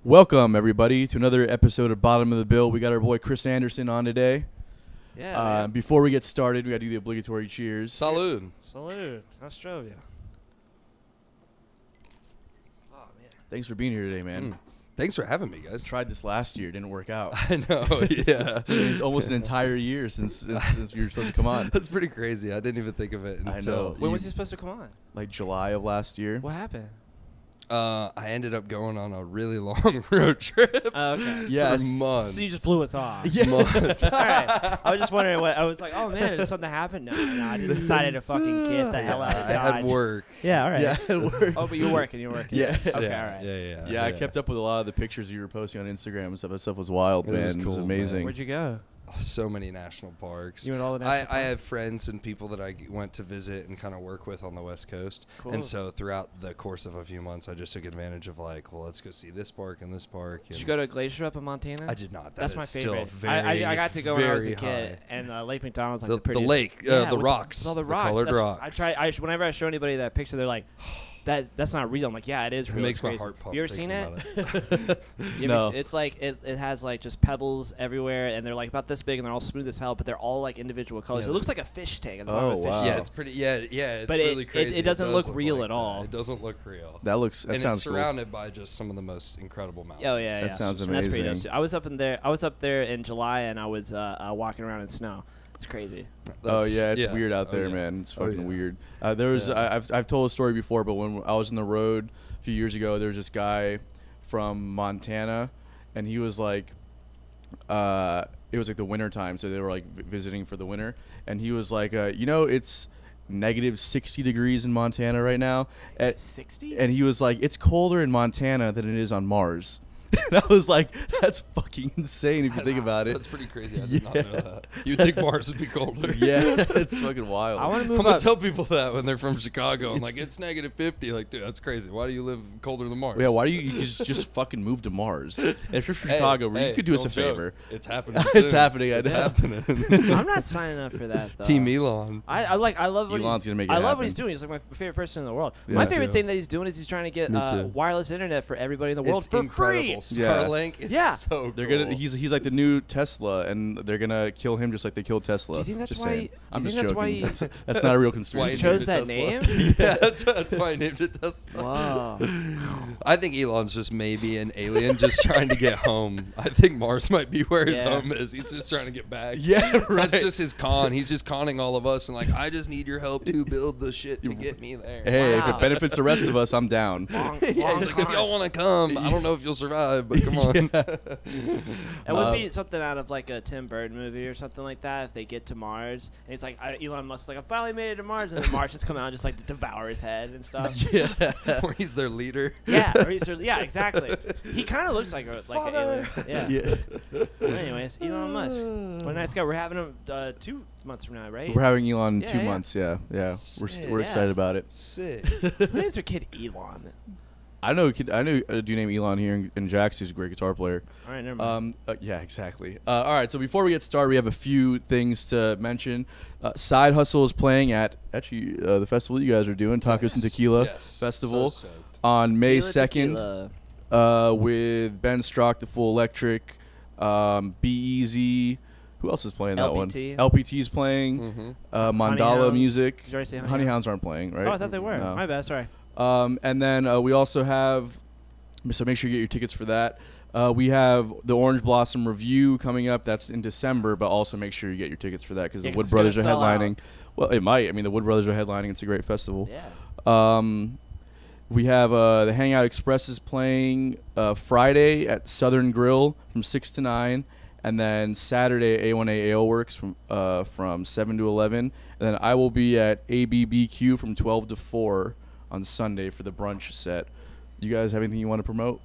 Welcome, everybody, to another episode of Bottom of the Bill. We got our boy Chris Anderson on today. Yeah. Before we get started, we got to do the obligatory cheers. Salud. Salute. Australia. Oh, man. Thanks for being here today, man. Thanks for having me, guys. Tried this last year, didn't work out. I know, yeah. It's almost an entire year since you were supposed to come on. That's pretty crazy. I didn't even think of it until... know. When was he supposed to come on? Like July of last year. What happened? I ended up going on a really long road trip. Okay. Yeah. For months. So you just blew us off. Yeah. Months. All right. I was just wondering what. I was like, oh, man, did something happen? No, I just decided to fucking get the hell out of Dodge. I had work. Yeah, all right. Yeah, it worked. Oh, but you're working. Yes. Okay, yeah, all right. Yeah, I kept up with a lot of the pictures you were posting on Instagram and stuff. That stuff was wild, It man. was It was cool, amazing. Where'd you go? So many national parks. You went all the national I parks? have friends and people that I went to visit and kind of work with on the West Coast. Cool. And so throughout the course of a few months, I just took advantage of like, well, let's go see this park and this park. Did you go to a glacier up in Montana? I did not. That's That my is still favorite. very, I got to go when I was a very kid, high. and Lake McDonald's like The the prettiest. lake, Yeah, the with rocks, with all the the rocks. colored That's- rocks. Whenever I show anybody that picture, they're like, that's not real. I'm like, yeah, it is It real. makes It's my crazy. heart pump. You ever seen thinking it? about it. You ever No. seen- it's like it has like just pebbles everywhere, and they're like about this big, and they're all smooth as hell, but they're all like individual colors. Yeah, It looks like a fish tank. At the bottom Oh, of a fish wow. Yeah, tank. it's pretty. Yeah, it's But really it crazy. doesn't does look real like at that. all. It doesn't look real. That and sounds it's cool. surrounded by just some of the most incredible mountains. Oh yeah, That yeah. sounds And that's pretty dope, amazing. too. I was up there in July, and I was walking around in snow. It's crazy. Oh yeah, it's weird out there, yeah. man. It's Oh, fucking yeah. weird. There was I've told a story before, but when I was on the road a few years ago, there was this guy from Montana, and he was like, it was like the winter time, so they were like visiting for the winter, and he was like, it's negative 60 degrees in Montana right now, 60? and he was like, it's colder in Montana than it is on Mars. And I was like, that's fucking insane if you think about it. That's pretty crazy. I did not know that. You'd think Mars would be colder. Yeah, it's fucking wild. I want to I'm move gonna up. tell people that when they're from Chicago. I'm like, it's negative 50. Like, dude, that's crazy. Why do you live colder than Mars? Yeah, why do you just fucking move to Mars? If you're from Hey, Chicago, you could do us a don't joke. favor. It's happening. It's soon. happening, I It's know. happening. I'm not signing up for that though. Team Elon. I love what Elon's he's gonna make it I love happen. what he's doing. He's like my favorite person in the world. Yeah. My Me favorite too. thing that he's doing is he's trying to get Me too. wireless internet for everybody in the world It's for incredible. free. Yeah. Starlink is Yeah. so They're cool. gonna. He's like the new Tesla, and they're gonna kill him just like they killed Tesla. Do you think that's just why saying. he- I'm do you just think joking. that's why That's not a real Why conspiracy. he chose named that it Tesla. name? Yeah, that's why I named it Tesla. Wow. I think Elon's just maybe an alien just trying to get home. I think Mars might be where his Yeah. home is. He's just trying to get back. Yeah, right. That's just his con. He's just conning all of us and like, I just need your help to build the shit to get me there. Hey, if Wow. it benefits the rest of us, I'm down. Long, Yeah, long he's like, if con. y'all want to come, I don't know if you'll survive, but come on. It would be something out of like a Tim Burton movie or something like that if they get to Mars and he's like Elon Musk's like I finally made it to Mars and the Martians come out and just like devour his head and stuff. Yeah. Where he's their leader. Yeah, yeah, exactly. He kind of looks like an alien. Yeah. Yeah. Anyways, Elon Musk, what a nice guy. We're having him 2 months from now, right? We're having Elon in Yeah, 2 yeah. months. Yeah. Sick. We're Yeah. excited about it. Sick. Who names their kid Elon? I know a dude named Elon here in Jax. He's a great guitar player. All right, never mind. Yeah, exactly. All right, so before we get started, we have a few things to mention. Side Hustle is playing at the festival you guys are doing, Tacos and Tequila Festival, So stoked. on May Tequila, 2nd tequila. with Ben Strock, The Full Electric, Be Easy. Who else is playing that one? LPT. LPT is playing. Mhm. Mandala Hounds. Music. Did you already say Honey Hounds aren't playing, right? Oh, I thought they were. No. My bad. Sorry. And then we also have, so make sure you get your tickets for that. We have the Orange Blossom Review coming up. That's in December, but also make sure you get your tickets for that because Yeah, the 'cause Wood it's gonna Brothers are sell headlining. out. Well, it might. I mean, the Wood Brothers are headlining. It's a great festival. Yeah. We have the Hangout Express is playing Friday at Southern Grill from 6 to 9. And then Saturday, A1A Ale Works from 7 to 11. And then I will be at ABBQ from 12 to 4 on Sunday for the brunch set. You guys have anything you want to promote?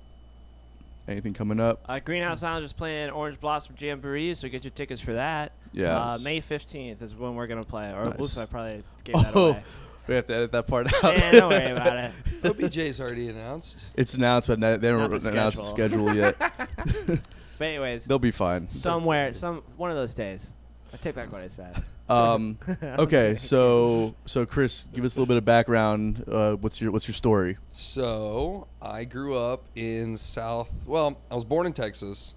Anything coming up? Greenhouse Lounge is playing Orange Blossom Jamboree, so get your tickets for that. Yeah. May 15th is when we're going to play. Or, Nice. oops, I probably gave that Oh, away. we have to edit that part out. Yeah, don't worry about it. OBJ's already announced. It's announced, but they haven't Not the announced the schedule yet. But anyways, They'll be fine. one of those days. I take back what I said. Okay, so Chris, give us a little bit of background. What's your story? So I grew up in I was born in Texas,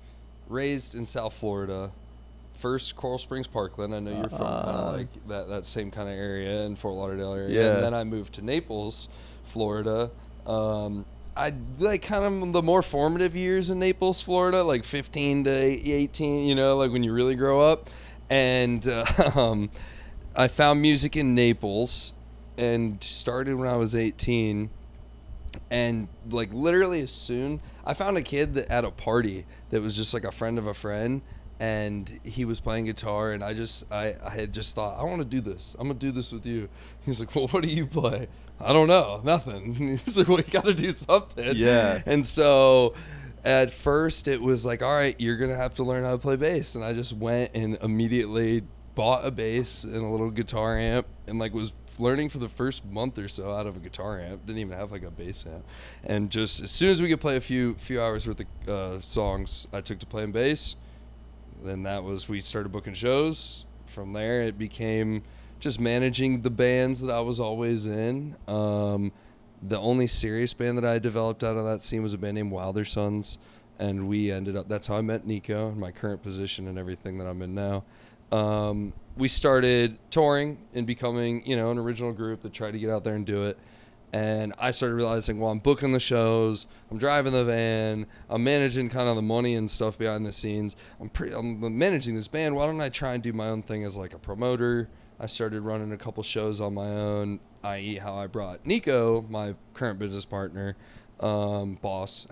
raised in South Florida. First Coral Springs, Parkland. I know you're from kind of like that same kind of area in Fort Lauderdale area. Yeah. And then I moved to Naples, Florida. I like kind of the more formative years in Naples, Florida, like 15 to 18, you know, like when you really grow up. And I found music in Naples and started when I was 18. And like literally as soon I found a kid at a party that was just like a friend of a friend, and he was playing guitar, and I had just thought, I want to do this. I'm gonna do this with you. He's like, well, what do you play? I don't know, nothing. He's like, well, you got to do something. Yeah. And so at first it was like, all right, you're gonna have to learn how to play bass. And I just went and immediately bought a bass and a little guitar amp, and like was learning for the first month or so out of a guitar amp. Didn't even have like a bass amp. And just as soon as we could play a few hours worth of songs, I took to playing bass. Then we started booking shows. From there, it became just managing the bands that I was always in. The only serious band that I developed out of that scene was a band named Wilder Sons, and we ended up, that's how I met Nico, in my current position and everything that I'm in now. We started touring and becoming, you know, an original group that tried to get out there and do it. And I started realizing, well, I'm booking the shows, I'm driving the van, I'm managing kind of the money and stuff behind the scenes. I'm managing this band. Why don't I try and do my own thing as like a promoter? I started running a couple shows on my own, i.e. how I brought Nico, my current business partner, boss's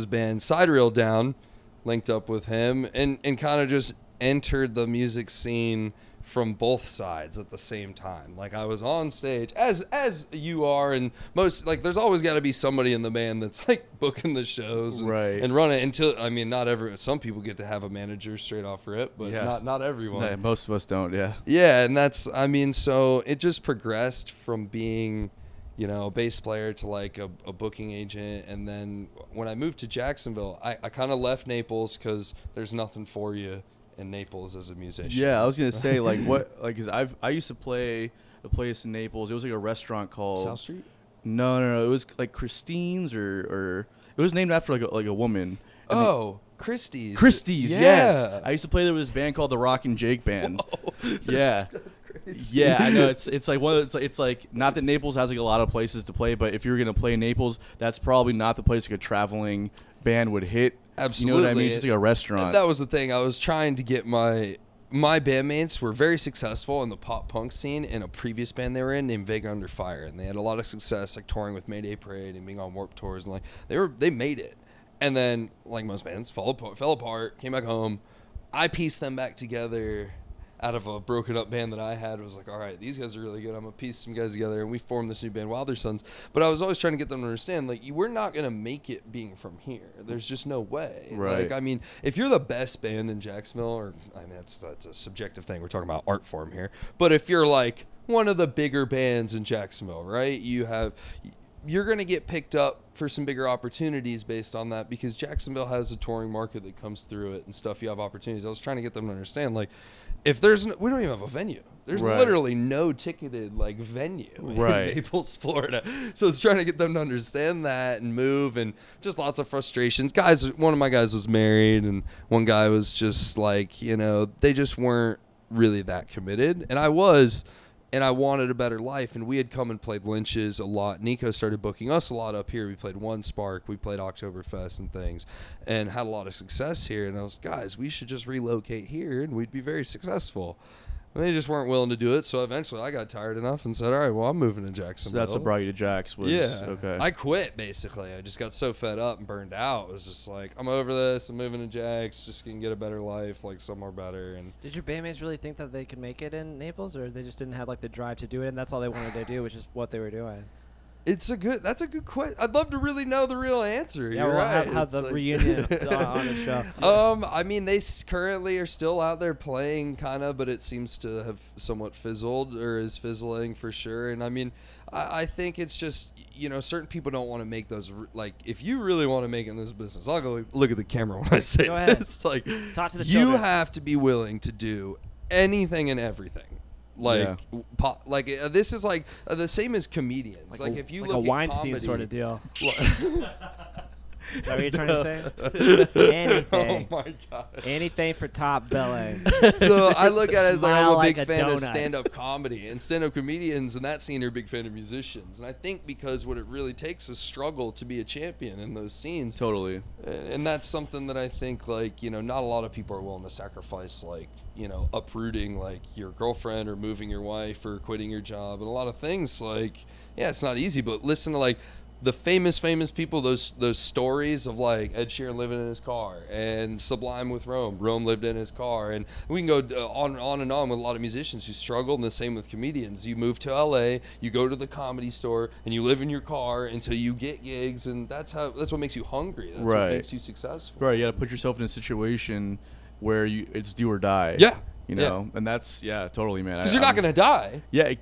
band, Side Reel Down, linked up with him, and kind of just entered the music scene from both sides at the same time. Like I was on stage as you are, and most, like, there's always got to be somebody in the band that's like booking the shows and, right, and running until, I mean, some people get to have a manager straight off rip, but not everyone. No, most of us don't. Yeah. And that's, I mean, so it just progressed from being, you know, a bass player to like a booking agent. And then when I moved to Jacksonville, I kind of left Naples because there's nothing for you in Naples as a musician. Yeah, I was gonna say, like, what, like, cause I used to play a place in Naples. It was like a restaurant called South Street. No, it was like Christine's, or it was named after like a woman. Oh, Christie's. Christie's, yes. I used to play there with this band called the Rock and Jake Band. Whoa, that's crazy. Yeah, I know. It's like it's like not that Naples has like a lot of places to play, but if you were gonna play in Naples, that's probably not the place like a traveling band would hit. Absolutely. You know what I mean? It's just like a restaurant. That was the thing. I was trying to get my bandmates were very successful in the pop punk scene in a previous band they were in named Vega Under Fire, and they had a lot of success like touring with Mayday Parade and being on Warped Tours, and like they made it. And then, like most bands, fell apart, came back home. I pieced them back together out of a broken up band that I had. It was like, all right, these guys are really good. I'm going to piece some guys together. And we formed this new band, Wilder Sons. But I was always trying to get them to understand, like, we're not going to make it being from here. There's just no way. Right. Like, I mean, if you're the best band in Jacksonville, or, I mean, that's a subjective thing. We're talking about art form here. But if you're, like, one of the bigger bands in Jacksonville, right, you're going to get picked up for some bigger opportunities based on that, because Jacksonville has a touring market that comes through it and stuff. You have opportunities. I was trying to get them to understand, like, if we don't even have a venue. There's literally no ticketed like venue in Naples, Florida. So it's trying to get them to understand that and move, and just lots of frustrations. One of my guys was married, and one guy was just like, you know, they just weren't really that committed. And I was, and I wanted a better life. And we had come and played Lynch's a lot. Nico started booking us a lot up here. We played One Spark. We played Oktoberfest and things, and had a lot of success here. And I was, guys, we should just relocate here, and we'd be very successful. And they just weren't willing to do it. So eventually I got tired enough and said, all right, well, I'm moving to Jacksonville. So that's what brought you to Jax was, okay. I quit, basically. I just got so fed up and burned out. It was just like, I'm over this. I'm moving to Jax. Just going to get a better life, like somewhere better. And did your bandmates really think that they could make it in Naples, or they just didn't have like the drive to do it, and that's all they wanted to do, which is what they were doing? That's a good question. I'd love to really know the real answer. Yeah, You're right. Have the reunion on the show. I mean, they currently are still out there playing, kind of, but it seems to have somewhat fizzled, or is fizzling for sure. And I mean, I think it's just, you know, certain people don't want to make those. Like, if you really want to make it in this business, I'll go look at the camera when I say this. Like, talk to the you children. have to be willing to do anything and everything. Like, this is like the same as comedians. Like if you like look a Weinstein at comedy, sort of deal. Is that what you're trying to say? Anything. Oh my god. Anything for top billing. So I look at it as like I'm a big Smile like a fan of donut. stand-up comedy, and stand-up comedians in that scene are a big fan of musicians. And I think because what it really takes is struggle to be a champion in those scenes. Totally. And that's something that I think, like, you know, not a lot of people are willing to sacrifice, like, you know, uprooting like your girlfriend or moving your wife or quitting your job, and a lot of things. Like, yeah, it's not easy, but listen to like the famous people, those stories of like Ed Sheeran living in his car and Sublime with Rome lived in his car, and we can go on and on with a lot of musicians who struggle, and the same with comedians. You move to LA, you go to the Comedy Store, and you live in your car until you get gigs, and that's what makes you hungry. That's what makes you successful. Right, you got to put yourself in a situation where it's do or die. Yeah. You know, and that's totally, man. Because you're not gonna die. Yeah,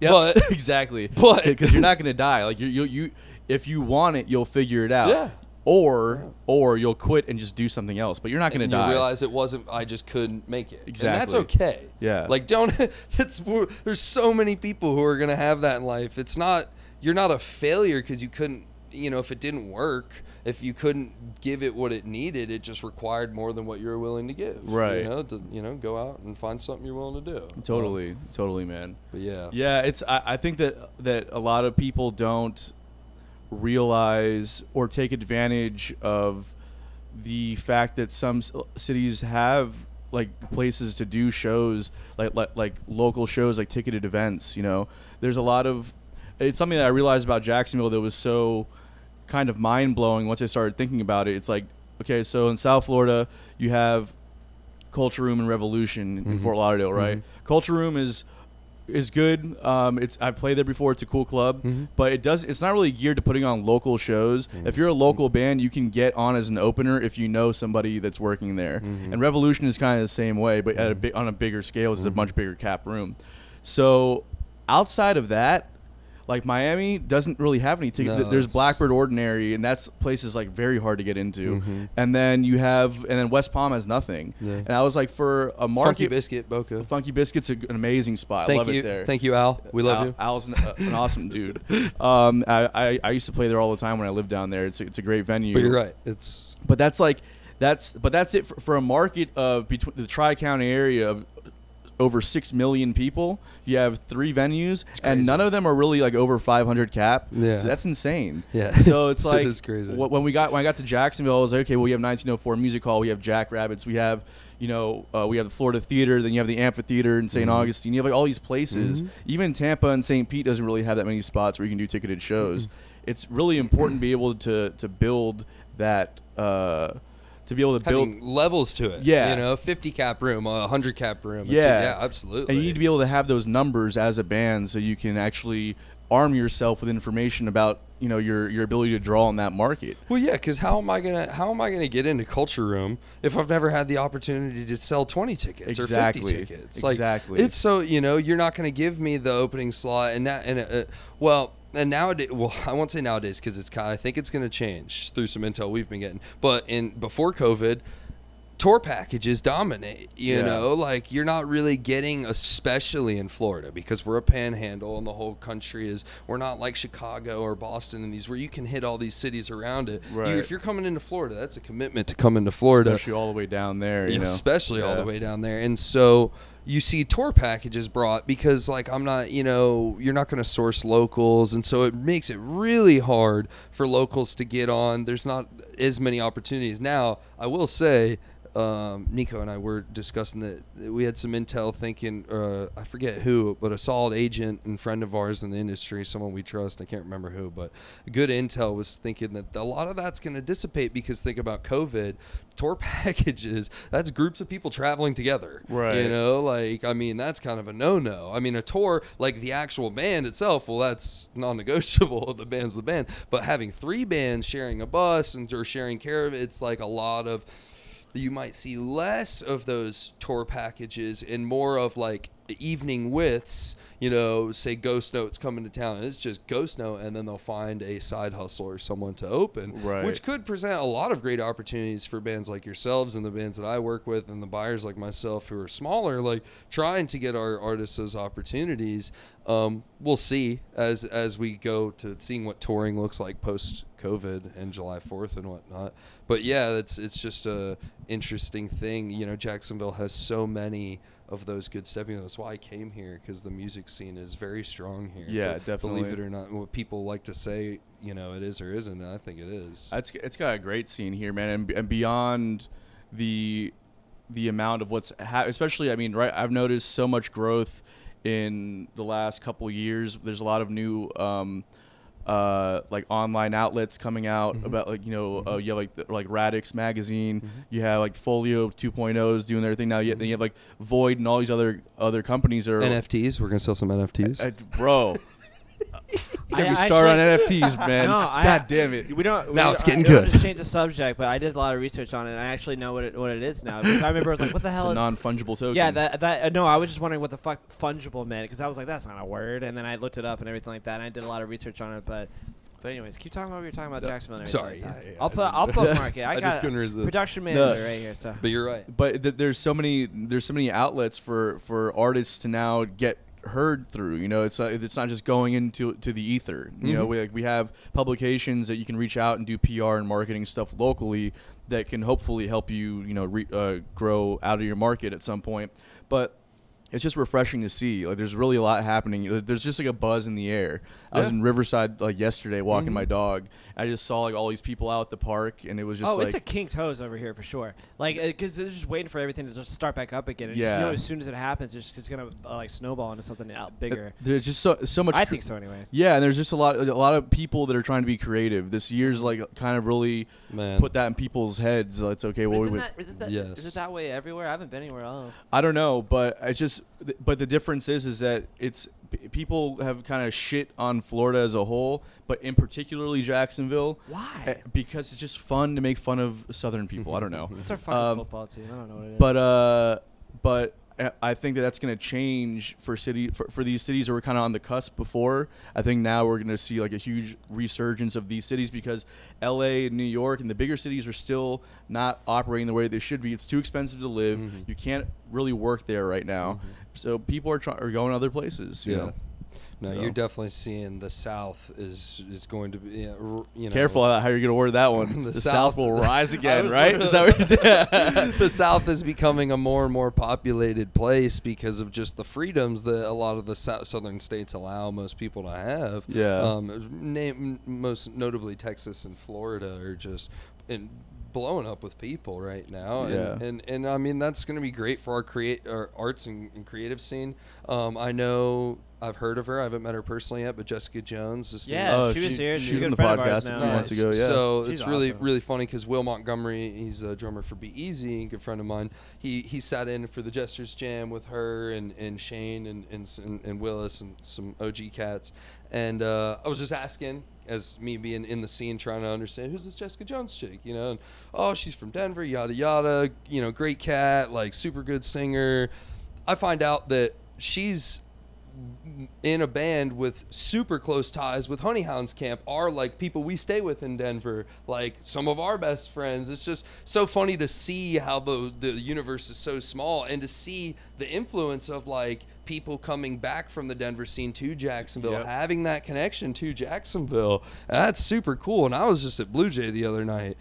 But exactly. But because you're not gonna die. Like you, if you want it, you'll figure it out. Yeah. Or you'll quit and just do something else. But you're not gonna die. You realize it wasn't. I just couldn't make it. Exactly. And that's okay. Yeah. Like there's so many people who are gonna have that in life. It's not. You're not a failure because you couldn't. You know, if it didn't work, if you couldn't give it what it needed, it just required more than what you're willing to give. Right. You know, go out and find something you're willing to do. Totally, man. But yeah. Yeah, I think that a lot of people don't realize or take advantage of the fact that some cities have like places to do shows, like local shows, like ticketed events. You know, there's a lot of. It's something that I realized about Jacksonville that was so kind of mind-blowing once I started thinking about it. It's like, okay, so in South Florida, you have Culture Room and Revolution in Fort Lauderdale, right? Mm-hmm. Culture Room is good. I've played there before. It's a cool club, but it's not really geared to putting on local shows. If you're a local band, you can get on as an opener if you know somebody that's working there. And Revolution is kind of the same way, but on a bigger scale. It's a much bigger cap room. So outside of that, like Miami doesn't really have any tickets. No, there's Blackbird Ordinary, and that's places like very hard to get into. And then West Palm has nothing. Yeah. And I was like, for a market, Funky Biscuit, Boca. Funky Biscuit's an amazing spot. I love it there. Thank you, Al. We love you. Al's an awesome dude. I used to play there all the time when I lived down there. It's a great venue. But you're right. That's it for a market of between the Tri-County area of over 6 million people. You have 3 venues, and none of them are really like over 500 cap. Yeah, so that's insane. Yeah, so it's like it's crazy. When I got to Jacksonville, I was like, okay, well, we have 1904 Music Hall, we have Jackrabbits, we have we have the Florida Theater, then you have the Amphitheater in St. Augustine. You have like all these places. Even Tampa and St. Pete doesn't really have that many spots where you can do ticketed shows. It's really important to be able to build that. To be able to build levels to it. Yeah. You know, 50 cap room, 100 cap room. Yeah. Absolutely. And you need to be able to have those numbers as a band so you can actually arm yourself with information about, your ability to draw on that market. Well, yeah, because how am I gonna get into Culture Room if I've never had the opportunity to sell 20 tickets or 50 tickets? Exactly. It's so, you're not gonna give me the opening slot and nowadays, well, I won't say nowadays because I think it's going to change through some intel we've been getting. But before COVID, tour packages dominate. You know, like you're not really getting, especially in Florida, because we're a panhandle and the whole country we're not like Chicago or Boston and these where you can hit all these cities around it. Right. If you're coming into Florida, that's a commitment to come into Florida, especially all the way down there. Especially all the way down there, and so. You see tour packages brought because I'm not, you're not going to source locals. And so it makes it really hard for locals to get on. There's not as many opportunities. Now, I will say, Nico and I were discussing that we had some intel thinking, I forget who, but a solid agent and friend of ours in the industry, someone we trust, I can't remember who, but good intel was thinking that a lot of that's going to dissipate because think about COVID, tour packages, that's groups of people traveling together. Right. That's kind of a no-no. A tour, like the actual band itself, well, that's non-negotiable. The band's the band. But having 3 bands sharing a bus or sharing care of it, it's like a lot of... You might see less of those tour packages and more of like evening widths, you know, say Ghost Note's coming to town, and it's just Ghost Note, and then they'll find a side hustle or someone to open, Right. which could present a lot of great opportunities for bands like yourselves and the bands that I work with and the buyers like myself who are smaller, like trying to get our artists those opportunities. We'll see as we go to seeing what touring looks like post-COVID and July 4th and whatnot. But yeah, it's just a interesting thing. You know, Jacksonville has so many of those good stepping stones. That's why I came here, because the music scene is very strong here. Yeah, but definitely. believe it or not, what people like to say, you know, it is or isn't, and I think it is. It's got a great scene here, man, and beyond the amount of what's especially, I mean, right, I've noticed so much growth in the last couple years. There's a lot of new like online outlets coming out about, like, you know, you have like Radix magazine, you have like Folio 2.0s doing their thing now. Then you have like Void and all these other companies are NFTs. We're gonna sell some NFTs, bro. Get me started on NFTs, man. No, God damn it. We don't. Now it's getting I don't good. Just change the subject, but I did a lot of research on it, and I actually know what it is now. Because I remember I was like, "What the hell It's is a non-fungible token?" Yeah, that. No, I was just wondering what the fuck fungible meant, because I was like, "That's not a word," and then I looked it up and everything like that, and I did a lot of research on it, but. But anyways, keep talking about what you're talking about, Jacksonville. And Sorry, like that. yeah, I'll bookmark it. I got just couldn't resist. production manager right here. So. But you're right. But there's so many outlets for artists to now get heard through. You know, it's not just going into the ether. You know, we have publications that you can reach out and do PR and marketing stuff locally that can hopefully help you, you know, grow out of your market at some point. But it's just refreshing to see. Like, there's really a lot happening. There's just like a buzz in the air. I was in Riverside like yesterday walking my dog. I just saw like all these people out at the park, and it was just it's a king's hose over here for sure. Like, because they're just waiting for everything to just start back up again. And just, you know, as soon as it happens, it's gonna like snowball into something bigger. There's just so much. I think so, anyways. Yeah, and there's just a lot of people that are trying to be creative. This year's like kind of really put that in people's heads. It's okay. Well, is it that way everywhere? I haven't been anywhere else. I don't know, but it's just. But the difference is that it's people have kind of shit on Florida as a whole, but in particularly Jacksonville. Why? Because it's just fun to make fun of Southern people. I don't know. It's our fucking football team. I don't know what it is. But I think that's going to change for these cities that were kind of on the cusp before. I think now we're going to see like a huge resurgence of these cities, because LA and New York and the bigger cities are still not operating the way they should be. It's too expensive to live. You can't really work there right now. So people are going other places. You know? No, you're definitely seeing the South is going to be, you know. Careful how you're going to word that one. The South will rise again, right? Is that what you did? The South is becoming a more and more populated place because of just the freedoms that a lot of the southern states allow most people to have. Yeah. Most notably Texas and Florida are just blowing up with people right now. Yeah. And I mean, that's going to be great for our arts and creative scene. I know I've heard of her. I haven't met her personally yet, but Jessica Jones. She was here. She was on the podcast a few months ago. Yeah. So She's it's really, awesome. really funny because Will Montgomery, he's a drummer for Be Easy, a good friend of mine. He sat in for the Jesters Jam with her and Shane and Willis and some OG cats. And I was just asking, as me being in the scene, trying to understand, who's this Jessica Jones chick, you know? And, oh, she's from Denver, yada yada. You know, great cat, like super good singer. I find out that she's in a band with super close ties with Honeyhounds Camp, are like people we stay with in Denver, like some of our best friends. It's just so funny to see how the universe is so small, and to see the influence of like people coming back from the Denver scene to Jacksonville, having that connection to Jacksonville. And that's super cool. And I was just at Blue Jay the other night,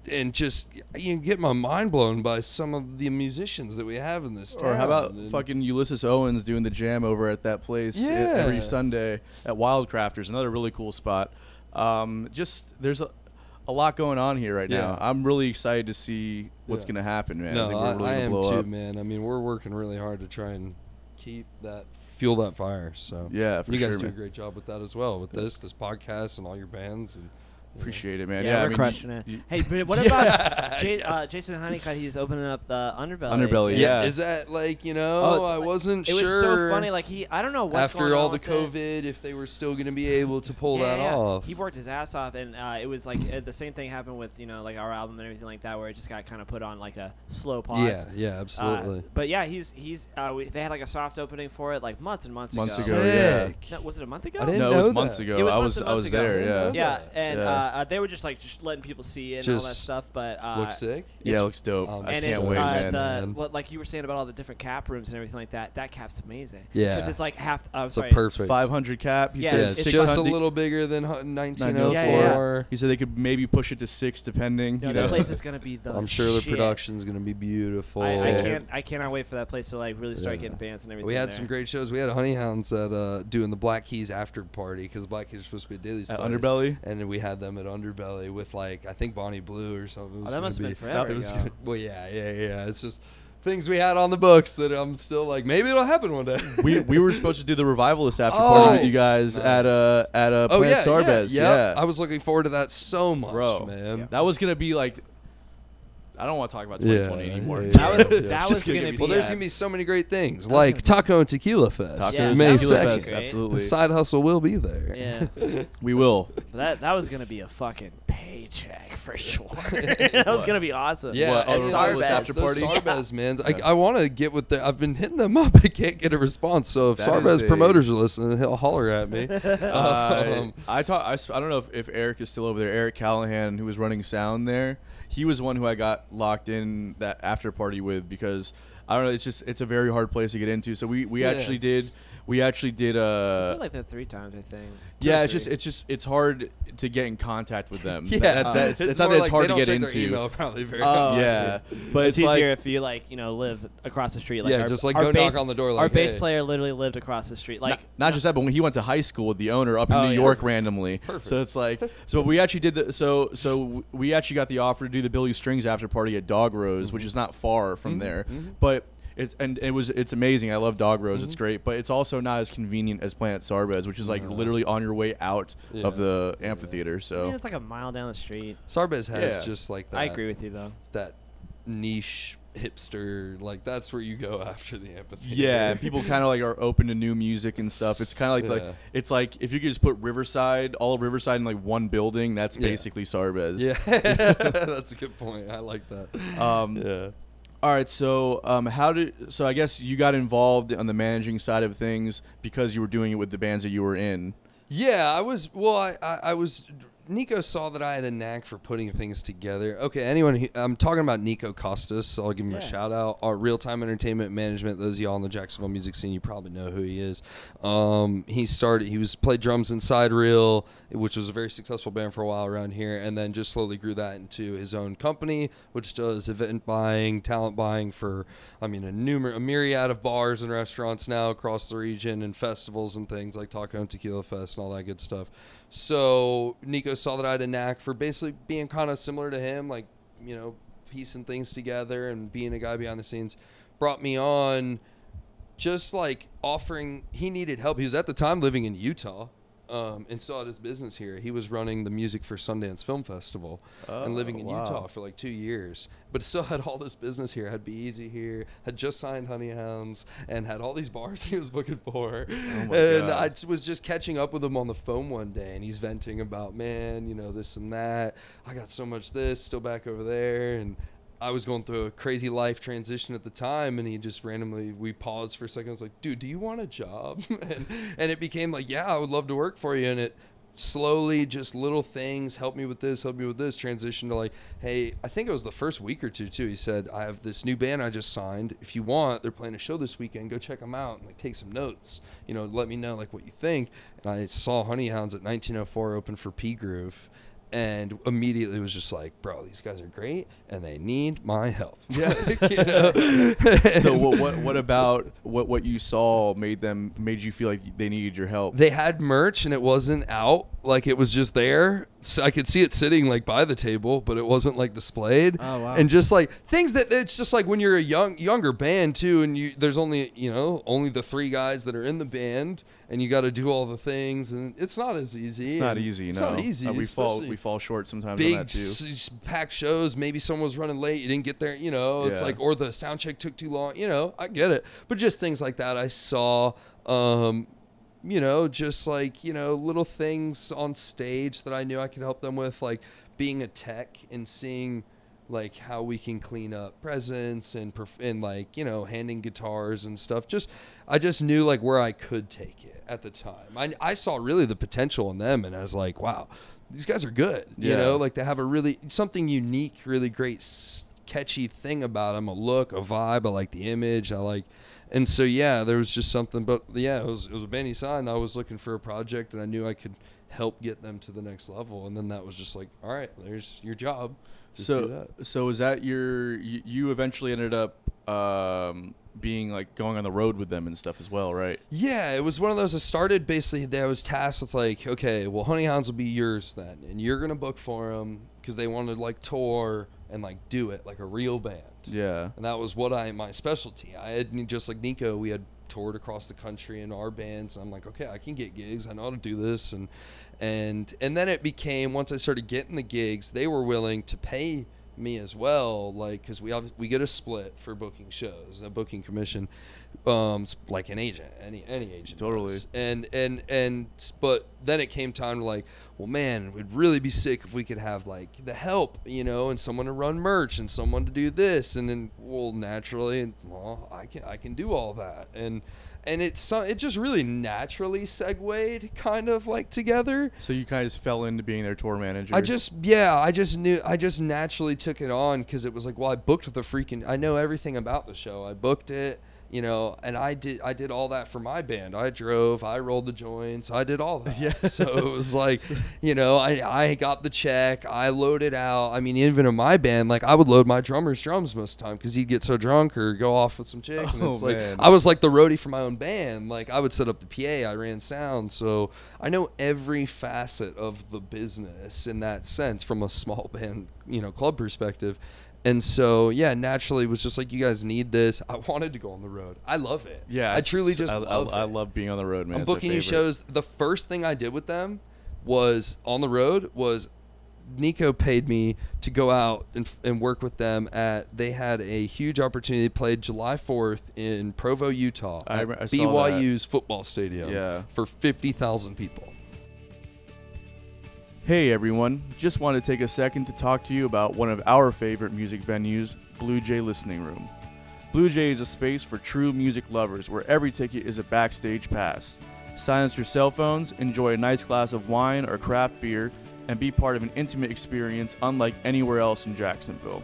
and just get my mind blown by some of the musicians that we have in this town. Or how about fucking Ulysses Owens doing the jam over at that place every Sunday at Wildcrafters, another really cool spot. Just there's a lot going on here right now. I'm really excited to see what's going to happen, man. No, I think we're really I am blow too, up. man. I mean, we're working really hard to try and fuel that fire. So yeah, for you sure, guys do a man. great job with that as well, with this podcast and all your bands, and Appreciate it, man. Yeah, we're I mean, crushing it. Hey, but what about Jason Honeycutt? He's opening up the Underbelly. Underbelly, yeah. Is that like, I wasn't sure. It was so funny. Like I don't know what's after going all on the with COVID, if they were still going to be able to pull that off. He worked his ass off, and it was like the same thing happened with like our album and everything like that, where it just got kind of put on like a slow pause. Yeah, absolutely. But yeah, they had like a soft opening for it like months and months ago. Yeah. No, was it a month ago? I didn't No, know it was that. months ago. It was I months was ago. there. Yeah. Yeah, and they were just letting people see it and all that stuff. But looks sick. Yeah, it looks dope. I and can't it's wait, man. what like you were saying about all the different cap rooms and everything like that. That cap's amazing. Yeah. Because it's like half. It's sorry. a perfect. 500 cap. He Yeah, said Yeah, it's it's just a 600. little bigger than 1904. Yeah. He said they could maybe push it to 6, depending. The place is gonna be the. I'm sure the shit. production's gonna be beautiful. I cannot wait for that place to like really start getting bands and everything. We had some great shows. We had Honeyhounds at doing the Black Keys after party because the Black Keys are supposed to be at Daly's At place. Underbelly? And then we had them at Underbelly with I think Bonnie Blue or something. That must have been forever ago. Well, yeah. It's just things we had on the books that I'm still like, maybe it'll happen one day. we were supposed to do the Revivalist after party with you guys at Planet Sarbez. Yeah. I was looking forward to that so much, Bro, man. that was gonna be like. I don't want to talk about 2020 anymore. That was gonna be. Well, there's gonna be so many great things like Taco and Tequila Fest, Tacos May and Tequila 2nd. Fest, absolutely. The side hustle will be there. Yeah. We will. That was gonna be a fucking paycheck for sure. That was gonna be awesome. Yeah, What, and Revivalist Sarbez, after party? those Sarbez, man. I want to get with I've been hitting them up. I can't get a response. So if That Sarbez is promoters are listening, he'll holler at me. I don't know if Eric is still over there. Eric Callahan, who was running sound there, he was one who I got locked in that after party with because I don't know. It's a very hard place to get into. So we actually did. I did like that 3 times, I think. Yeah, it's hard to get in contact with them. Yeah, it's not that it's hard to get into. Email probably very Yeah, but it's it's like easier if you live across the street. Like Yeah, just, like, go knock on the door, like, our bass hey. player literally lived across the street. Like not just that, but when he went to high school with the owner up in New York randomly. Perfect. So it's like we actually did so we actually got the offer to do the Billy Strings after party at Dog Rose, which is not far from there, but. It's amazing. I love Dog Rose. It's great, but it's also not as convenient as Planet Sarbez, which is like literally on your way out of the amphitheater. So I mean, it's like a mile down the street. Sarbez has just like that. I agree with you though. That niche hipster, like that's where you go after the amphitheater. yeah, and people kind of like are open to new music and stuff. It's kind of like it's like if you could just put all of Riverside in like one building, that's basically Sarbez. Yeah, that's a good point. I like that. Yeah. All right, so so I guess you got involved on the managing side of things because you were doing it with the bands that you were in. Yeah, I was. Well, I was. Nico saw that I had a knack for putting things together. Okay, I'm talking about Nico Costas, so I'll give him a shout out. Our Real-Time Entertainment Management, those of y'all in the Jacksonville music scene, you probably know who he is. He played drums in Side Reel, which was a very successful band for a while around here, and then just slowly grew that into his own company, which does event buying, talent buying for, a myriad of bars and restaurants now across the region and festivals and things like Taco and Tequila Fest and all that good stuff. So Nico saw that I had a knack for basically being kind of similar to him, like, piecing things together and being a guy behind the scenes. Brought me on just like offering, he needed help. He was at the time living in Utah and still had his business here. He was running the music for Sundance Film Festival and living in Utah for like 2 years, but still had all this business here, had Be Easy here, had just signed Honeyhounds, and had all these bars he was booking for. And I was just catching up with him on the phone one day, and he's venting about, man, this and that. I got so much this, still back over there, and I was going through a crazy life transition at the time, and he just randomly, we paused for a second. I was like, dude, do you want a job? and it became like, yeah, I would love to work for you. And it slowly, just little things, help me with this, transition to like, hey, I think it was the first week or two too. He said, I have this new band I just signed. If you want, they're playing a show this weekend. Go check them out and like take some notes. Let me know like what you think. And I saw Honeyhounds at 1904 open for P Groove. And immediately was just like, bro, these guys are great, and they need my help. Yeah. So what about what you saw made you feel like they needed your help? They had merch, and it wasn't out. like it was just there. So I could see it sitting like by the table, but it wasn't like displayed. Oh, wow. And just like things that it's just like when you're a younger band too, and there's only only the 3 guys that are in the band, and you got to do all the things, and it's not as easy. It's not easy. It's no. not easy. We fall short sometimes Big on that too. packed shows. Maybe someone was running late. You didn't get there. It's like, or the sound check took too long. I get it. But just things like that I saw. Just like, little things on stage that I knew I could help them with, like being a tech and seeing like how we can clean up presents and like, handing guitars and stuff. I just knew like where I could take it at the time. I saw really the potential in them, and I was like, wow, these guys are good. Like they have a really something unique, really great, catchy thing about them, a look, a vibe. I like the image. And so, there was just something, but it was a Benny sign. I was looking for a project, and I knew I could help get them to the next level. And then that was just like, all right, there's your job. Just do that. So was that you eventually ended up being like going on the road with them and stuff as well, right? Yeah, it was one of those. I started basically, I was tasked with like, okay, well, Honey Hounds will be yours then, and you're going to book for them because they wanted to like tour and like do it like a real band. Yeah. And that was my specialty. I had, just like Nico, we had toured across the country in our bands. I'm like, okay, I can get gigs. I know how to do this. And then it became, once I started getting the gigs, they were willing to pay me as well, like, because we get a split for booking shows, a booking commission, like an agent, any agent totally does. But then it came time to like, well, man, it would really be sick if we could have like the help, and someone to run merch and someone to do this, and then naturally, I can do all that, and it just really naturally segued kind of like together. So you guys fell into being their tour manager. I just naturally took it on because it was like, well, I know everything about the show. I booked it, and I did all that for my band. I drove, I rolled the joints, I did all that. Yeah. So it was like, I got the check, I loaded out. I mean, even in my band, like I would load my drummer's drums most of the time because he'd get so drunk or go off with some chick. And it's like, I was like the roadie for my own band. Like I would set up the PA, I ran sound. So I know every facet of the business in that sense from a small band, club perspective. And so, naturally, it was just like, you guys need this. I wanted to go on the road. I love it. Yeah. I truly just love it. I love being on the road, man. I'm booking you shows. The first thing I did with them was on the road was Nico paid me to go out and work with them they had a huge opportunity. They played July 4th in Provo, Utah at BYU's football stadium for 50,000 people. Hey everyone, just want to take a second to talk to you about one of our favorite music venues, Blue Jay Listening Room. Blue Jay is a space for true music lovers where every ticket is a backstage pass. Silence your cell phones, enjoy a nice glass of wine or craft beer, and be part of an intimate experience unlike anywhere else in Jacksonville.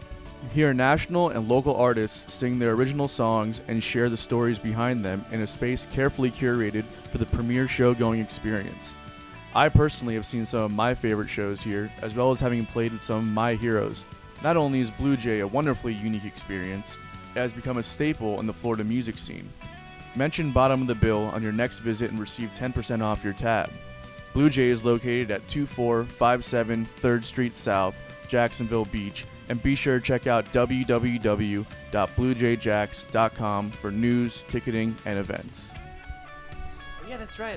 Hear national and local artists sing their original songs and share the stories behind them in a space carefully curated for the premier show-going experience. I personally have seen some of my favorite shows here, as well as having played with some of my heroes. Not only is Blue Jay a wonderfully unique experience, it has become a staple in the Florida music scene. Mention Bottom of the Bill on your next visit and receive 10% off your tab. Blue Jay is located at 2457 3rd Street South, Jacksonville Beach, and be sure to check out www.bluejayjacks.com for news, ticketing, and events. Yeah, that's right.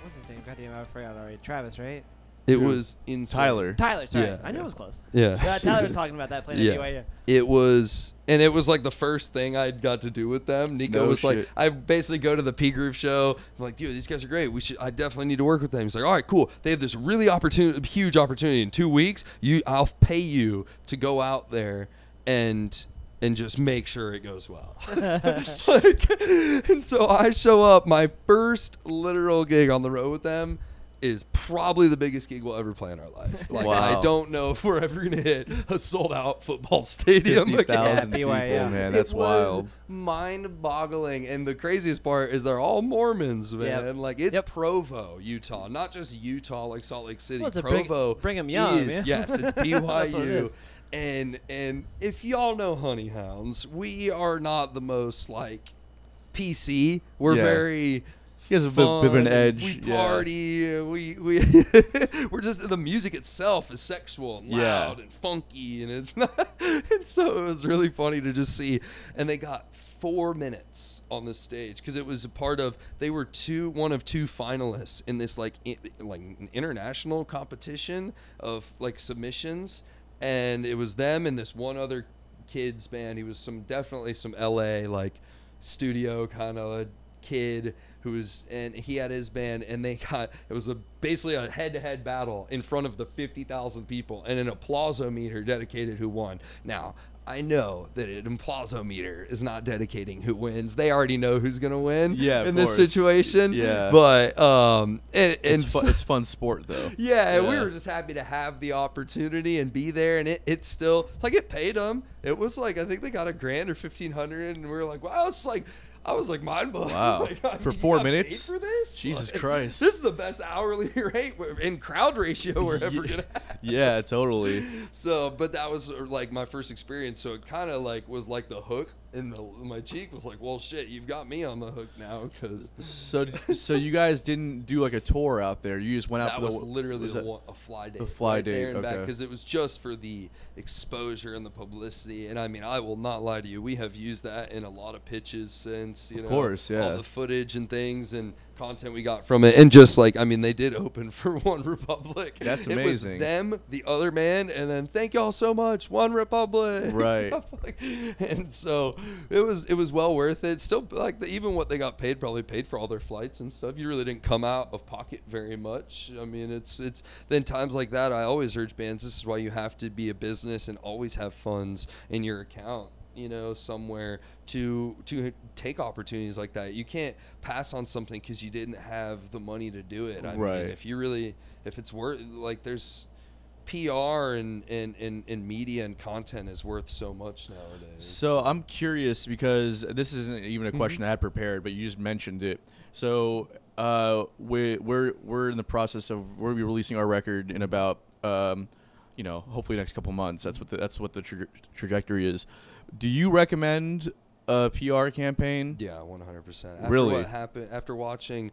What's his name? Goddamn, I forgot already. Travis, right? It was insane. Tyler, sorry. Yeah. I knew it was close. Yeah. Tyler was talking about that playing at BYU. It was like the first thing I got to do with them. Nico was like, I basically go to the P Group show. I'm like, dude, these guys are great. I definitely need to work with them. He's like, all right, cool. They have this really huge opportunity in 2 weeks. I'll pay you to go out there and just make sure it goes well. And so I show up. My first literal gig on the road with them is probably the biggest gig we'll ever play in our life. Like, wow. I don't know if we're ever gonna hit a sold-out football stadium. 50,000 people, man. That's wild. Mind-boggling. And the craziest part is they're all Mormons, man. Yep. Like, it's Provo, Utah, not just Utah like Salt Lake City. Well, Provo. Bring them young, man. Yes, it's BYU. And if y'all know Honey Hounds, we are not the most like PC. We're very He has a bit of an edge. We party. We we're just the music itself is sexual and loud and funky, and it's not. And so it was really funny to just see. And they got 4 minutes on the stage because it was a part of. They were one of two finalists in this like international competition of like submissions, and it was them and this one other kid's band. He was definitely some LA like studio kind of kid and he had his band, and it was basically a head-to-head battle in front of the 50,000 people, and an applausometer dedicated who won. Now I know that an applausometer is not dedicating who wins. They already know who's gonna win in this situation. Yeah, but it's fun sport though. Yeah, and we were just happy to have the opportunity and be there, and it's still like it paid them. It was like I think they got $1,000 or $1,500, and we were like, wow, it's like. I was like mind blown. Wow. Like, for 4 minutes? For this? Jesus like, Christ. This is the best hourly rate in crowd ratio we're ever going to have. Yeah, totally. So, but that was like my first experience. So it kind of like was like the hook in my cheek was like, well, shit, you've got me on the hook now. So you guys didn't do like a tour out there. You just went out that for was literally a fly day. A fly day. There and back because it was just for the exposure and the publicity. And I mean, I will not lie to you. We have used that in a lot of pitches since, of course, all the footage and things and content we got from it. And just like, I mean, they did open for One Republic. That's amazing. It was them, the other man, and then thank y'all so much, One Republic. Right. And so it was well worth it. Still, like even what they got paid probably paid for all their flights and stuff. You really didn't come out of pocket very much. I mean, it's then times like that. I always urge bands. This is why you have to be a business and always have funds in your account. Somewhere to take opportunities like that. You can't pass on something because you didn't have the money to do it. I mean, if it's worth, like, there's PR and media and content is worth so much nowadays. So I'm curious because this isn't even a question I had prepared, but you just mentioned it. So we're in the process of we'll be releasing our record in about hopefully next couple months. That's what the trajectory is. Do you recommend a PR campaign? Yeah, 100%. Really? What happened after watching?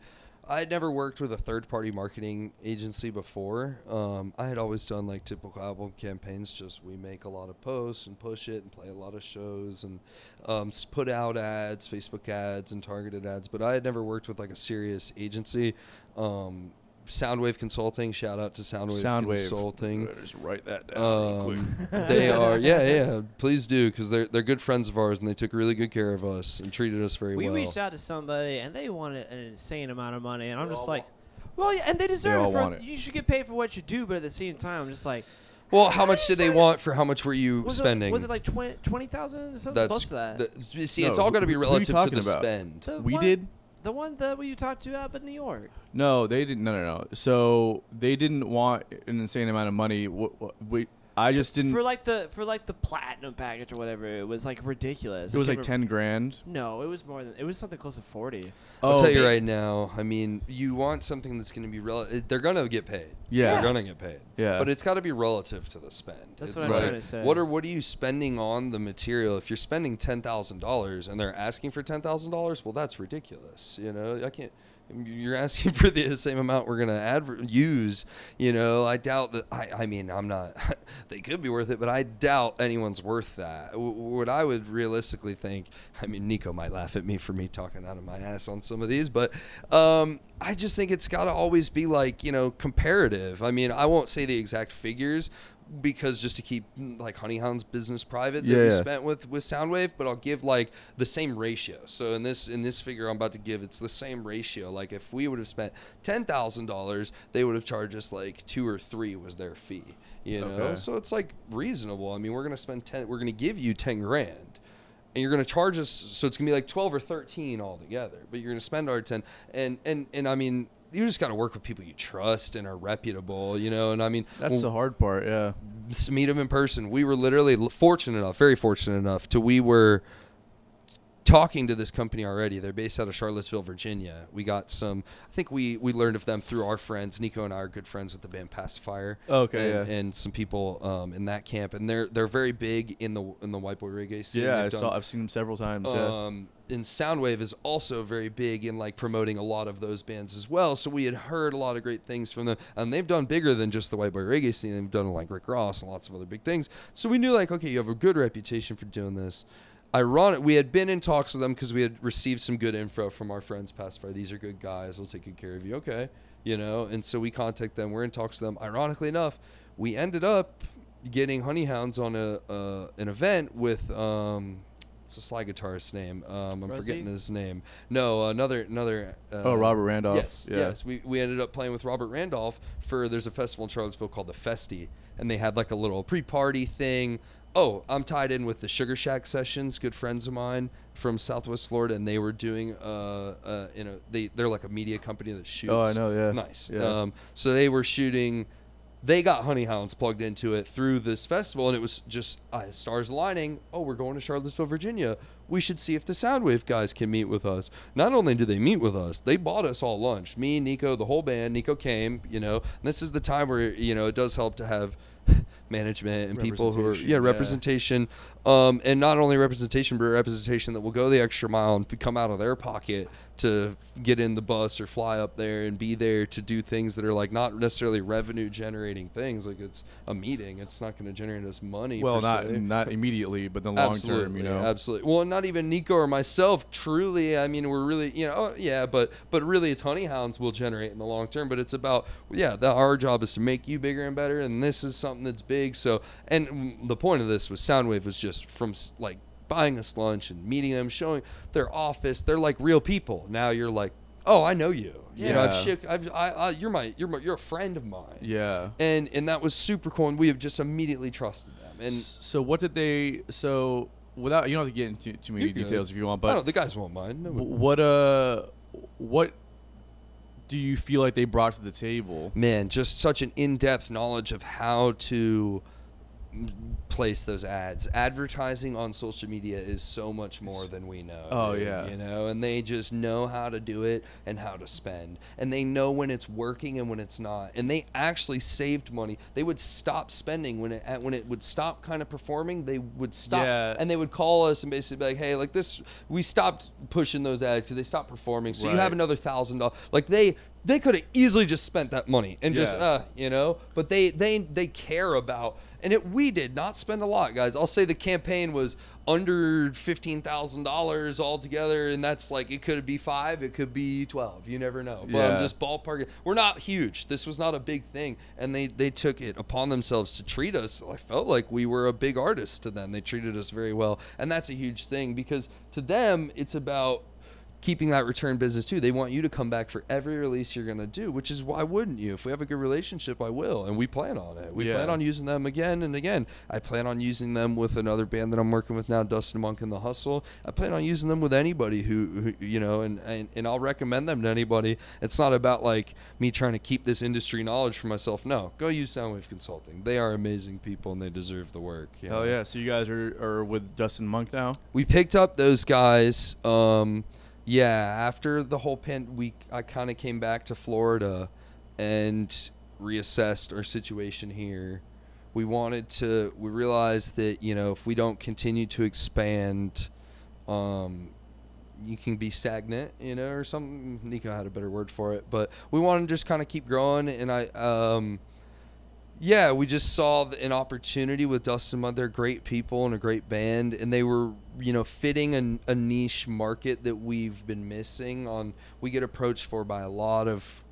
I had never worked with a third-party marketing agency before. I had always done like typical album campaigns. Just we make a lot of posts and push it and play a lot of shows and put out ads, Facebook ads and targeted ads. But I had never worked with like a serious agency. Soundwave Consulting, shout out to Soundwave Consulting. Just write that down real quick. They are, yeah, please do, because they're good friends of ours and they took really good care of us and treated us very well. We reached out to somebody and they wanted an insane amount of money, and I'm just like, well, yeah, and they deserve it. You should get paid for what you do, but at the same time, I'm just like, well, how much did they want for how much were you spending? Was it like 20,000 or something close to that? See, it's all got to be relative to the spend. The one that you talked to up in New York. No, they didn't. No. So they didn't want an insane amount of money. I just didn't. For like the platinum package or whatever, it was like ridiculous. It was like $10,000. No, it was more than. It was something close to 40. I'll tell you right now. I mean, you want something that's going to be relative. They're going to get paid. Yeah, they're going to get paid. Yeah, but it's got to be relative to the spend. That's what I'm trying to say. What are you spending on the material? If you're spending $10,000 and they're asking for $10,000, well, that's ridiculous. I can't. You're asking for the same amount we're gonna use. I doubt that. I mean, I'm not. They could be worth it, but I doubt anyone's worth that. What I would realistically think. I mean, Nico might laugh at me for me talking out of my ass on some of these, but I just think it's got to always be like comparative. I mean, I won't say the exact figures, because just to keep like Honeyhound's business private that we spent with Soundwave, but I'll give like the same ratio. So in this figure I'm about to give, it's the same ratio. Like if we would have spent $10,000, they would have charged us like 2 or 3 was their fee. Okay. So it's like reasonable. I mean, we're gonna give you $10,000. And you're going to charge us, so it's going to be like 12 or 13 altogether. But you're going to spend our 10, and I mean, you just got to work with people you trust and are reputable, And I mean, that's the hard part. Yeah, meet them in person. We were literally very fortunate enough to we were talking to this company already. They're based out of Charlottesville, Virginia. We got some, I think we learned of them through our friends. Nico and I are good friends with the band Pacifier. Okay, and some people in that camp, and they're very big in the white boy reggae scene. Yeah, I've seen them several times. And Soundwave is also very big in like promoting a lot of those bands as well. So we had heard a lot of great things from them, and they've done bigger than just the white boy reggae scene. They've done like Rick Ross and lots of other big things. So we knew like, okay, you have a good reputation for doing this. Ironic, we had been in talks with them because we had received some good info from our friends Pacifier. These are good guys. They'll take good care of you. Okay. And so we contact them. We're in talks with them. Ironically enough, we ended up getting Honeyhounds on an event with it's a slide guitarist's name. I'm Rosie? forgetting his name. No, another. Robert Randolph. Yes. We ended up playing with Robert Randolph there's a festival in Charlottesville called the Festi, and they had like a little pre-party thing. Oh, I'm tied in with the Sugar Shack Sessions, good friends of mine from Southwest Florida, and they were doing they're like a media company that shoots. Oh, I know, yeah. Nice. Yeah. So they were shooting. They got Honeyhounds plugged into it through this festival, and it was just stars aligning. Oh, we're going to Charlottesville, Virginia. We should see if the Soundwave guys can meet with us. Not only did they meet with us, they bought us all lunch. Me, Nico, the whole band. Nico came, and this is the time where, it does help to have management and people who are representation, and not only representation, but representation that will go the extra mile and come out of their pocket to get in the bus or fly up there and be there to do things that are like not necessarily revenue generating things. Like it's a meeting, it's not going to generate us money. Well, not immediately, but in the long term, Absolutely. Well, not even Nico or myself. Truly, I mean, we're really, but really, it's Honeyhounds will generate in the long term. But it's about, our job is to make you bigger and better, and this is something that's big. So, and the point of this was Soundwave was just from like buying us lunch and meeting them, showing their office. They're like real people. Now you're like, oh, I know you. You're a friend of mine. Yeah. And that was super cool, and we have just immediately trusted them. And so what did they? So without, you don't have to get into too many details if you want, but the guys won't mind. What do you feel like they brought to the table? Man, just such an in-depth knowledge of how to place those ads. Advertising on social media is so much more than we know. Oh, yeah. And they just know how to do it and how to spend. And they know when it's working and when it's not. And they actually saved money. They would stop spending when it would stop kind of performing. They would stop, and they would call us and basically be like, "Hey, like this, we stopped pushing those ads because they stopped performing. So you have another $1,000." Like they could have easily just spent that money and just, but they care about, and we did not spend a lot, guys. I'll say the campaign was under $15,000 altogether, and that's like, it could be 5, it could be 12, you never know. But I'm just ballparking. We're not huge. This was not a big thing, and they took it upon themselves to treat us. I felt like we were a big artist to them. They treated us very well, and that's a huge thing because to them, it's about keeping that return business too. They want you to come back for every release you're going to do, which is why wouldn't you? If we have a good relationship, I will. And we plan on it. We plan on using them again and again. I plan on using them with another band that I'm working with now, Dustin Monk and the Hustle. I plan on using them with anybody who and I'll recommend them to anybody. It's not about like me trying to keep this industry knowledge for myself. No, go use Soundwave Consulting. They are amazing people and they deserve the work. Hell yeah. So you guys are with Dustin Monk now? We picked up those guys. After the whole I kind of came back to Florida and reassessed our situation here. We realized that, if we don't continue to expand, you can be stagnant, or something. Nico had a better word for it, but we want to just kind of keep growing. And we just saw an opportunity with Dustin Mudd. They're great people and a great band, and they were, fitting a niche market that we've been missing. We get approached by a lot of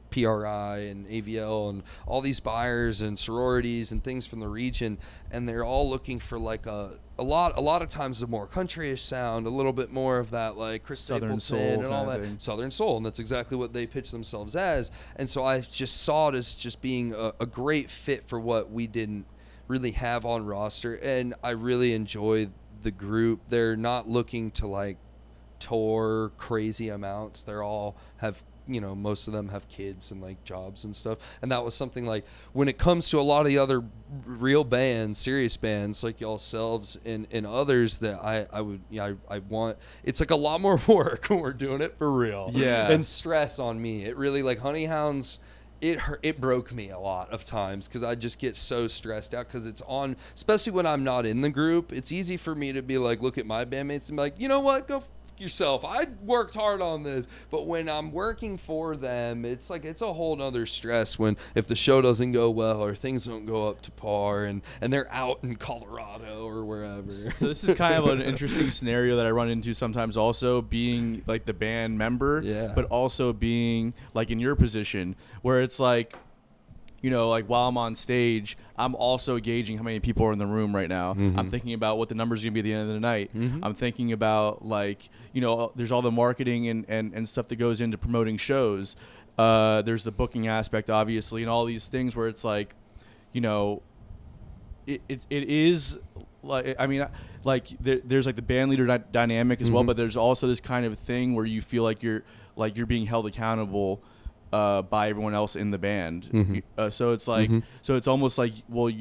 PRI and AVL and all these buyers and sororities and things from the region, and they're all looking for like a lot of times a more countryish sound, a little bit more of that like Chris Stapleton and all that Southern soul, and that's exactly what they pitch themselves as. And so I just saw it as just being a great fit for what we didn't really have on roster, and I really enjoy the group. They're not looking to like tour crazy amounts. They're all have you know, most of them have kids and like jobs and stuff, and that was something like when it comes to a lot of the other real bands, serious bands like y'all selves and others that I want, it's like a lot more work when we're doing it for real, and stress on me. It really, like Honey Hounds, it broke me a lot of times because I just get so stressed out because it's on, especially when I'm not in the group. It's easy for me to be like, look at my bandmates and be like, you know what, go yourself, I worked hard on this. But when I'm working for them, it's like it's a whole nother stress when if the show doesn't go well or things don't go up to par and they're out in Colorado or wherever. So this is kind of an interesting scenario that I run into sometimes, also being like the band member, but also being like in your position where it's like, you know, like while I'm on stage, I'm also gauging how many people are in the room right now. I'm thinking about what the numbers are going to be at the end of the night. I'm thinking about, like, you know, there's all the marketing and stuff that goes into promoting shows. There's the booking aspect, obviously, and all these things where it's like, you know, it is like, I mean, like there's like the band leader dynamic as well, but there's also this kind of thing where you feel like you're being held accountable by everyone else in the band. So it's like, so it's almost like, well,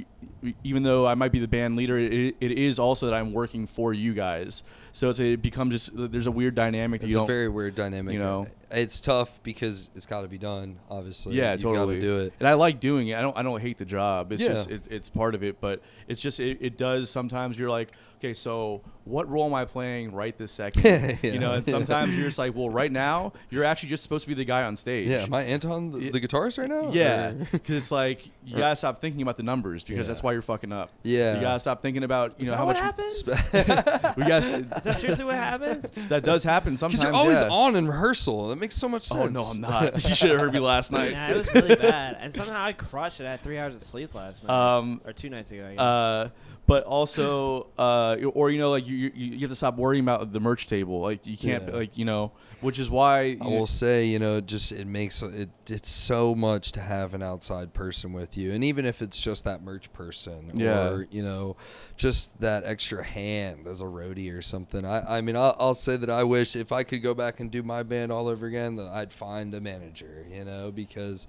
even though I might be the band leader, it is also that I'm working for you guys. So it becomes just, there's a weird dynamic. It's a very weird dynamic. You know, it's tough because it's got to be done, obviously. Yeah, You've totally. got to do it. And I like doing it. I don't hate the job. It's just, it's part of it, but it's just, it does sometimes you're like, okay, so what role am I playing right this second? You know, and sometimes you're just like, well, right now, you're actually just supposed to be the guy on stage. Yeah, am I Anton, the guitarist right now? Yeah, because it's like, you got to stop thinking about the numbers because that's why you're fucking up. Yeah. You got to stop thinking about, you know, how much. Happens? Is that seriously what happens? That does happen sometimes. Because you're always on in rehearsal. That makes so much sense. Oh, no, I'm not. You should have heard me last night. Yeah, it was really bad. And somehow I crushed it. I had 3 hours of sleep last night. Or 2 nights ago, I guess. But also, or, you know, like you have to stop worrying about the merch table. Like you can't, like, you know, which is why I will say, you know, just it makes it's so much to have an outside person with you, and even if it's just that merch person, or you know, just that extra hand as a roadie or something. I mean, I'll say that I wish if I could go back and do my band all over again, that I'd find a manager, you know, because.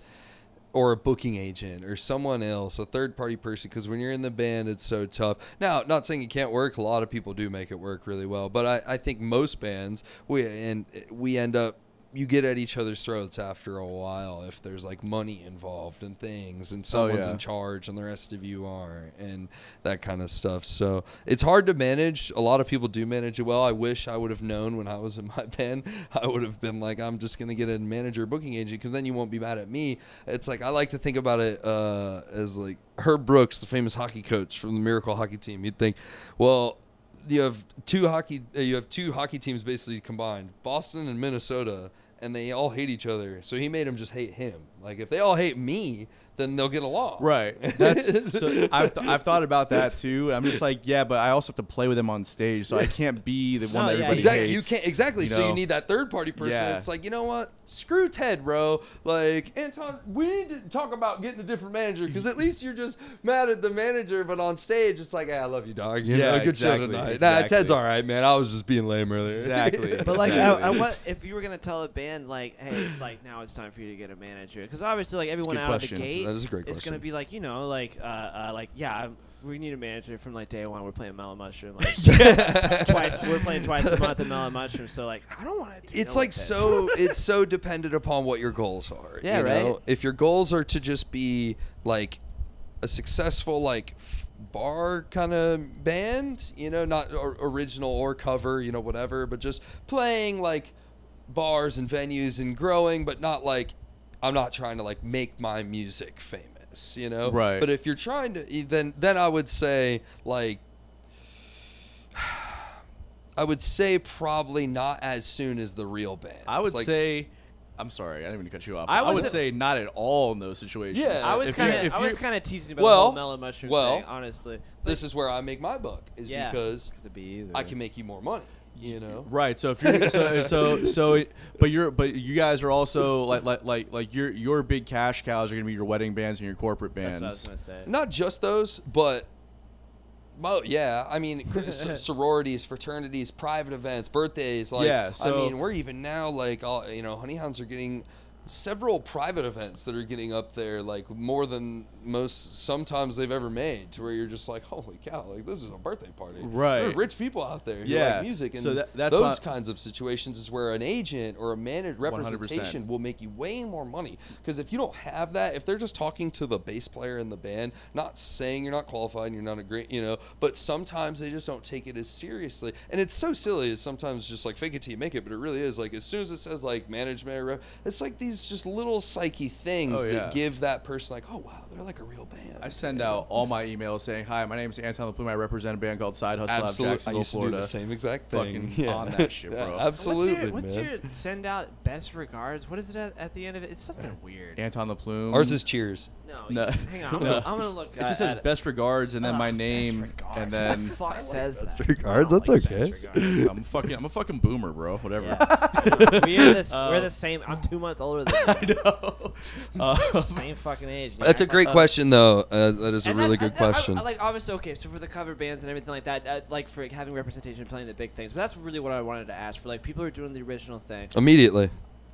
Or a booking agent or someone else, a third-party person, because when you're in the band, it's so tough. Now, not saying it can't work. A lot of people do make it work really well. But I think most bands, we end up, you get at each other's throats after a while if there's, like, money involved and things, and someone's in charge and the rest of you aren't, and that kind of stuff. So it's hard to manage. A lot of people do manage it well. I wish I would have known when I was in my band. I would have been like, I'm just going to get a manager or booking agent because then you won't be mad at me. It's like I like to think about it as like Herb Brooks, the famous hockey coach from the Miracle hockey team. You'd think, well, you have two hockey teams basically combined, Boston and Minnesota, and they all hate each other. So he made them just hate him. Like if they all hate me, then they'll get along. Right. That's so I've thought about that too. I'm just like, yeah, but I also have to play with them on stage, so I can't be the one that everybody exactly. hates. You can't exactly. You know? So you need that third party person. Yeah. It's like, you know what? Screw Ted, bro. Like, Anton, we need to talk about getting a different manager because at least you're just mad at the manager, but on stage it's like, hey, I love you, dog. You know, good show tonight. Exactly. Nah, Ted's all right, man. I was just being lame earlier. Exactly. But like, I if you were gonna tell a band like, hey, like now it's time for you to get a manager, because obviously like everyone out of the gate that is a great question. It's gonna be like, you know, like yeah, we need a manager from like day one. We're playing Mellow Mushroom like we're playing twice a month at Mellow Mushroom, so like I don't want to. It's like it's so dependent upon what your goals are. Yeah, you know? right. If your goals are to just be like a successful like bar kind of band, you know, not original or cover, you know, whatever, but just playing like bars and venues and growing, but not like I'm not trying to like make my music famous, you know? Right. But if you're trying to, then I would say like, I would say probably not as soon as the real band. I would like, say, I'm sorry, I didn't mean to cut you off. I would say not at all in those situations. Yeah. I was kind of teasing about the whole Mellow Mushroom thing, honestly. This is where I make my buck, is because it'd be easier. I can make you more money. You know, right? So if you're but you guys are also like your big cash cows are gonna be your wedding bands and your corporate bands. That's what I was gonna say. Not just those, but well, yeah. I mean, sororities, fraternities, private events, birthdays. Like, yeah. So, I mean, we're even now like all, you know, Honey Hounds are getting several private events that are getting up there, like more than most sometimes they've ever made, to where you're just like, holy cow, like this is a birthday party. Right. There are rich people out there who Yeah. like music, and So that's those kinds of situations is where an agent or a managed 100%. representation will make you way more money. Because if you don't have that, if they're just talking to the bass player in the band, not saying you're not qualified and you're not a great, but sometimes they just don't take it as seriously. And it's so silly, it's sometimes just like fake it till you make it, but it really is. Like as soon as it says like management or rep, it's like these just little psyche things that give that person like, oh wow, they're like a real band. I send out all my emails saying, hi, my name is Anton. I represent a band called Side Hustle out of Jacksonville, I used to Florida. do the same exact thing. Fucking on that shit, bro. Yeah, absolutely, What's man. your send out best regards? What is it at the end of it? It's something weird. Anton the Plume. Ours is cheers. No. Hang on. I'm gonna look. It just says best regards and then my name and then. Who the fuck says Best that? regards. That's okay. I'm a fucking boomer, bro. Whatever. Yeah. We're the same. I'm 2 months older than you. I know. Same fucking age. That's a great question, though. That is a And really that- good I- question. like obviously, okay, so for the cover bands and everything like that, like for having representation and playing the big things, but that's really what I wanted to ask for. Like people who are doing the original thing, Immediately.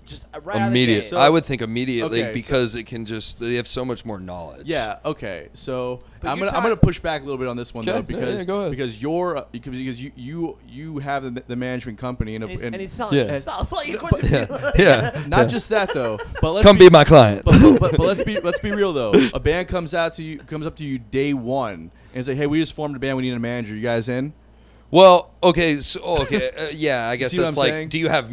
just right out of the Immediate. gate. So- I would think immediately Okay, because it can just they have so much more knowledge. Yeah. Okay. So But I'm you're gonna push back a little bit on this one Okay, though yeah, because go ahead. because you have the management company and And he's selling Yeah. himself. Like, of course, Yeah. not just that though, but let's Come be my client. but let's be real though. A band comes up to you day one and say, hey, we just formed a band. We need a manager. You guys in? Well, okay, yeah, I guess See what that's I'm like, saying? do you have,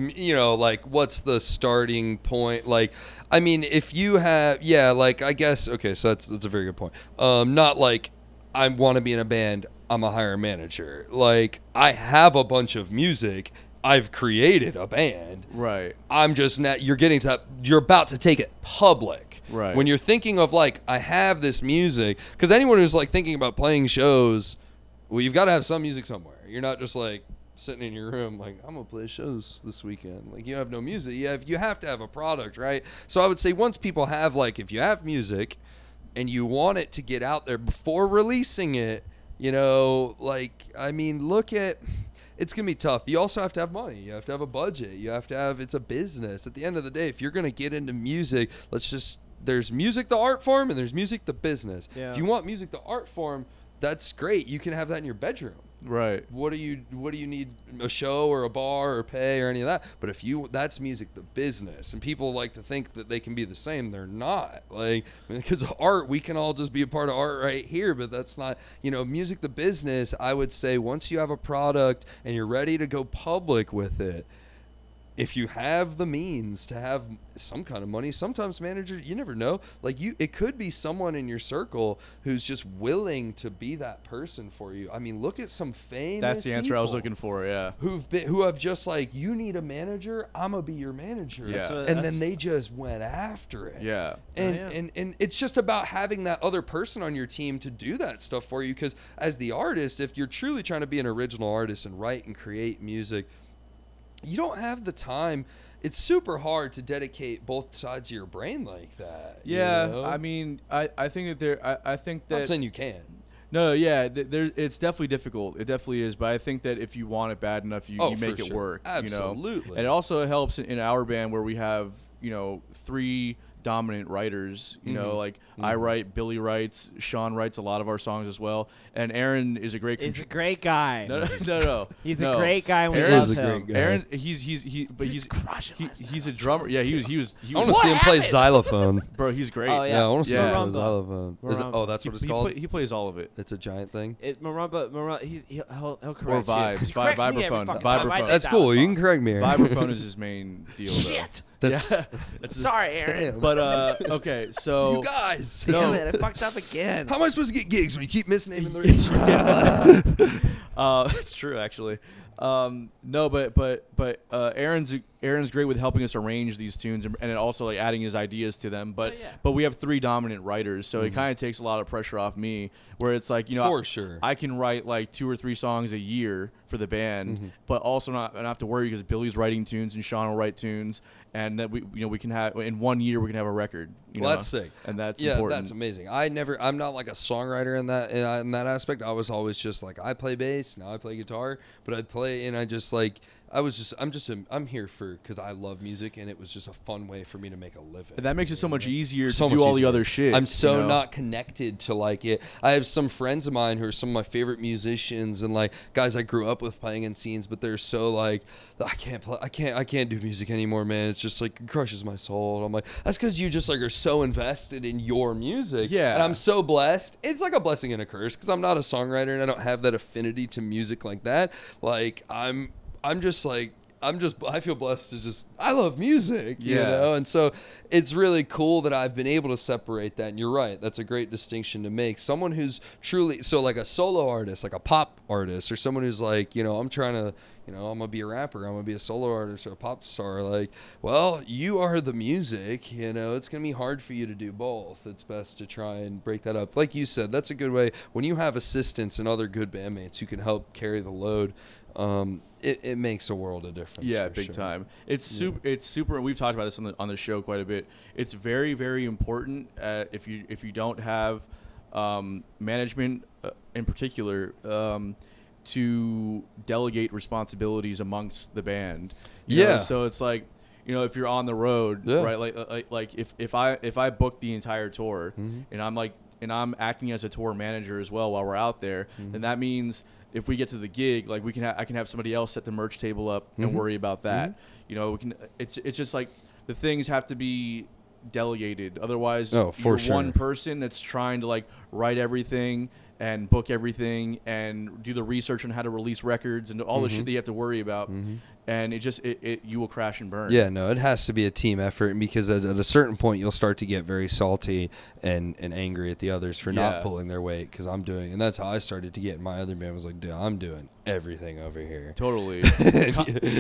like, what's the starting point? Like, I mean, if you have, yeah, like, I guess, okay, so that's a very good point. Not like, I want to be in a band, I'm a hire manager. Like, I have a bunch of music, I've created a band. Right. I'm just not, you're about to take it public. Right. When you're thinking of, like, I have this music, because anyone who's, like, thinking about playing shows, well, you've got to have some music somewhere. You're not just like sitting in your room like, I'm going to play shows this weekend. Like, you have no music. You have to have a product, right? So I would say once people have, like, if you have music and you want it to get out there before releasing it, like, I mean, it's going to be tough. You also have to have money. You have to have a budget. It's a business. At the end of the day, if you're going to get into music, there's music, the art form, and there's music, the business. Yeah. If you want music, the art form, that's great. You can have that in your bedroom. Right. What do you need, a show or a bar or pay or any of that? But that's music, the business, and people like to think that they can be the same. They're not, like, because of art, we can all just be a part of art right here, but that's not, music, the business. I would say once you have a product and you're ready to go public with it, if you have the means to have some kind of money, sometimes managers, you never know. Like it could be someone in your circle who's just willing to be that person for you. I mean, look at some famous That's the answer I was people looking for. Yeah. who have just like, you need a manager, I'm gonna be your manager. Yeah. And then they just went after it. Yeah. And it's just about having that other person on your team to do that stuff for you. Because as the artist, if you're truly trying to be an original artist and write and create music, you don't have the time. It's super hard to dedicate both sides of your brain like that. Yeah. I mean, I think that I think that. Not saying you can. No, yeah, it's definitely difficult. It definitely is, but I think that if you want it bad enough, you make for it sure. work. Absolutely. And it also helps in our band where we have 3 dominant writers. Like I write, Billy writes, Sean writes a lot of our songs as well, and Aaron is a great. He's a great guy. No. He's a great guy. We Aaron's love a him. great guy. Aaron, he's crushing last he's a drummer. Yeah, he was. I want to see him play xylophone. Bro, he's great. Oh, Yeah, I want to see him play Marimba. xylophone. Marimba. That's what it's called? He plays all of it. It's a giant thing. Marimba, he'll correct Or vibes, you. He corrects me every vibraphone, fucking time. vibraphone. I say That's cool. You can xylophone. correct me, Aaron. Vibraphone is his main deal. Shit. That's, Yeah. That's his, Sorry, Aaron. Damn. but okay, so You guys. Damn it, I fucked up again. How am I supposed to get gigs when you keep misnaming the instrument? it's true actually. No, but Aaron's great with helping us arrange these tunes and then also like adding his ideas to them. But but we have 3 dominant writers, so it kind of takes a lot of pressure off me. Where it's like For sure. I can write like 2 or 3 songs a year for the band, but also not have to worry because Billy's writing tunes and Sean will write tunes, and that we can have in 1 year we can have a record. Well, that's sick. And that's yeah, important. that's amazing. I'm not like a songwriter in that aspect. I was always just like, I play bass, now I play guitar, but I play and I just like I'm here because I love music, and it was just a fun way for me to make a living. And that makes it so much easier So to do much all the easier. other shit. I'm so you know? not connected to like it. I have some friends of mine who are some of my favorite musicians and like guys I grew up with playing in scenes, but they're so like, I can't do music anymore, man. It's just like it crushes my soul. And I'm like, that's because you just like are so invested in your music. Yeah. And I'm so blessed. It's like a blessing and a curse because I'm not a songwriter and I don't have that affinity to music like that. Like I feel blessed to I love music, you know? And so it's really cool that I've been able to separate that. And you're right. That's a great distinction to make. Someone who's truly, so like a solo artist, like a pop artist, or someone who's like, you know, I'm trying to, you know, I'm going to be a rapper, I'm going to be a solo artist or a pop star. Like, well, you are the music, you know, it's going to be hard for you to do both. It's best to try and break that up. Like you said, that's a good way. When you have assistants and other good bandmates who can help carry the load, it makes a world of difference. Yeah, big time. It's super. And we've talked about this on the show quite a bit. It's very, very important if you don't have management in particular to delegate responsibilities amongst the band. You know? So it's like, you know, if you're on the road, right? Like if I book the entire tour and I'm acting as a tour manager as well while we're out there, then that means if we get to the gig, like I can have somebody else set the merch table up and worry about that. You know, it's just like the things have to be delegated. Otherwise, you're one person that's trying to like write everything and book everything and do the research on how to release records and all the shit that you have to worry about. And you will crash and burn. Yeah, no, it has to be a team effort, because at a certain point you'll start to get very salty and angry at the others for not pulling their weight, because I'm doing, and that's how I started to get in my other band. Was like, dude, I'm doing everything over here. Totally.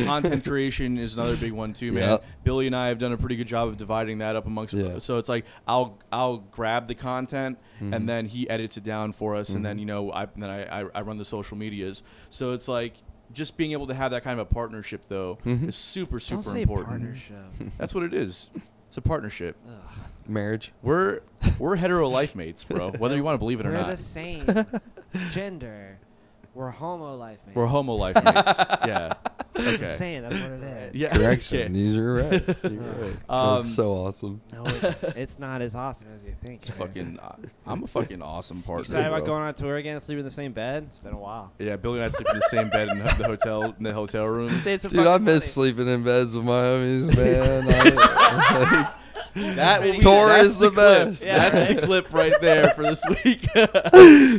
Content creation is another big one too, man. Billy and I have done a pretty good job of dividing that up amongst so it's like I'll grab the content and then he edits it down for us, and then you know I run the social medias. So it's like, just being able to have that kind of a partnership, though, is super important. Partnership. That's what it is. It's a partnership. Ugh. Marriage. We're hetero life mates, bro. Whether you want to believe it or not. We're the same gender. We're homo life mates. We're homo life mates. Yeah. Okay. Just saying, that's what it is. Yeah. Correction. Okay. These are right. You're right. That's so awesome. No, it's not as awesome as you think. It's fucking. I'm a fucking awesome partner. You excited about bro. going on tour again and sleeping in the same bed? It's been a while. Yeah, Billy and I sleep in the same bed in the hotel rooms. Dude, I miss sleeping in beds with my homies, man. Tour is the best. Yeah, that's the clip right there for this week.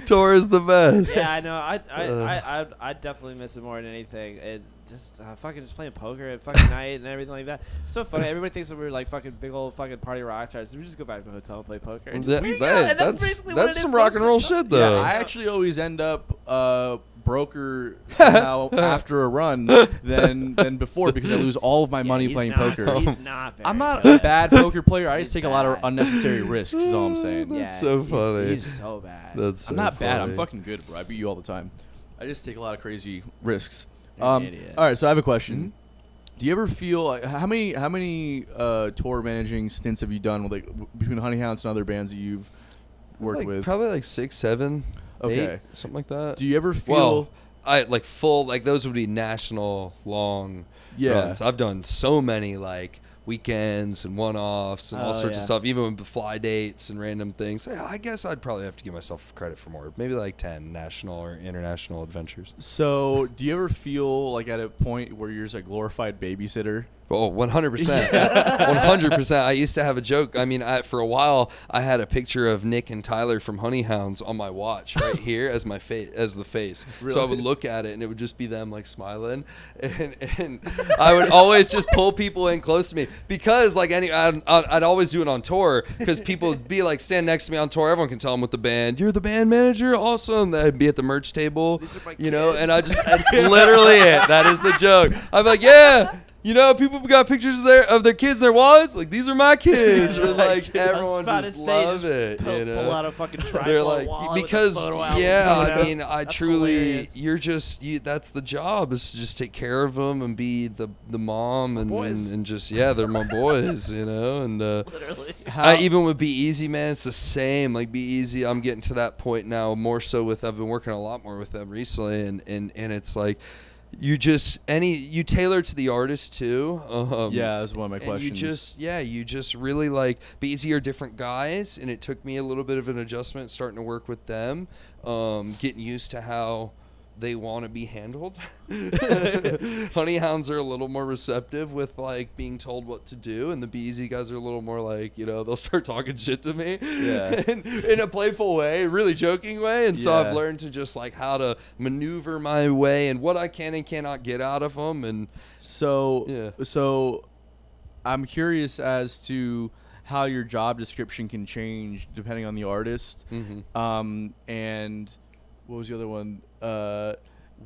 Tour is the best. Yeah, I know. I definitely miss it more than anything. It just fucking just playing poker at fucking night and everything like that. It's so funny. Everybody thinks that we're like fucking big old fucking party rock stars. We just go back to the hotel and play poker. And That's some rock and roll shit, though. Yeah, I actually always end up broker somehow after a run than before, because I lose all of my money playing poker. He's not very I'm not good. a bad poker player. I just take a lot of unnecessary risks, is all I'm saying. That's so funny. He's so bad. That's so I'm not bad. I'm funny. fucking good, bro. I beat you all the time. I just take a lot of crazy risks. You're an idiot. All right, so I have a question. Do you ever feel like, how many tour managing stints have you done with, like, between Honeyhounds and other bands that you've worked with? Probably like 6, 7, Okay. 8, something like that. Do you ever feel? Well, I like full, like those would be national long runs. I've done so many like weekends and one-offs and all sorts of stuff, even with fly dates and random things. Yeah, I guess I'd probably have to give myself credit for more, maybe like 10 national or international adventures. So do you ever feel like at a point where you're just a glorified babysitter? Oh, 100%. 100%. I used to have a joke. I mean, for a while, I had a picture of Nick and Tyler from Honeyhounds on my watch right here as my as the face. Really? So I would look at it, and it would just be them, like, smiling. And I would always just pull people in close to me, because, like, I'd always do it on tour, because people would be, like, stand next to me on tour. Everyone can tell them with the band. You're the band manager? Awesome. They'd be at the merch table, These are my you know, kids. and that's literally it. That is the joke. I'm like, yeah. You know, people got pictures of their kids, their wallets. Like, these are my kids. And, like, everyone just love it. You know, pull out a fucking tripod. they're like, wallet because with a photo album, I mean, I That's truly, hilarious. that's the job, is to just take care of them and be the mom and just they're my boys, you know. And Literally. even with Be Easy, man, it's the same. Like, Be Easy, I'm getting to that point now, more so with, I've been working a lot more with them recently, and it's like, you tailor to the artist too. Yeah, that's one of my questions. You just really like, BZ are different guys, and it took me a little bit of an adjustment starting to work with them, getting used to how they want to be handled. Honeyhounds are a little more receptive with like being told what to do, and the BZ guys are a little more like, they'll start talking shit to me, in a playful way, really joking way. And so I've learned to just like how to maneuver my way and what I can and cannot get out of them. And so I'm curious as to how your job description can change depending on the artist. And what was the other one?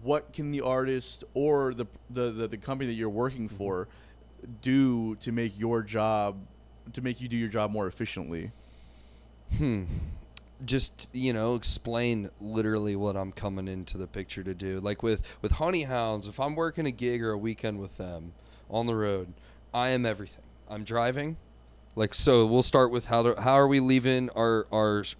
What can the artist or the company that you're working for do to make you do your job more efficiently? Just, explain literally what I'm coming into the picture to do. Like with Honeyhounds, if I'm working a gig or a weekend with them on the road, I am everything. I'm driving. Like, so we'll start with how are we leaving our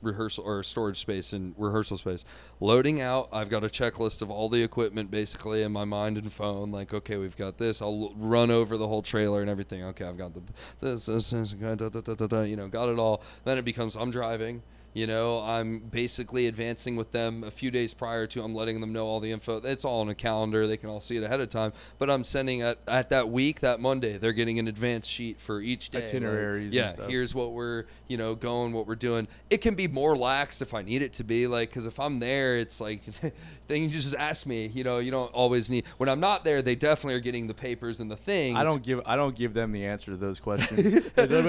rehearsal or storage space and rehearsal space. Loading out, I've got a checklist of all the equipment basically in my mind and phone. Like, okay, we've got this. I'll run over the whole trailer and everything. Okay, I've got this, got it all. Then it becomes I'm driving. I'm basically advancing with them a few days prior to. I'm letting them know all the info. It's all on a calendar. They can all see it ahead of time. But I'm sending at that week, that Monday, they're getting an advance sheet for each day. Itineraries and stuff. Here's what we're, going, what we're doing. It can be more lax if I need it to be. Like, because if I'm there, it's like, then you just ask me. You don't always need. When I'm not there, they definitely are getting the papers and the things. I don't give them the answer to those questions.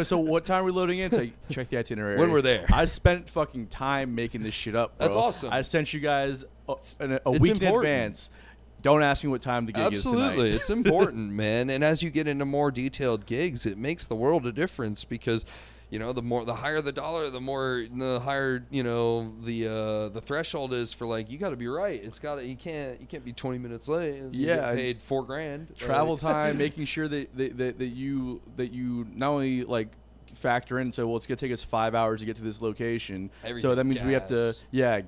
So what time are we loading in? So check the itinerary. When we're there. I spent fucking time making this shit up, bro. That's awesome. I sent you guys a week in advance. Don't ask me what time the gig is tonight. Absolutely. It's important, man. And as you get into more detailed gigs, it makes the world a difference because, the higher the dollar, the higher, the threshold is for like, you got to be right. You can't be 20 minutes late. You get paid $4,000. Travel time, making sure that you not only like factor in, so it's gonna take us 5 hours to get to this location. Everything, so that means we have to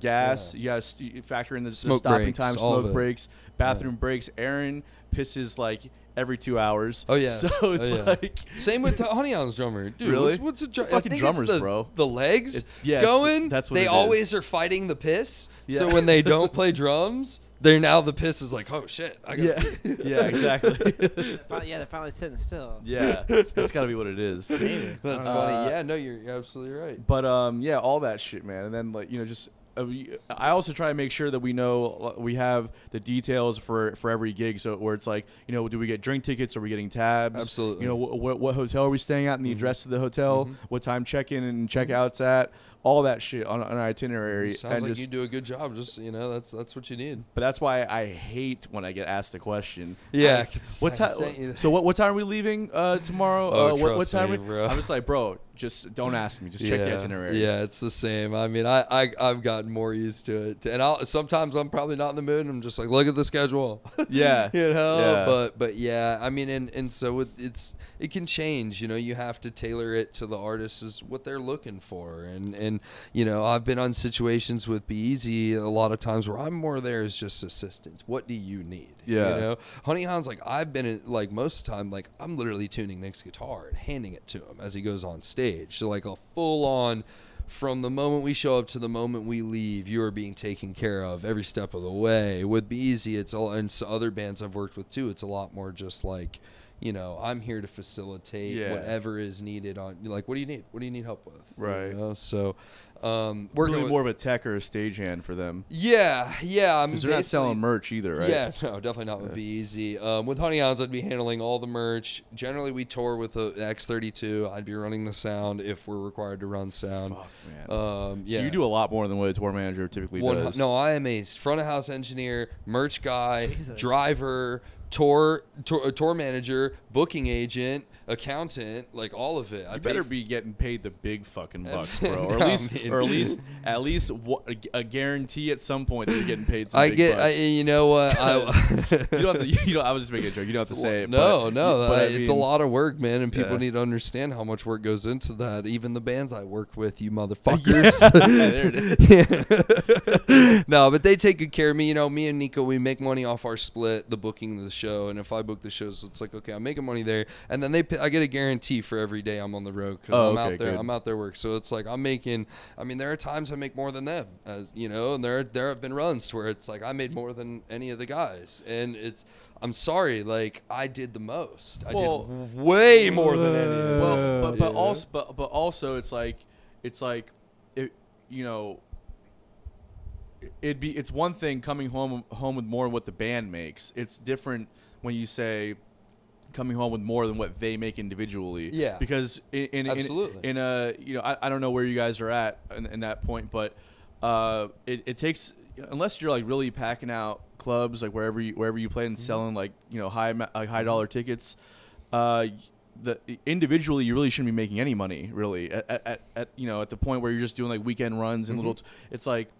gas. You gotta factor in the stopping time, smoke breaks, bathroom breaks. Aaron pisses like every 2 hours. Oh yeah. So it's like same with the Honeyhounds drummer. Dude, really? What's the fucking drummers, bro? The legs going. That's what they always are fighting the piss. Yeah. So when they don't play drums, they're now the piss is like, oh shit. Yeah, exactly. They're finally sitting still. Yeah, that's got to be what it is. That's funny. Yeah, no, you're absolutely right. But all that shit, man. And then like just I also try to make sure that we know we have the details for every gig. So where it's like, do we get drink tickets? Are we getting tabs? Absolutely. What hotel are we staying at and the address of the hotel? What time check-in and check-out's at? All that shit on an itinerary. Sounds like you do a good job. Just that's what you need. But that's why I hate when I get asked the question. Yeah. What time? So what time are we leaving tomorrow? What time? I'm just like, bro, just don't ask me. Just check the itinerary. Yeah, it's the same. I mean, I've gotten more used to it, and sometimes I'm probably not in the mood. And I'm just like, look at the schedule. Yeah. Yeah. But yeah, I mean, and so it can change. You have to tailor it to the artist is what they're looking for, and I've been on situations with Be Easy a lot of times where I'm more there as just assistance. What do you need? Yeah. Honeyhounds, like I've been in, like most of the time, like I'm literally tuning Nick's guitar and handing it to him as he goes on stage. So like a full on, from the moment we show up to the moment we leave, you are being taken care of every step of the way. With Be Easy, it's all, and so other bands I've worked with too, it's a lot more just like, I'm here to facilitate whatever is needed on, like, what do you need? What do you need help with? Right. So, working really more of a tech or a stagehand for them. Yeah. I mean, they're not selling merch either, right? Yeah, no, definitely not with Be Easy. With Honeyhounds, I'd be handling all the merch. Generally, we tour with the X32. I'd be running the sound if we're required to run sound. Fuck, man. So you do a lot more than what a tour manager typically does. No, I am a front of house engineer, merch guy, driver, tour manager, booking agent, accountant, like all of it. You better be getting paid the big fucking bucks, bro. Or at insane. Or at least a guarantee at some point that you're getting paid some big bucks. You know what? You don't have to. I was just making a joke. You don't have to say it. No, but it's a lot of work, man, and people need to understand how much work goes into that. Even the bands I work with, you motherfuckers. There it is. No, but they take good care of me. You know, me and Nico, we make money off our split, the booking of the show, and if I book the shows, it's like, okay, I'm making money there, and then I get a guarantee for every day I'm on the road because I'm out there work. So it's like I'm making. I mean, there are times I make more than them, you know, and there have been runs where it's like I made more than any of the guys, and I'm sorry, like I did the most. I did way more than any of them. Well, but also it's like it, you know, it's one thing coming home with more than what the band makes. It's different when you say coming home with more than what they make individually. Yeah. Because absolutely. In a, you know, I don't know where you guys are at in that point, but it takes, unless you're like really packing out clubs like wherever you play and selling like, you know, high dollar tickets, individually you really shouldn't be making any money really at you know, at the point where you're just doing like weekend runs and little it's like.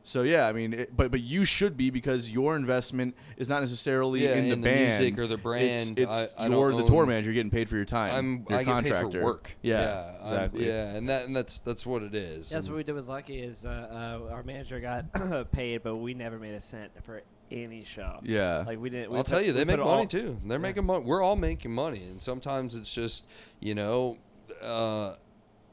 So yeah, I mean, but you should be, because your investment is not necessarily in the band, music or the brand. It's you're the tour manager getting paid for your time. I get paid for work. Yeah, exactly. And that's what it is. That's what we did with Lucky. Is our manager got paid, but we never made a cent for any show. Yeah, like we didn't. I'll tell you, they make money too. They're making money. We're all making money, and sometimes it's just, you know.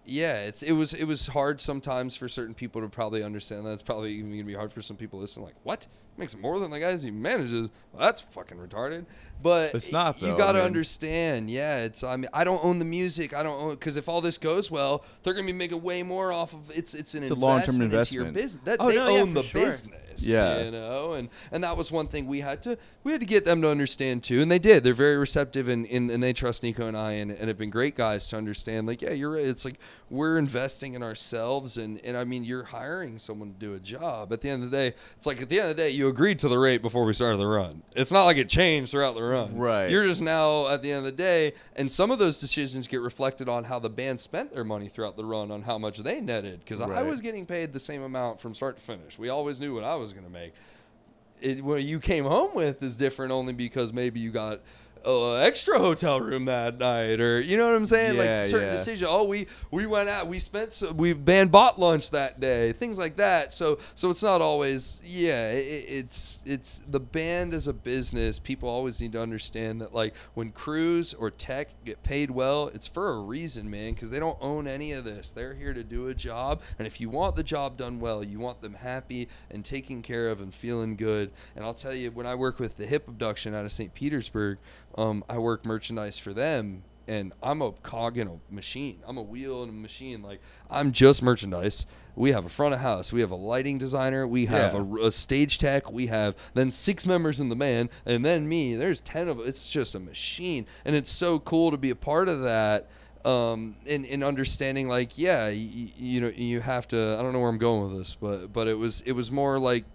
Yeah, it was hard sometimes for certain people to probably understand that. It's probably even going to be hard for some people listening, like, what? Makes more than the guys he manages? Well, that's fucking retarded. But it's not, though. You got to understand. Yeah, I mean, I don't own the music. I don't own, because if all this goes well, they're going to be making way more off of it's a long-term investment into your business. They own the business. Yeah, you know, and that was one thing we had to get them to understand too, and they did. They're very receptive, and they trust Nico and I, and have been great guys to understand. Like, yeah, you're right. It's like we're investing in ourselves, and I mean, you're hiring someone to do a job. At the end of the day, it's like at the end of the day, you agreed to the rate before we started the run. It's not like it changed throughout the run. Right. You're just now at the end of the day, and some of those decisions get reflected on how the band spent their money throughout the run, on how much they netted. Because I was getting paid the same amount from start to finish. We always knew what I was going to make. What you came home with is different only because maybe you got an extra hotel room that night, or you know what I'm saying? Like certain decisions. Oh, we went out, we band bought lunch that day, things like that. So it's not always. Yeah, it's the band as a business. People always need to understand that, like, when crews or tech get paid well, it's for a reason, man, because they don't own any of this. They're here to do a job, and if you want the job done well, you want them happy and taken care of and feeling good. And I'll tell you, when I work with the Hip Abduction out of St. Petersburg, I work merchandise for them, and I'm a cog in a machine. I'm a wheel in a machine. Like, I'm just merchandise. We have a front of house. We have a lighting designer. We have a stage tech. We have then 6 members in the band, and then me. There's 10 of us. It's just a machine, and it's so cool to be a part of that. In understanding, like, yeah, you know, you have to. I don't know where I'm going with this, but it was more like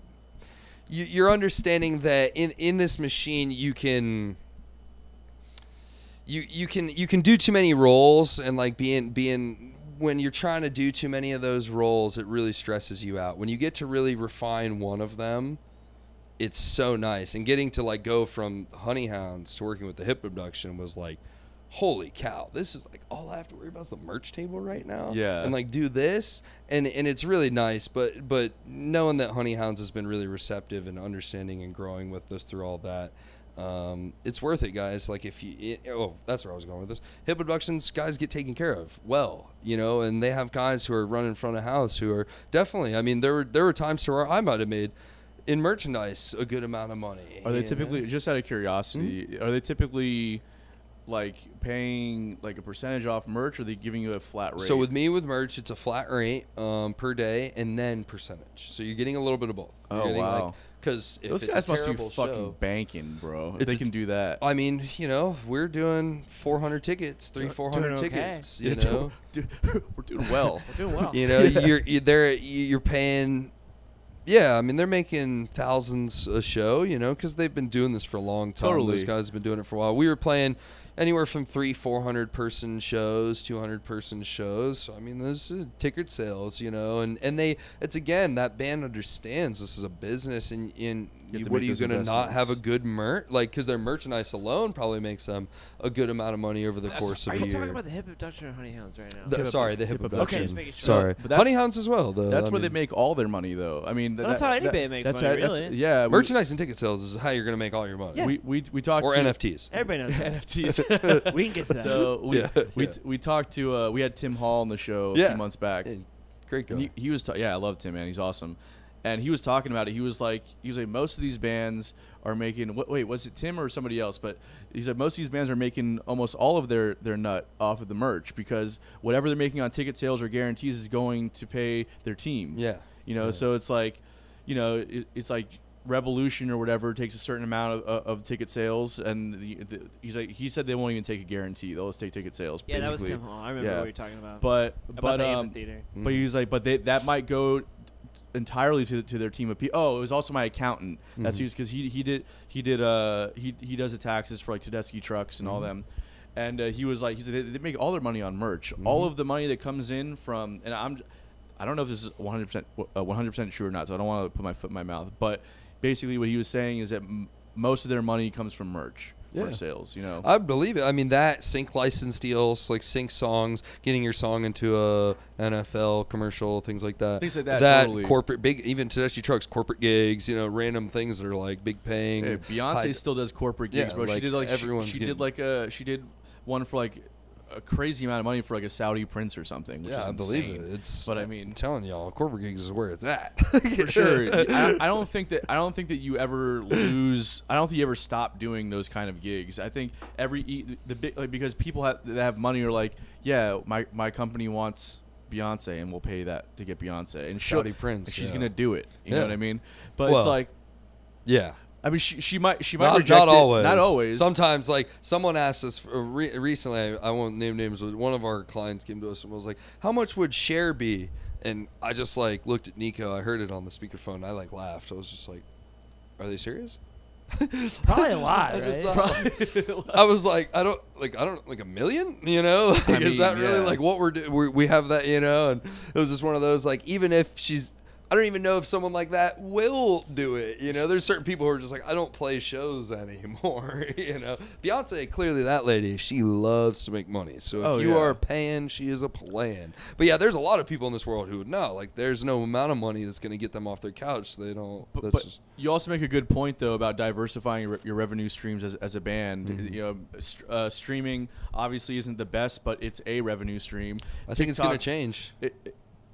you're understanding that in this machine you can. You can do too many roles, and like being when you're trying to do too many of those roles, it really stresses you out. When you get to really refine one of them, it's so nice. And getting to like go from Honey Hounds to working with the Hip Abduction was like, holy cow, this is like all I have to worry about is the merch table right now. Yeah. And like do this, and it's really nice. But knowing that Honey Hounds has been really receptive and understanding and growing with us through all that. It's worth it, guys. Like, if you, that's where I was going with this. Hip Abductions, guys get taken care of well, you know, and they have guys who are running front of house who are definitely. I mean, there were times to where I might have made in merchandise a good amount of money. Are they typically, just out of curiosity, are they typically like paying like a percentage off merch, or are they giving you a flat rate? So with merch, it's a flat rate per day, and then percentage. So you're getting a little bit of both. Oh, wow. Because those guys must be fucking banking, bro. If they can do that. I mean, you know, we're doing 400 tickets, 400 tickets. You know, we're doing well. We're doing well. You know, you're paying. Yeah, I mean, they're making thousands a show, you know, because they've been doing this for a long time. Totally. Those guys have been doing it for a while. We were playing. anywhere from 300-400 person shows, 200 person shows. So I mean, those ticket sales, you know, and it's again, that band understands this is a business, and what are you going to not have a good like, because their merchandise alone probably makes them a good amount of money over the course of a year. Are you talking about the Hip Abduction or Honey Hounds right now? The Hip Abduction. Okay, just making sure. Sorry, but Honey Hounds as well, though. That's where they make all their money, though. I mean, that's how any band makes money, really. Yeah, merchandise and ticket sales is how you're going to make all your money. Yeah. We talked or to NFTs. Everybody knows NFTs. We can get to that. So we talked to we had Tim Hall on the show a few months back. Hey, great guy. And he was I love Tim, man. He's awesome. And he was talking about it. He was like most of these bands are making. Wait, was it Tim or somebody else? But he said most of these bands are making almost all of their nut off of the merch, because whatever they're making on ticket sales or guarantees is going to pay their team. Yeah. You know, so it's like, you know, it's like Revolution or whatever takes a certain amount of ticket sales, and he said they won't even take a guarantee. They'll just take ticket sales. Yeah, basically. that was Tim Hall. I remember what you're talking about. But the he was like, that might go entirely to their team of people. Oh, it was also my accountant. That's because he does the taxes for like Tedeschi trucks and all them. And he said they make all their money on merch. All of the money that comes in from, and I don't know if this is 100% true or not, so I don't want to put my foot in my mouth. But basically, what he was saying is that most of their money comes from merch. Or sales, you know. I believe it. I mean, that sync license deals, like sync songs, getting your song into a NFL commercial, things like that. Things like that. That totally. corporate, big, even Tedeschi Trucks, corporate gigs, you know, random things that are like big paying. Hey, Beyonce still does corporate gigs, bro. Like she did like she did one for like a crazy amount of money for like a Saudi prince or something. Which is I insane. believe it. But I mean, I'm telling y'all, corporate gigs is where it's at. For sure. I don't think that you ever lose. I don't think you ever stop doing those kind of gigs. I think because people that have money are like, yeah, my company wants Beyonce and we'll pay that to get Beyonce, and Saudi prince. She's gonna do it. You know what I mean? But it's like, yeah. I mean, she might not reject not always. it. Not always. Sometimes, like, someone asked us recently. I won't name names. But one of our clients came to us and was like, "How much would share be?" And I just like looked at Nico. I heard it on the speakerphone. And I like laughed. I was just like, "Are they serious?" Probably a lot, right? I was like, I don't like $1 million. You know, like, is that really like what we're doing? We have that, you know, and it was just one of those like, even if she's. I don't even know if someone like that will do it. You know, there's certain people who are just like, I don't play shows anymore. You know, Beyonce, clearly that lady, she loves to make money. So if you are paying, she is a plan. But yeah, there's a lot of people in this world who would know. Like, there's no amount of money that's going to get them off their couch. So they don't. But you also make a good point though about diversifying your revenue streams as a band. You know, streaming obviously isn't the best, but it's a revenue stream. I think it's going to change.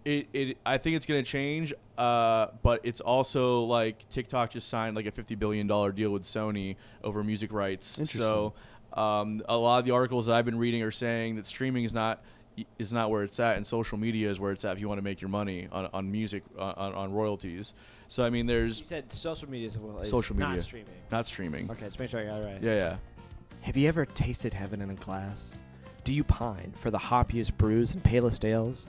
I think it's going to change, but it's also like TikTok just signed like a $50 billion deal with Sony over music rights. So a lot of the articles that I've been reading are saying that streaming is not where it's at, and social media is where it's at if you want to make your money on music, on royalties. So, I mean, there's... You said social media is social media. Not streaming. Not streaming. Okay, just make sure I got it right. Yeah. Have you ever tasted heaven in a glass? Do you pine for the hoppiest brews and palest ales?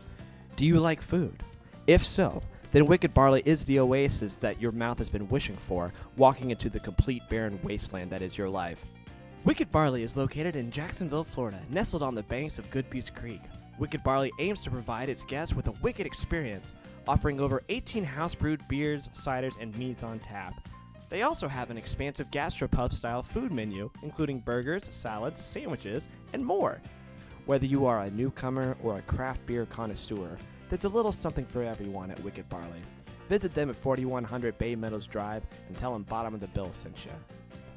Do you like food? If so, then Wicked Barley is the oasis that your mouth has been wishing for, walking into the complete barren wasteland that is your life. Wicked Barley is located in Jacksonville, Florida, nestled on the banks of Good Peace Creek. Wicked Barley aims to provide its guests with a wicked experience, offering over 18 house-brewed beers, ciders, and meads on tap. They also have an expansive gastropub-style food menu, including burgers, salads, sandwiches, and more. Whether you are a newcomer or a craft beer connoisseur, there's a little something for everyone at Wicked Barley. Visit them at 4100 Bay Meadows Drive and tell them Bottom of the Bill sent you.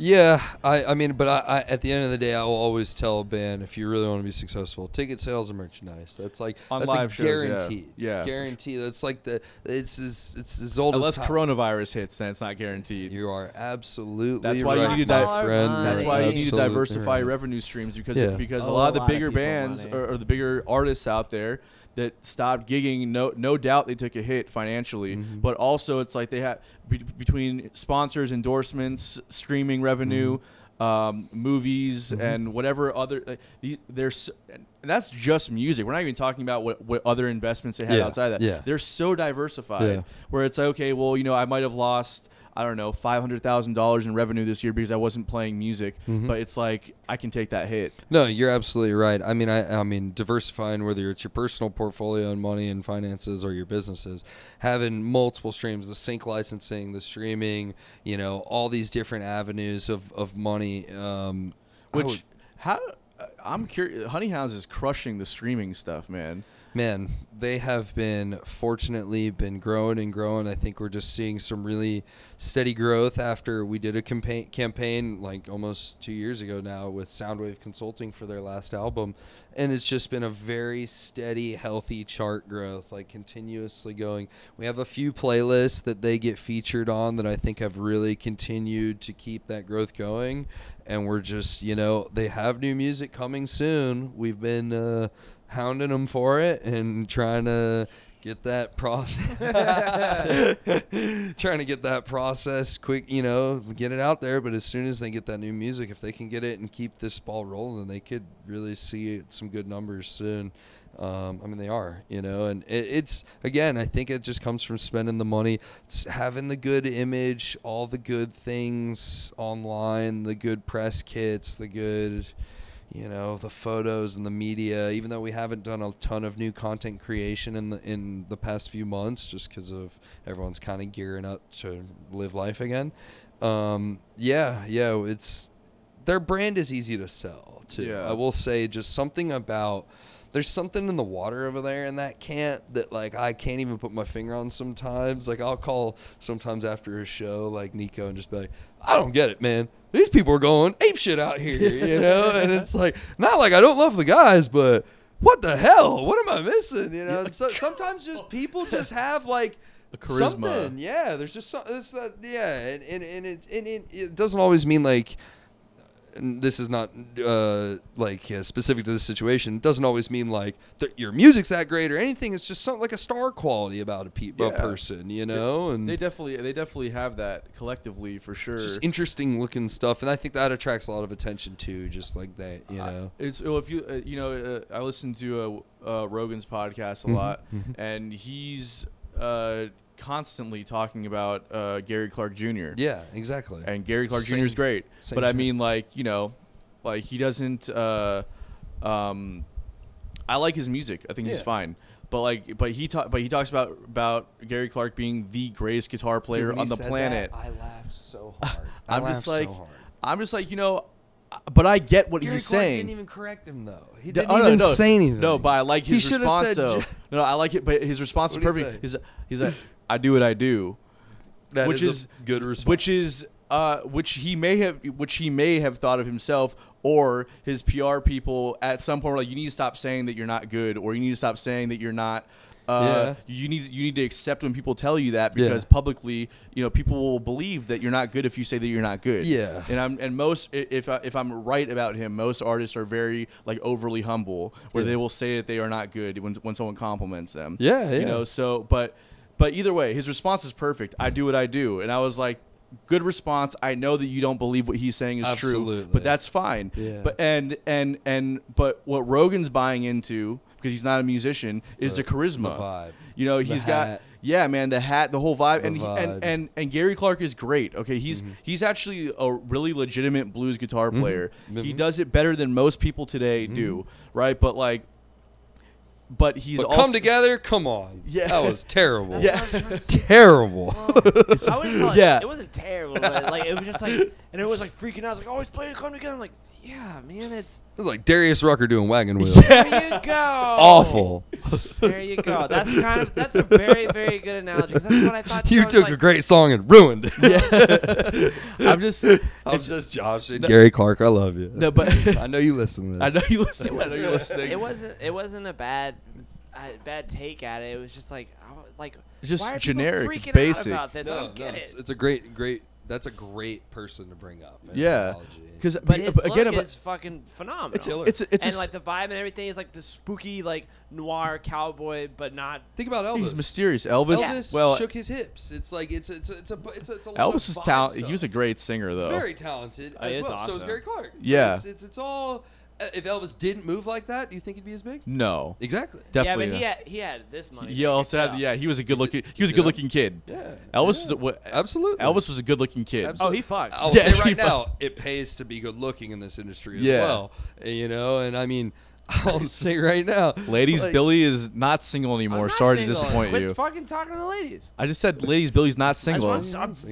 Yeah, I mean, but I at the end of the day, I will always tell a band, if you really want to be successful, ticket sales and merchandise. That's like on that's live a shows, guarantee. Yeah, guarantee. That's like it's as old unless as coronavirus hits, then it's not guaranteed. You are absolutely that's why right, you need That's why you need to Absolutely diversify right. revenue streams because a Oh, lot of the a lot of bigger people bands money. or the bigger artists out there that stopped gigging, no doubt they took a hit financially, but also it's like they have between sponsors, endorsements, streaming revenue. Movies and whatever other there's, and that's just music. We're not even talking about what other investments they had outside that. Yeah. They're so diversified where it's like, okay, well, you know, I might have lost I don't know, $500,000 in revenue this year because I wasn't playing music. Mhm. But it's like I can take that hit. No, you're absolutely right. I mean, diversifying, whether it's your personal portfolio and money and finances or your businesses, having multiple streams, the sync licensing, the streaming, all these different avenues of money. I'm curious. Honeyhounds is crushing the streaming stuff, man. Man, they have fortunately been growing and growing. I think we're just seeing some really steady growth after we did a campaign like almost 2 years ago now with Soundwave Consulting for their last album. And it's just been a very steady, healthy chart growth, like continuously going. We have a few playlists that they get featured on that I think have really continued to keep that growth going. And we're just, they have new music coming soon. We've been hounding them for it and trying to get that process quick, get it out there. But as soon as they get that new music, if they can get it and keep this ball rolling, they could really see some good numbers soon. They are, and it's, again, I think it just comes from spending the money, having the good image, all the good things online, the good press kits, the good, the photos and the media, even though we haven't done a ton of new content creation in the past few months, just because of everyone's kind of gearing up to live life again. It's, their brand is easy to sell too. Yeah. I will say just something about, there's something in the water over there in that camp that, like, I can't even put my finger on sometimes. Like, I'll call sometimes after a show, like, Nico, and just be like, I don't get it, man. These people are going ape shit out here, And it's like, not like I don't love the guys, but what the hell? What am I missing? And so sometimes just people just have, like, The charisma. something. Yeah, there's just something. And it doesn't always mean, like, and this is not specific to this situation. It doesn't always mean like your music's that great or anything. It's just something like a star quality about a person, And they definitely have that collectively for sure. Just interesting looking stuff, and I think that attracts a lot of attention too. Just like that, I listen to Rogan's podcast a lot, and he's constantly talking about Gary Clark Jr. Yeah, exactly. And Gary Clark Jr. is great, but I mean, he doesn't. I like his music. I think he's fine. But he talks about Gary Clark being the greatest guitar player on the planet. I laughed so hard. I'm just like, but I get what he's saying. Gary Clark didn't even correct him though. He didn't even say anything. No, but I like his response though. No, I like it, but his response is perfect. He's like, I do what I do. Which is a good response. Which he may have thought of himself, or his PR people at some point were like, you need to stop saying that you're not good, or you need to stop saying that you're not. You need to accept when people tell you that, because publicly, people will believe that you're not good if you say that you're not good. Yeah. And most, if I'm right about him, most artists are very like overly humble, where they will say that they are not good when someone compliments them. Yeah. But either way, his response is perfect. I do what I do, and I was like, good response. I know that you don't believe what he's saying is true, but that's fine. Yeah. But what Rogan's buying into, because he's not a musician, is the charisma. The vibe. He's got the hat, the whole vibe, and Gary Clark is great. Okay, he's actually a really legitimate blues guitar player. He does it better than most people today do, right? But he's also come together. Come on, that was terrible. Terrible. Well, I wouldn't call it. It wasn't terrible, but it was just like, and it was like freaking out. I was like, always play come together. I'm like, yeah, man, it was like Darius Rucker doing Wagon Wheel. There you go. Awful. There you go. That's a very, very good analogy. That's what I thought. You took a great song and ruined it. Yeah. I'm just joshing. Gary Clark, I love you. No, but I know you listen to this. I know you listen. It wasn't a bad take at it. It was just like just why are generic. It's basic. About this? I don't get it. It's a great. That's a great person to bring up. But his look is fucking phenomenal. It's and like the vibe and everything is like the spooky, like noir cowboy, but not. Think about Elvis. He's mysterious. Elvis shook his hips. It's like it's a Elvis is talented. He was a great singer though. Very talented as well. Awesome. So is Gary Clark. Yeah. It's all. If Elvis didn't move like that, do you think he'd be as big? No, Exactly. definitely. Yeah, not. but he had this money. He also had, he was a good looking kid. Yeah. Elvis Absolutely. Elvis was a good looking kid. Absolutely. Oh, he fucked. I'll Yeah, say he right now, it pays to be good looking in this industry as well. You know, and I mean, I'll say right now, Ladies, like, Billy is not single anymore. I'm not Sorry single. to disappoint Quit you. fucking talking to the ladies. I just said, ladies, Billy's not single. I'm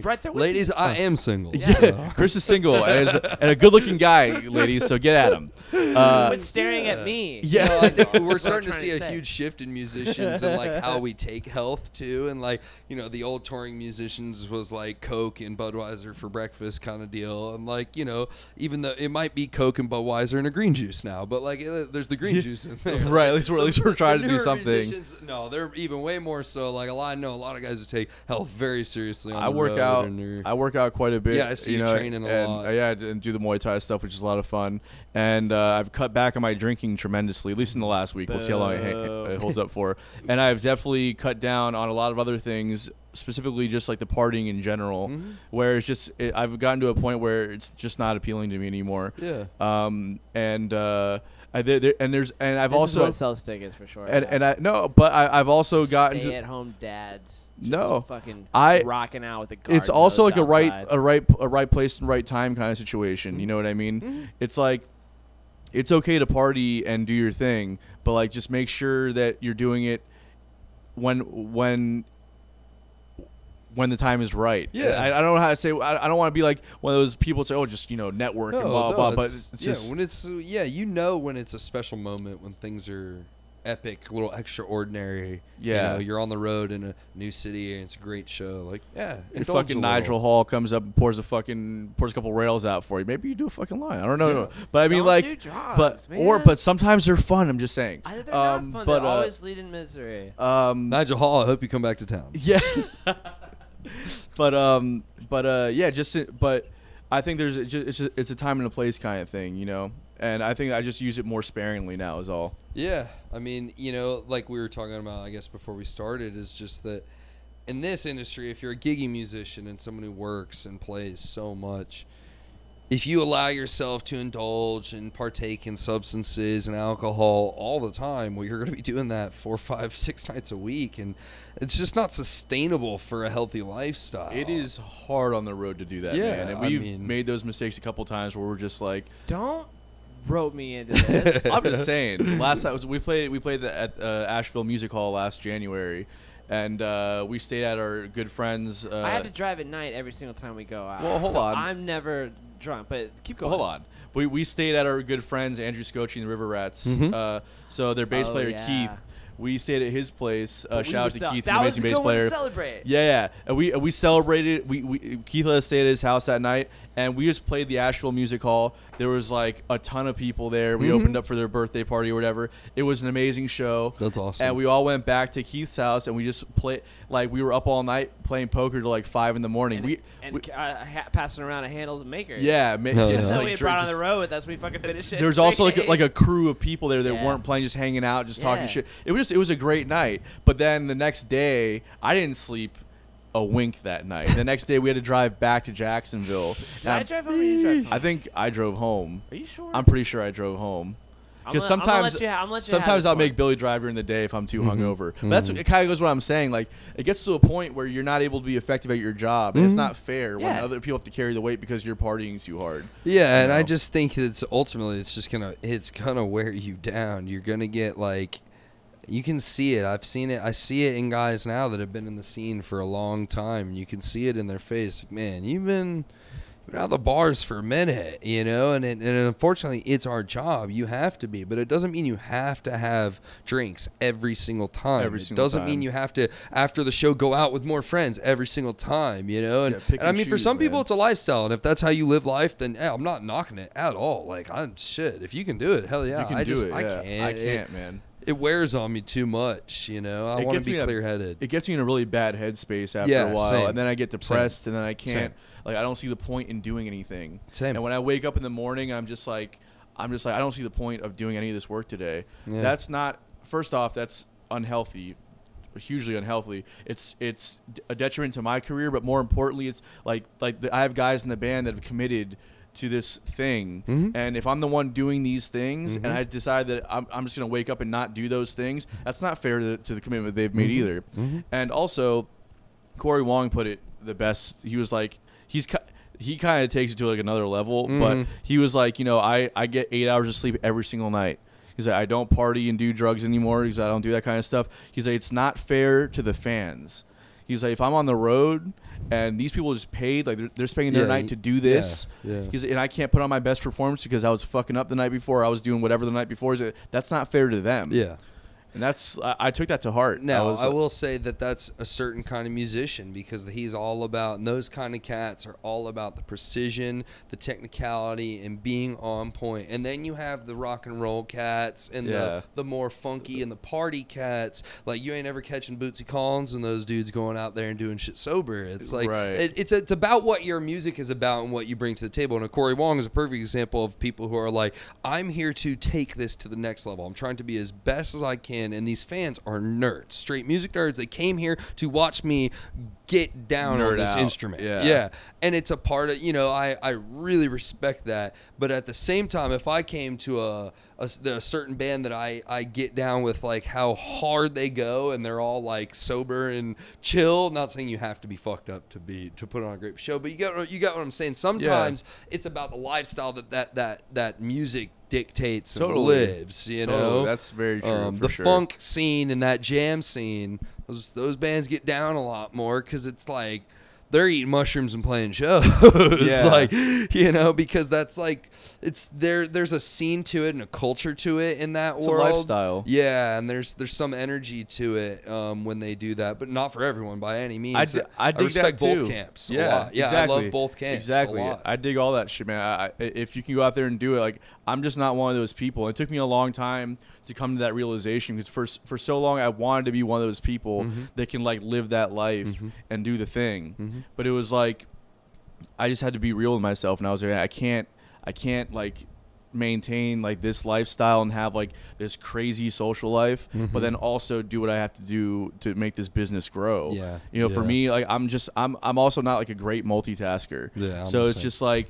right there with ladies, you. I am single. Yeah. So. Chris is single and a good-looking guy, ladies. So get at him. Quit staring at me. Yeah. No, I think we're What starting I'm to see trying a to say. huge shift in musicians and like how we take health too, and like the old touring musicians was like Coke and Budweiser for breakfast kind of deal, and like even though it might be Coke and Budweiser and a green juice now, but like there's the green juice in there. Right. At least we're trying to The do newer something. musicians, no, they're even way more so. Like I know a lot of guys who take health very seriously. On I the work road out. and they're- I work out quite a bit. Yeah, I see you training a and, lot. Yeah, and do the Muay Thai stuff, which is a lot of fun. And I've cut back on my drinking tremendously, at least in the last week. We'll see how long it holds up for. And I've definitely cut down on a lot of other things, specifically just like the partying in general, where it's just I've gotten to a point where it's just not appealing to me anymore. Yeah. I've This also is what sells tickets for sure. I've also gotten to stay-at-home dads. Just No. fucking I- rocking out with a garden it's also hose like outside. a right place and right time kind of situation. You know what I mean? It's like it's okay to party and do your thing, but like just make sure that you're doing it when the time is right. Yeah. I don't know how to say. I don't want to be like one of those people that say, "Oh, just network and blah blah." But it's just when it's when it's a special moment, when things are epic, a little extraordinary. Yeah. You're on the road in a new city and it's a great show. Like, yeah, and indulge fucking a Nigel little. Hall comes up and pours a couple rails out for you. Maybe you do a fucking line. I don't know. Yeah. But I mean, Don't like, do drugs, but man. sometimes they're fun. I'm just saying. They're not fun. But They always lead in misery. Nigel Hall, I hope you come back to town. yeah. but I think it's a time and a place kind of thing, and I think I just use it more sparingly now is all. Yeah, I mean, like we were talking about, I guess before we started, is just that in this industry, if you're a giggy musician and someone who works and plays so much, if you allow yourself to indulge and partake in substances and alcohol all the time, well, you're going to be doing that 4, 5, 6 nights a week, and it's just not sustainable for a healthy lifestyle. It is hard on the road to do that, Yeah, man. And I we've mean- made those mistakes a couple times where we're just like, Don't rope me into this. I'm just saying. Last time we played at Asheville Music Hall last January, and we stayed at our good friends. I have to drive at night every single time we go out. Well, hold so on. I'm never drunk, but keep going. Hold on. We stayed at our good friends Andrew Scotchy and the River Rats. So their bass player yeah. Keith. We stayed at his place. But we Shout out were to cel- Keith, that the was amazing a bass good one to player. celebrate. Yeah. And we celebrated. Keith let us stay at his house that night, and we just played the Asheville Music Hall. There was like a ton of people there. We opened up for their birthday party or whatever. It was an amazing show. That's awesome. And we all went back to Keith's house, and we just played. Like we were up all night playing poker till like 5 in the morning. Passing around a handles and maker. Yeah, No, just yeah. So like we drink- brought on just- the road. That's when we fucking finished it. there was also Drinking like a Ace. crew of people there that Yeah. weren't playing, just hanging out, just talking Yeah. shit. It was a great night. But then the next day, I didn't sleep a wink that night. The next day, we had to drive back to Jacksonville. Did I drive home or you drive home? I think I drove home. Are you sure? I'm pretty sure I drove home. Because I'm gonna sometimes, let you have sometimes this I'll one. make Billy drive during the day if I'm too hungover. But that's it. Kind of goes what I'm saying. Like it gets to a point where you're not able to be effective at your job, and it's not fair when Yeah. other people have to carry the weight because you're partying too hard. Yeah, and know? I just think it's ultimately it's gonna wear you down. You're gonna get like, you can see it. I've seen it. I see it in guys now that have been in the scene for a long time. You can see it in their face. Like, man, you've been out of the bars for a minute, and unfortunately, it's our job. You have to be, but it doesn't mean you have to have drinks every single time. It doesn't mean you have to, after the show, go out with more friends every single time, And, pick and I and mean, for choose, some people, man. it's a lifestyle, and if that's how you live life, then I'm not knocking it at all. Like, if you can do it, hell yeah. You can I do it. I Yeah. can't. I can't, man. It wears on me too much, I It want to gets be me clear-headed. It gets me in a really bad headspace after Yeah, a while, same. and then I get depressed, and then I Same. can't. Like I don't see the point in doing anything. Same. And when I wake up in the morning, I'm just like I don't see the point of doing any of this work today. Yeah. That's not. First off, that's unhealthy. Hugely unhealthy. It's a detriment to my career, but more importantly, it's like I have guys in the band that have committed to this thing, and if I'm the one doing these things, and I decide that I'm just gonna wake up and not do those things, that's not fair to the commitment they've made either. And also, Corey Wong put it the best. He was like, he kind of takes it to like another level, but he was like, you know, I get 8 hours of sleep every single night. He's like, I don't party and do drugs anymore because I don't do that kind of stuff. He's like, it's not fair to the fans. He's like, if I'm on the road and these people just paid, like they're spending their night to do this, He's like, and I can't put on my best performance because I was fucking up the night before, I was doing whatever the night before. He's like, that's not fair to them. Yeah. And that's I took that to heart. Now, I will say that that's a certain kind of musician because he's all about, and those kind of cats are all about the precision, the technicality, and being on point. And then you have the rock and roll cats and the more funky and the party cats. Like, you ain't ever catching Bootsy Collins and those dudes going out there and doing shit sober. It's like, it's about what your music is about and what you bring to the table. And Corey Wong is a perfect example of people who are like, I'm here to take this to the next level. I'm trying to be as best as I can. And these fans are nerds, straight music nerds. They came here to watch me get down on this instrument. And it's a part of, you know, I really respect that. But at the same time, if I came to a certain band that I get down with, like how hard they go and they're all like sober and chill, not saying you have to be fucked up to put on a great show, but you got what I'm saying. Sometimes it's about the lifestyle that music dictates and lives, you know. That's very true. The funk scene and that jam scene, those bands get down a lot more because it's like they're eating mushrooms and playing shows. Like, you know, because that's like, it's there's a scene to it and a culture to it in that world. It's a lifestyle. Yeah, and there's some energy to it when they do that, but not for everyone by any means. I respect both camps a lot. Yeah, exactly. I love both camps exactly. a lot. I dig all that shit, man. If you can go out there and do it, like, I'm just not one of those people. It took me a long time to come to that realization because for so long I wanted to be one of those people that can like live that life and do the thing. But it was like I just had to be real with myself, and I was like, I can't like maintain like this lifestyle and have like this crazy social life, but then also do what I have to do to make this business grow. You know, for me, like I'm also not like a great multitasker. So it's just like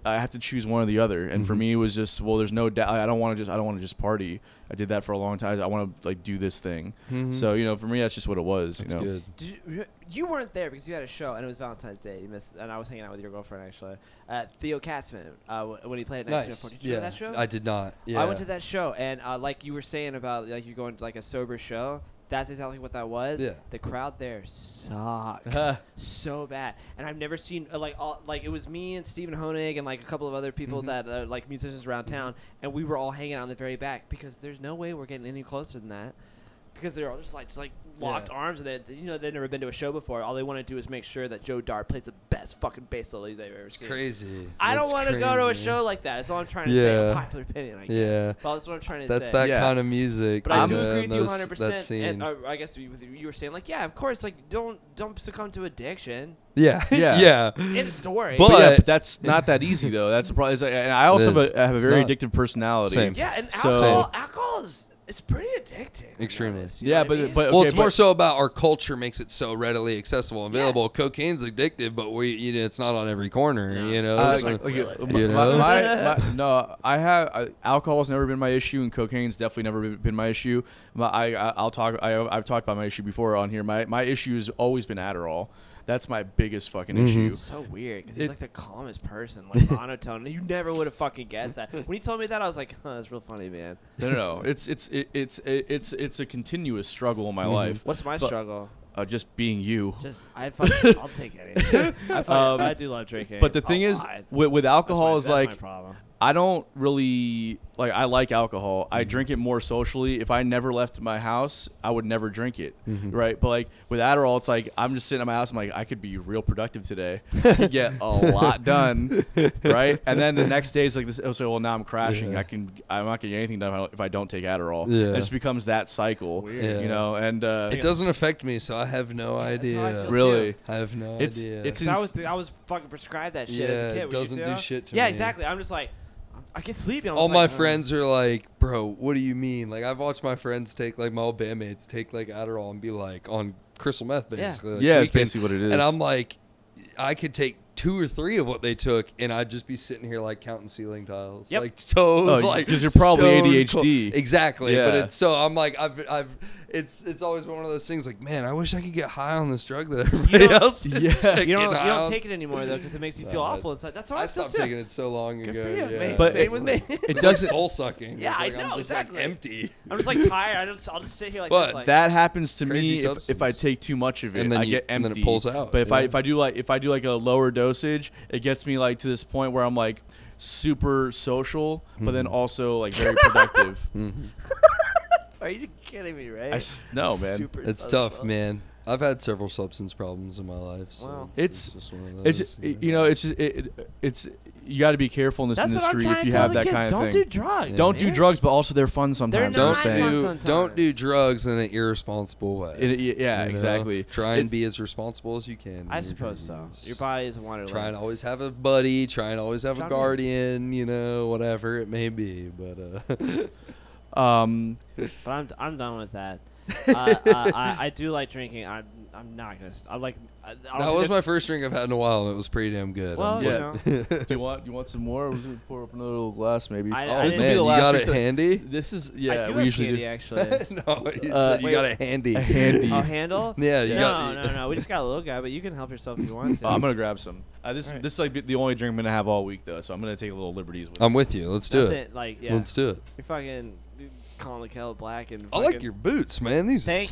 I have to choose one or the other, and for me it was just, well, there's no doubt I don't want to just party. I did that for a long time. I want to like do this thing. So, you know, for me that's just when it was. That's you know, good. You weren't there because you had a show and it was Valentine's Day. You missed, and I was hanging out with your girlfriend actually. Theo Katzman when he played at Next Gen. Did you go to that show? I did not. I went to that show, and like you were saying about like you going to like a sober show. That's exactly what that was. The crowd there sucks so bad, and I've never seen like it was me and Stephen Honig and like a couple of other people that are like musicians around town, and we were all hanging out in the very back because there's no way we're getting any closer than that. Because they're all just like locked arms, and they've never been to a show before. All they want to do is make sure that Joe Dart plays the best fucking bass solos they've ever seen. Crazy. I don't want to go to a show like that. That's all I'm trying to say. A popular opinion, I guess. Well, that's what I'm trying to say. That's that kind of music. But I do agree with you 100%. And I guess you were saying, like, yeah, of course, like, don't succumb to addiction. Yeah. In a story. But that's not that easy though. That's the problem. And I also have a very addictive personality. Same. Yeah, and alcohol is. It's pretty addicting. Extremely. But well, it's more so about our culture makes it so readily accessible and available. Cocaine's addictive, but it's not on every corner. You know. Alcohol's never been my issue, and cocaine's definitely never been my issue. I've talked about my issue before on here. My issue has always been Adderall. That's my biggest fucking issue. It's so weird because he's like the calmest person, like monotone. You never would have fucking guessed that. When he told me that, I was like, "Huh, that's real funny, man." No. It's a continuous struggle in my life. What's my struggle? Just being you. I'll take anything. I do love drinking. But the thing is, with alcohol is like, my problem. I don't really like. I like alcohol. I drink it more socially. If I never left my house, I would never drink it, right? But like with Adderall, it's like I'm just sitting at my house. I'm like, I could be real productive today. I could get a lot done, right? And then the next day, it's like this. So well, now I'm crashing. I'm not getting anything done if I don't take Adderall. It just becomes that cycle, you know. And it doesn't affect me, so I have no idea. Really, I have no idea. I was fucking prescribed that shit as a kid. It doesn't do shit to me. Yeah, exactly. I'm just like. I get sleepy. All my friends are like, bro, what do you mean? Like, I've watched my friends take, like, my old bandmates take, like, Adderall and be, like, on crystal meth, basically. Yeah, it's basically what it is. And I'm like, I could take 2 or 3 of what they took, and I'd just be sitting here like counting ceiling tiles, Yep. like so, like because you're probably stone ADHD. cold. Exactly, Yeah. but it's so I'm like it's always been one of those things like, man, I wish I could get high on this drug that everybody else is. Yeah. You don't on. take it anymore though because it makes you feel awful inside. That's all I stopped taking it so long Good ago. for you, yeah. mate. But Same with me. It It's doesn't. like soul sucking. Yeah, It's like I know, I'm just exactly. like empty. I'm just like tired. I'll just sit here like But this. Like, That happens to Crazy me if I substance. take too much of it. And then I you- get empty. and then it pulls out, But if yeah. I do like a lower dosage, it gets me like to this point where I'm like super social, but then also like very productive. are you kidding me? Right? No, man. Super It's social. tough, man. I've had several substance problems in my life, so Wow. it's just one of those. It's just, you know, it's just it's you got to be careful in this That's what I'm industry trying if to you tell have the that kids. kind of Don't thing. do drugs. Don't do man. drugs, but also they're fun sometimes. They're I'm not just fun saying. sometimes. Don't do drugs in an irresponsible way. Yeah, you know? exactly. Try and It's- be as responsible as you can. I with suppose your so. use. Your body is a wonderland. Try and always have a buddy. Try and always have Try a me. guardian. You know, whatever it may be. But But I'm done with that. I do like drinking. I'm not gonna. I like. I don't that think was my that's- first drink I've had in a while, and it was pretty damn good. Well, I'm Yeah. you know. do you want some more? We'll pour up another little glass, maybe. I This will man, be the you last got drink it that- handy? This is I yeah. do We have usually candy, do actually. No, you said you wait. got it handy. a handy. Oh, handle? Yeah, you no, got. no. We just got a little guy, but you can help yourself if you want to. Oh, I'm gonna grab some. This Alright. this is like the only drink I'm gonna have all week though, so I'm gonna take a little liberties with. I'm with you. Let's do it. Nothing, like, yeah. Let's do it. You're fucking calling the kettle black and. I like fucking- your boots, man. These Thank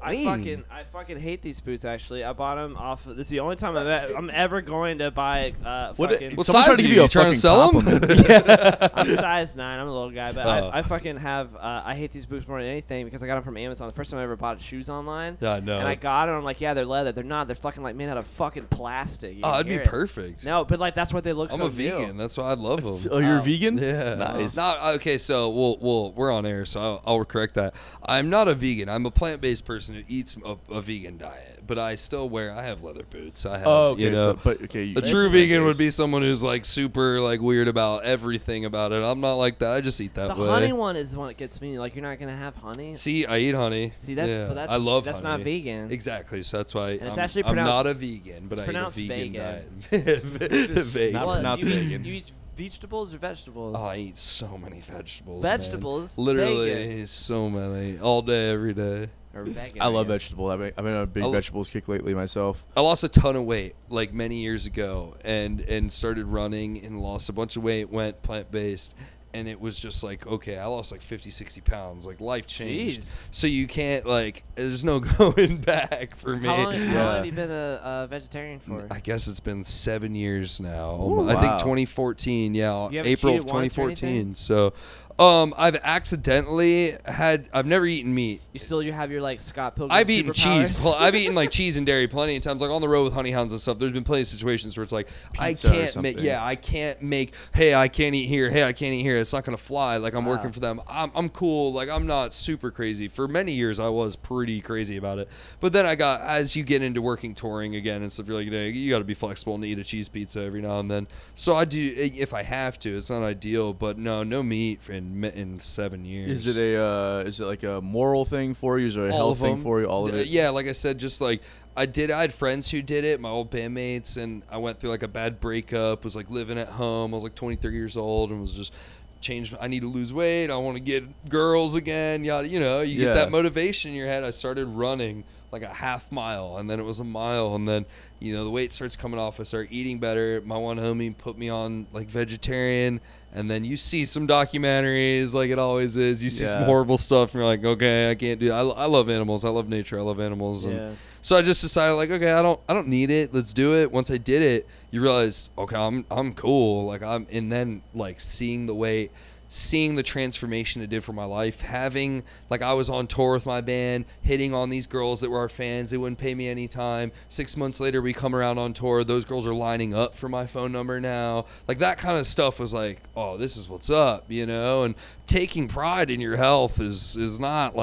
are you. clean. I fucking hate these boots. Actually, I bought them off. This is the only time I'm ever going to buy. What Fucking, What Someone's size trying to are give you a trying to fucking sell 'em? compliment. I'm size 9. I'm a little guy, but Oh. I fucking have. I hate these boots more than anything because I got them from Amazon. The first time I ever bought shoes online. Yeah, I know. And I got them. I'm like, yeah, they're leather. They're not. They're fucking like made out of fucking plastic. You Oh, can it'd be hear it. perfect. No, but like that's what they look. I'm so a vegan. new. That's why I love them. Oh, you're Oh. vegan? Yeah. Nice. No, okay, so we're on air, so I'll correct that. I'm not a vegan. I'm a plant-based person who eats a vegan diet, but I have leather boots. I have, Oh, okay. you know. So, but okay. A true vegan would be someone who's like super like weird about everything about it. I'm not like that. I just eat that The way. honey one is the one that gets me. Like you're not gonna have honey. See, I eat honey. See, that's yeah, but that's I love that's honey. not vegan. Exactly. So that's why And it's I'm, actually I'm not a pronounced- vegan, but it's I eat a pronounced vegan vegan. diet. Vegan. not Well, pronounced you eat- vegan. You eat vegetables or vegetables? Oh, I eat so many vegetables. Vegetables? Man. Literally, Vegan. so many. All day, every day. Or vegan? I love guess. vegetables. I've been on a big I'll- vegetables kick lately myself. I lost a ton of weight like many years ago and started running and lost a bunch of weight, went plant-based. And it was just like, okay, I lost like 50, 60 pounds. Like, life changed. Jeez. So you can't, like, there's no going back for me. How long Yeah. have you been a vegetarian for? I guess it's been 7 years now. Ooh, I think wow. 2014. Yeah, You haven't April of cheated once or anything? 2014. So, I've accidentally I've never eaten meat. You have your like Scott Pilgrim. I've eaten cheese. superpowers? I've eaten like cheese and dairy plenty of times. Like on the road with honey hounds and stuff. There's been plenty of situations where it's like Pizza or I can't make. something. Yeah, I can't make. Hey, I can't eat here. Hey, I can't eat here. It's not gonna fly. Like I'm working for them. I'm cool. Like I'm not super crazy. For many years, I was pretty crazy about it. But then as you get into working touring again and stuff, you're like, you got to be flexible and eat a cheese pizza every now and then. So I do if I have to. It's not ideal, but no meat in 7 years. Is it like a moral thing for you? Is it a All health of thing them. for you? All of it? Yeah, like I said, just like I had friends who did it, my old bandmates, and I went through like a bad breakup, was like living at home. I was like 23 years old and was just changed. I need to lose weight. I want to get girls again. Yada, you Yeah. get that motivation in your head. I started running like a half mile, and then it was a mile, and then the weight starts coming off. I start eating better. My one homie put me on like vegetarian, and then you see some documentaries like it always is. You see some Yeah. horrible stuff, and you're like, okay, I can't do that. I love animals. I love nature. I love animals. Yeah. And so I just decided like, okay, I don't need it. Let's do it. Once I did it, you realize, okay, I'm cool. Like and then like seeing the weight, seeing the transformation it did for my life, having like I was on tour with my band, hitting on these girls that were our fans. They wouldn't pay me any time. 6 months later, we come around on tour. Those girls are lining up for my phone number now. Like that kind of stuff was like, oh, this is what's up, and taking pride in your health is not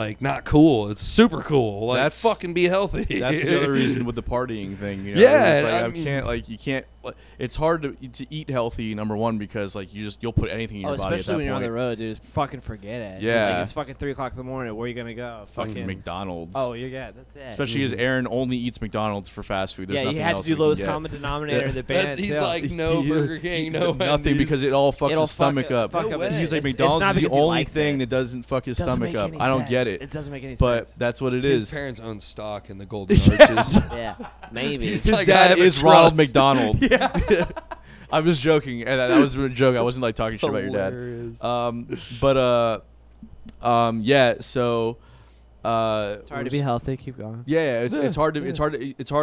cool. It's super cool. Like That's- fucking be healthy. That's the other reason with the partying thing. Yeah, It's like, I I mean- can't it's hard to eat healthy. Number one, because like you'll put anything in your body at that especially when you're on point. the road, dude. Fucking forget it. Yeah. Like, it's fucking 3:00 in the morning. Where are you gonna go? Fucking McDonald's. Oh, that's it. Especially as Aaron only eats McDonald's for fast food. There's yeah, nothing you had else to do we can lowest get. common denominator in the band. He's too. like, no Burger King, no nothing Wendy's. because it all fucks It'll his stomach fuck up. fuck No up way. his- He's like, it's McDonald's not is the because he only likes thing it. that doesn't fuck his Doesn't stomach make up. any I don't sense. get it. It doesn't make any But sense. that's what it His is. parents own stock in the Golden Arches. Yeah, maybe. He's His like, I dad have a is Ronald trust. McDonald. I was joking, and that was a joke. I wasn't like talking shit about your dad. Hilarious. Yeah. So, It's hard to be healthy. Keep going. yeah, it's hard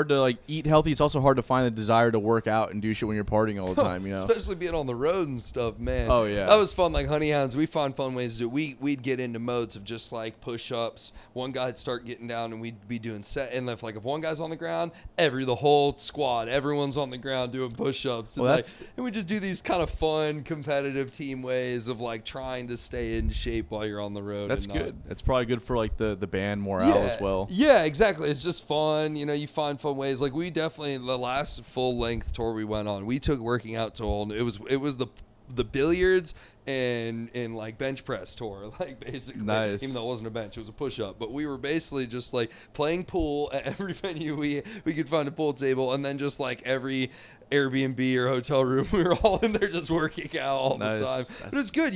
to like eat healthy. It's also hard to find the desire to work out and do shit when you're partying all the time. You know. Especially being on the road and stuff, man. Oh, yeah. That was fun. Like Honey Hounds, we found fun ways to do it. We'd get into modes of just like push-ups. One guy'd start getting down and we'd be doing set and lift. Like if one guy's on the ground, the whole squad, everyone's on the ground doing push-ups. And, Well, and we just do these kind of fun, competitive team ways of like trying to stay in shape while you're on the road. That's and not- good. It's probably good for like the band morale as well. Yeah, exactly. It's just fun. You know, you find fun ways. Like we definitely, the last full length tour we went on, we took working out to it was the billiards and like bench press tour, like basically. Nice. Even though it wasn't a bench, it was a push up. But we were basically just like playing pool at every venue we could find a pool table, and then just like every Airbnb or hotel room, we were all in there just working out all Nice. the time. But it's good.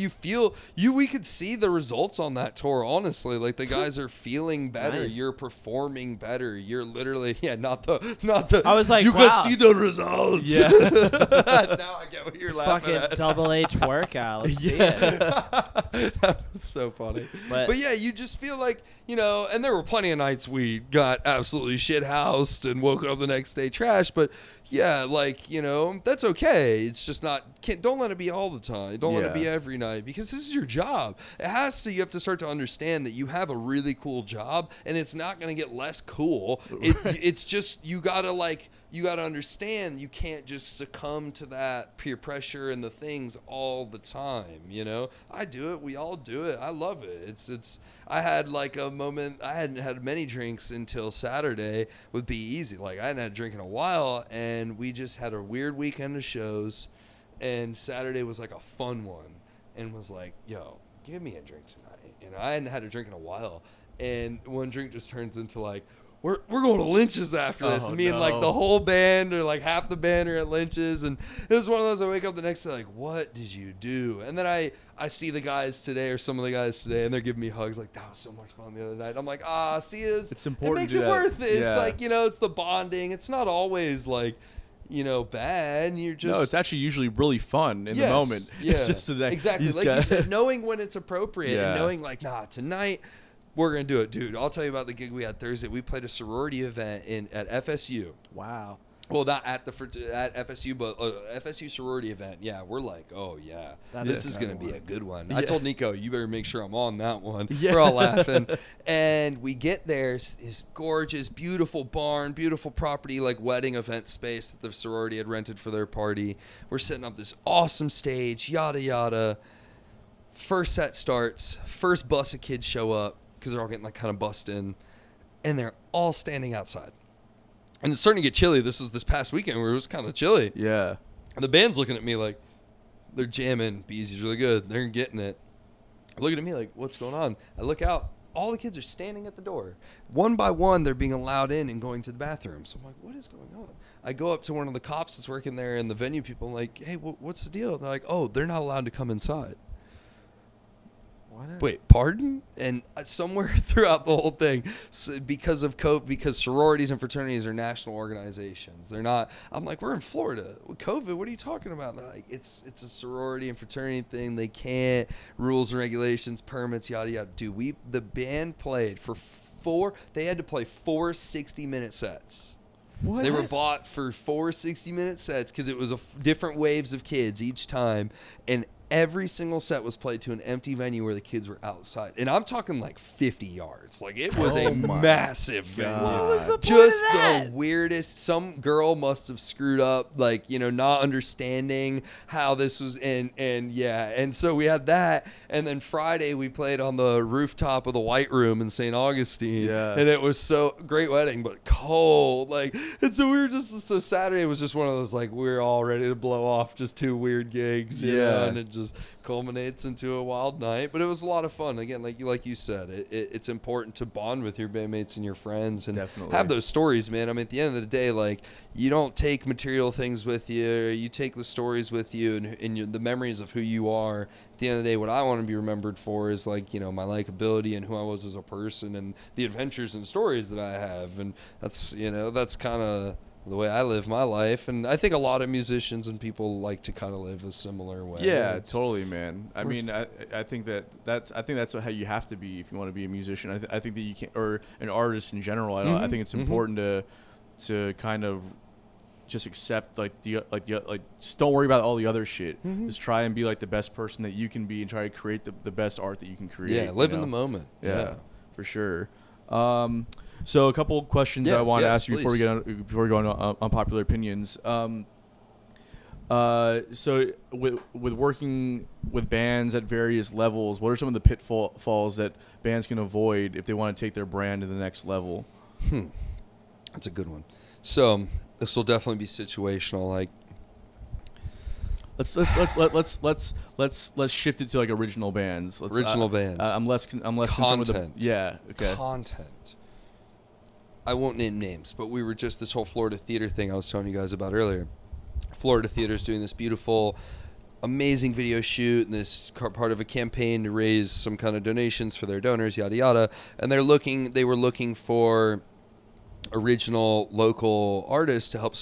We could see the results on that tour, honestly. Like the guys are feeling better. Nice. You're performing better. You're literally, not the I was like, you wow. can see the results. Yeah. Now I get what you're laughing Fucking at. double H workout. Let's see it. That was so funny. But yeah, you just feel like, and there were plenty of nights we got absolutely shit housed and woke up the next day trash. But yeah, like, that's okay. It's just don't let it be all the time. Don't let it be every night, because this is your job. You have to start to understand that you have a really cool job, and it's not going to get less cool. It's just, you got to understand you can't just succumb to that peer pressure and the things all the time. I do it. We all do it. I love it. I had like a moment, I hadn't had many drinks until Saturday with Be Easy. Like I hadn't had a drink in a while, and we just had a weird weekend of shows, and Saturday was like a fun one, and was like, yo, give me a drink tonight. I hadn't had a drink in a while, and one drink just turns into like, we're going to Lynch's after this. And me and like the whole band, or like half the band, are at Lynch's. And it was one of those, I wake up the next day like, what did you do? And then I see the guys today, or some of the guys today, and they're giving me hugs like, that was so much fun the other night. I'm like, see, it's important. It makes to it do that. worth it. Yeah. It's like, it's the bonding. It's not always like, bad. You're just. No, it's actually usually really fun in the moment. Yeah. It's just that exactly. Like you said, knowing when it's appropriate, and knowing like, tonight we're going to do it. Dude, I'll tell you about the gig we had Thursday. We played a sorority event at FSU. Wow. Well, not at FSU, but FSU sorority event. Yeah, we're like, oh, yeah. This is going to be a good one. Yeah. I told Nico, you better make sure I'm on that one. Yeah. We're all laughing. And we get there, this gorgeous, beautiful barn, beautiful property, like wedding event space that the sorority had rented for their party. We're setting up this awesome stage, yada, yada. First set starts. First bus of kids show up, because they're all getting like kind of bussed in, and they're all standing outside. And it's starting to get chilly. This was this past weekend where it was kind of chilly. Yeah. And the band's looking at me like, they're jamming. Beezy's really good. They're getting it. Looking at me like, what's going on? I look out. All the kids are standing at the door. One by one, they're being allowed in and going to the bathroom. So I'm like, what is going on? I go up to one of the cops that's working there and the venue people. I'm like, hey, what's the deal? And they're like, oh, they're not allowed to come inside. Wait, pardon? And somewhere throughout the whole thing, because of COVID, because sororities and fraternities are national organizations, they're not. I'm like, we're in Florida with COVID. What are you talking about? And they're like, it's a sorority and fraternity thing. They can't, rules and regulations, permits, yada yada. Dude, the band played for they had to play 4 60-minute sets. What? They were bought for 4 60-minute sets because it was different waves of kids each time, and every single set was played to an empty venue where the kids were outside. And I'm talking like 50 yards. Like, it was a massive venue. What was the point Just of that? the weirdest. Some girl must have screwed up, like, not understanding how this was. And yeah. And so we had that. And then Friday we played on the rooftop of the White Room in St. Augustine. Yeah. And it was so great wedding, but cold. Like, and so we were so Saturday was just one of those, like, we were all ready to blow off just 2 weird gigs. You know, and it just culminates into a wild night. But it was a lot of fun. Again, like you said, it's important to bond with your bandmates and your friends and have those stories, man. I mean, at the end of the day, like, you don't take material things with you. You take the stories with you and the memories of who you are. At the end of the day, what I want to be remembered for is, like, my likability and who I was as a person and the adventures and stories that I have. And that's kind of the way I live my life, and I think a lot of musicians and people like to kind of live a similar way. Yeah, totally, man. I mean, I think that's how you have to be if you want to be a musician. I think that you can't, or an artist in general. I think it's important to kind of just accept just don't worry about all the other shit. Just try and be like the best person that you can be and try to create the best art that you can create. Yeah, live in the moment. Yeah, for sure. So a couple questions I want to ask you before we go on unpopular opinions. So with working with bands at various levels, what are some of the pitfalls that bands can avoid if they want to take their brand to the next level? That's a good one. So this will definitely be situational. Like, let's shift it to like original bands. Bands. I'm less concerned with the content. I won't name names, but we were just this whole Florida theater thing I was telling you guys about earlier. Florida Theater is doing this beautiful, amazing video shoot and this part of a campaign to raise some kind of donations for their donors, yada yada. And they were looking for original local artists to help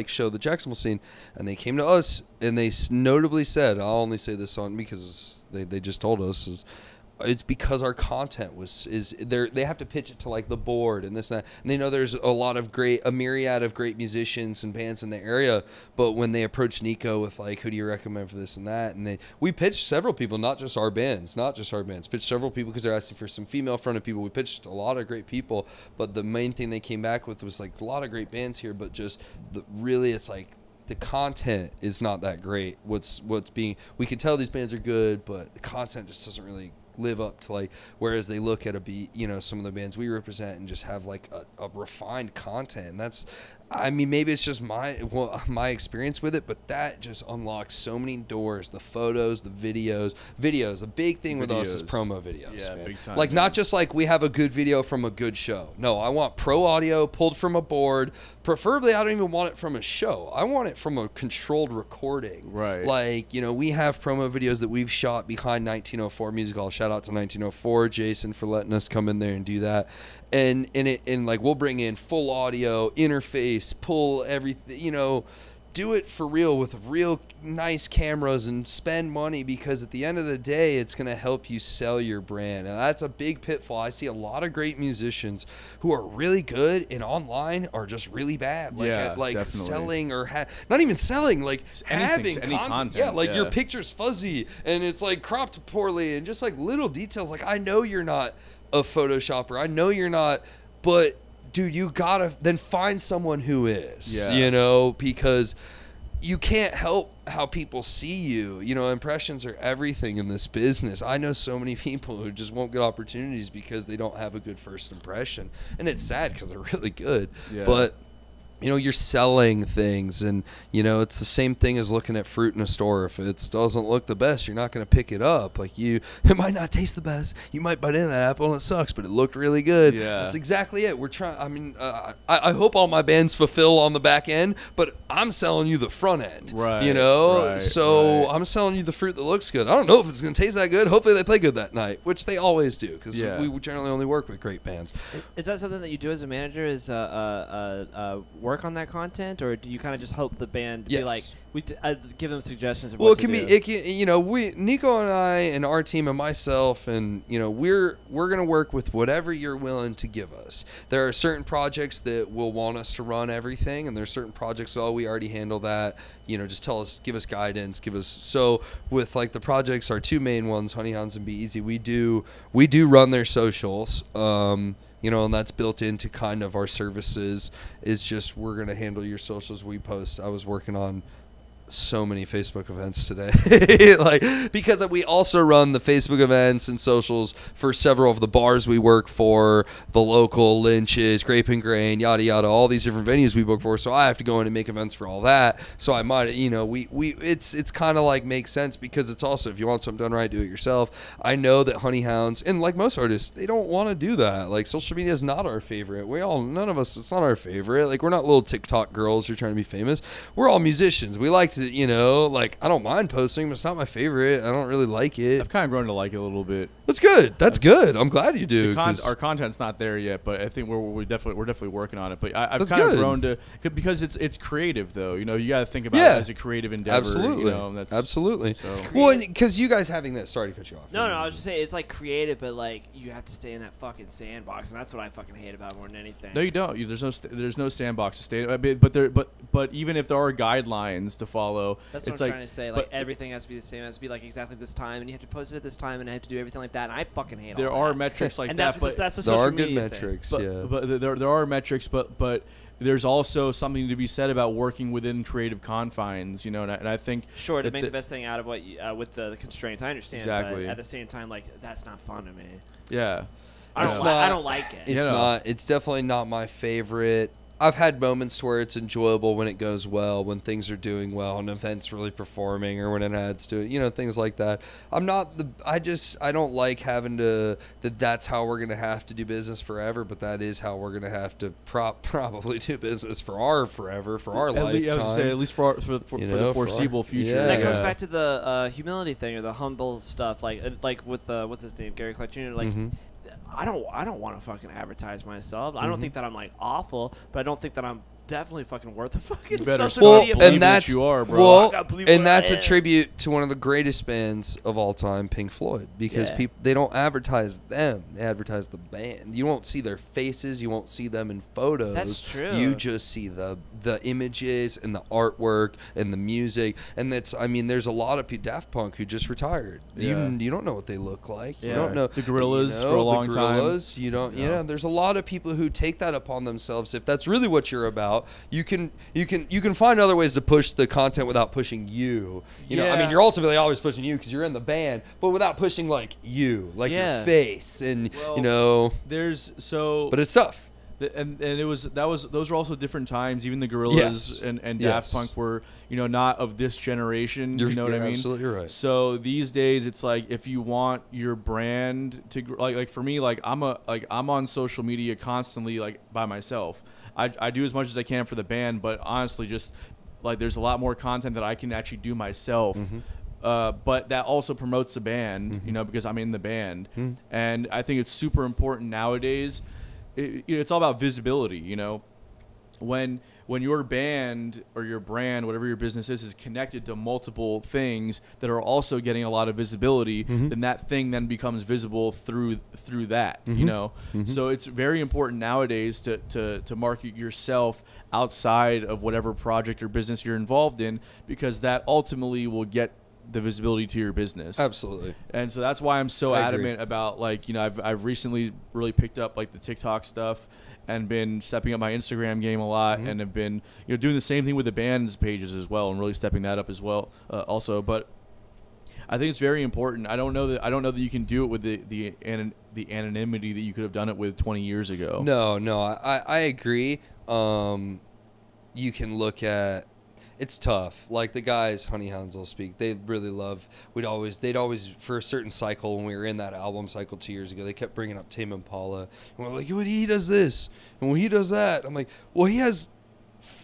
show the Jacksonville scene, and they came to us and they notably said, I'll only say this on because they just told us, it's because our content they have to pitch it to like the board and this and that, and they know there's a myriad of great musicians and bands in the area, but when they approached Nico with like, who do you recommend for this and that, and we pitched several people, not just our bands, pitched several people because they're asking for some female fronted people. We pitched a lot of great people, but the main thing they came back with was like a lot of great bands here, but just it's like the content is not that great. We can tell these bands are good, but the content just doesn't really live up to like, whereas they look at some of the bands we represent and just have like a refined content. And that's, I mean, maybe it's just my experience with it, but that just unlocks so many doors. The photos, the videos. The big thing with us is promo videos. Yeah, man. Big time. Like, not just like we have a good video from a good show. No, I want pro audio pulled from a board. Preferably, I don't even want it from a show. I want it from a controlled recording. Right. Like, we have promo videos that we've shot behind 1904 Music Hall. Shout out to 1904, Jason, for letting us come in there and do that. And like, we'll bring in full audio, interface, pull everything, do it for real with real nice cameras and spend money, because at the end of the day, it's going to help you sell your brand. And that's a big pitfall. I see a lot of great musicians who are really good and online are just really bad. Like selling or not even selling, like having content. Yeah, like your picture's fuzzy and it's like cropped poorly and just like little details. Like, I know you're not a Photoshopper. I know you're not, but dude, you gotta then find someone who is, because you can't help how people see you. Impressions are everything in this business. I know so many people who just won't get opportunities because they don't have a good first impression, and it's sad because they're really good. Yeah. But you're selling things, and it's the same thing as looking at fruit in a store. If it doesn't look the best, you're not going to pick it up. Like, it might not taste the best. You might bite into that apple and it sucks, but it looked really good. Yeah, that's exactly it. We're trying. I mean, I hope all my bands fulfill on the back end, but I'm selling you the front end. Right. I'm selling you the fruit that looks good. I don't know if it's going to taste that good. Hopefully they play good that night, which they always do, because we generally only work with great bands. Is that something that you do as a manager? Is work on that content, or do you kind of just hope the band be like, give them suggestions of well, what it can to do? be, it can, you know, Nico and I and our team and myself, and you know, we're gonna work with whatever you're willing to give us. There are certain projects that will want us to run everything, and there's certain projects, oh, we already handle that. You know, just tell us, give us guidance, give us. So with like the projects, our two main ones, Honey Hounds and Be Easy, we do run their socials. You know, and that's built into kind of our services. Is just we're gonna handle your socials. We post. I was working on so many Facebook events today, like, because we also run the Facebook events and socials for several of the bars we work for, the local Lynch's, Grape and Grain, yada yada, all these different venues we book for. So I have to go in and make events for all that. So I might, you know, it's kind of like makes sense, because it's also, if you want something done right, do it yourself. I know that Honey Hounds, and like most artists, they don't want to do that. Like, social media is not our favorite. None of us, it's not our favorite. Like, we're not little TikTok girls who are trying to be famous. We're all musicians. We like to, you know, like, I don't mind posting, but it's not my favorite. I don't really like it. I've kind of grown to like it a little bit. That's good. That's good. I'm glad you do. Our content's not there yet, but I think we're definitely working on it. But I've That's kind good. of grown to, because it's creative though. You know, you got to think about it as a creative endeavor. Absolutely. You know, Absolutely. So. Well, because you guys having this. Sorry to cut you off. No, I was just saying it's like creative, but like you have to stay in that fucking sandbox, and that's what I fucking hate about more than anything. No, you don't. There's no sandbox to stay. But even if there are guidelines to follow, that's what it's I'm trying to say. Like, everything has to be the same. It has to be like exactly this time, and you have to post it at this time, and I have to do everything like that. And I fucking hate. There all are that. metrics like and that, but that's a there social are good media metrics. thing. Yeah, but there are metrics, but there's also something to be said about working within creative confines, you know, and I think sure to make the best thing out of what you, with the constraints. I understand, exactly. But at the same time, like, that's not fun to me. Yeah, I don't like it. It's not. It's definitely not my favorite. I've had moments where it's enjoyable when it goes well, when things are doing well, an event's really performing, or when it adds to it, you know, things like that. I don't like having to, that's how we're going to have to do business forever, but that is how we're going to have to probably do business for our lifetime. At least for the foreseeable future. Yeah. That goes back to the humility thing, or the humble stuff, like with what's his name, Gary Clark Jr. Like, I don't want to fucking advertise myself. I don't think that I'm like awful, but I don't think that I'm definitely fucking worth the fucking social media. And that's you are, bro. Well, and that's a tribute to one of the greatest bands of all time, Pink Floyd, because they don't advertise them; they advertise the band. You won't see their faces, you won't see them in photos. That's true. You just see the images and the artwork and the music, and that's. I mean, there's a lot of Daft Punk who just retired. Yeah. You don't know what they look like. Yeah. You don't know the Gorillaz for a long time. You don't. You know, there's a lot of people who take that upon themselves. If that's really what you're about, you can find other ways to push the content without pushing you. You know, I mean, you're ultimately always pushing you because you're in the band, but without pushing like you, like your face, and you know. But it's tough. Those were also different times. Even the Gorillaz and Daft Punk were, you know, not of this generation. You know what I mean? Absolutely right. So these days, it's like if you want your brand to like for me, like I'm on social media constantly, like by myself. I do as much as I can for the band, but honestly, just like there's a lot more content that I can actually do myself. But that also promotes the band, you know, because I'm in the band, and I think it's super important nowadays. It's all about visibility, you know. When your band or your brand, whatever your business is connected to multiple things that are also getting a lot of visibility, then that thing then becomes visible through that, you know. So it's very important nowadays to market yourself outside of whatever project or business you're involved in, because that ultimately will get the visibility to your business. Absolutely. And so that's why I'm so adamant about, like, you know, I've recently really picked up like the TikTok stuff and been stepping up my Instagram game a lot, and have been, you know, doing the same thing with the band's pages as well, and really stepping that up as well also. But I think it's very important. I don't know that you can do it with the anonymity that you could have done it with 20 years ago. No, I agree. You can look at, it's tough. Like the guys, Honey Hounds will speak. They really love. They'd always for a certain cycle when we were in that album cycle 2 years ago. They kept bringing up Tame Impala, and we're like, "Well, he does this, and well, he does that." I'm like, "Well, he has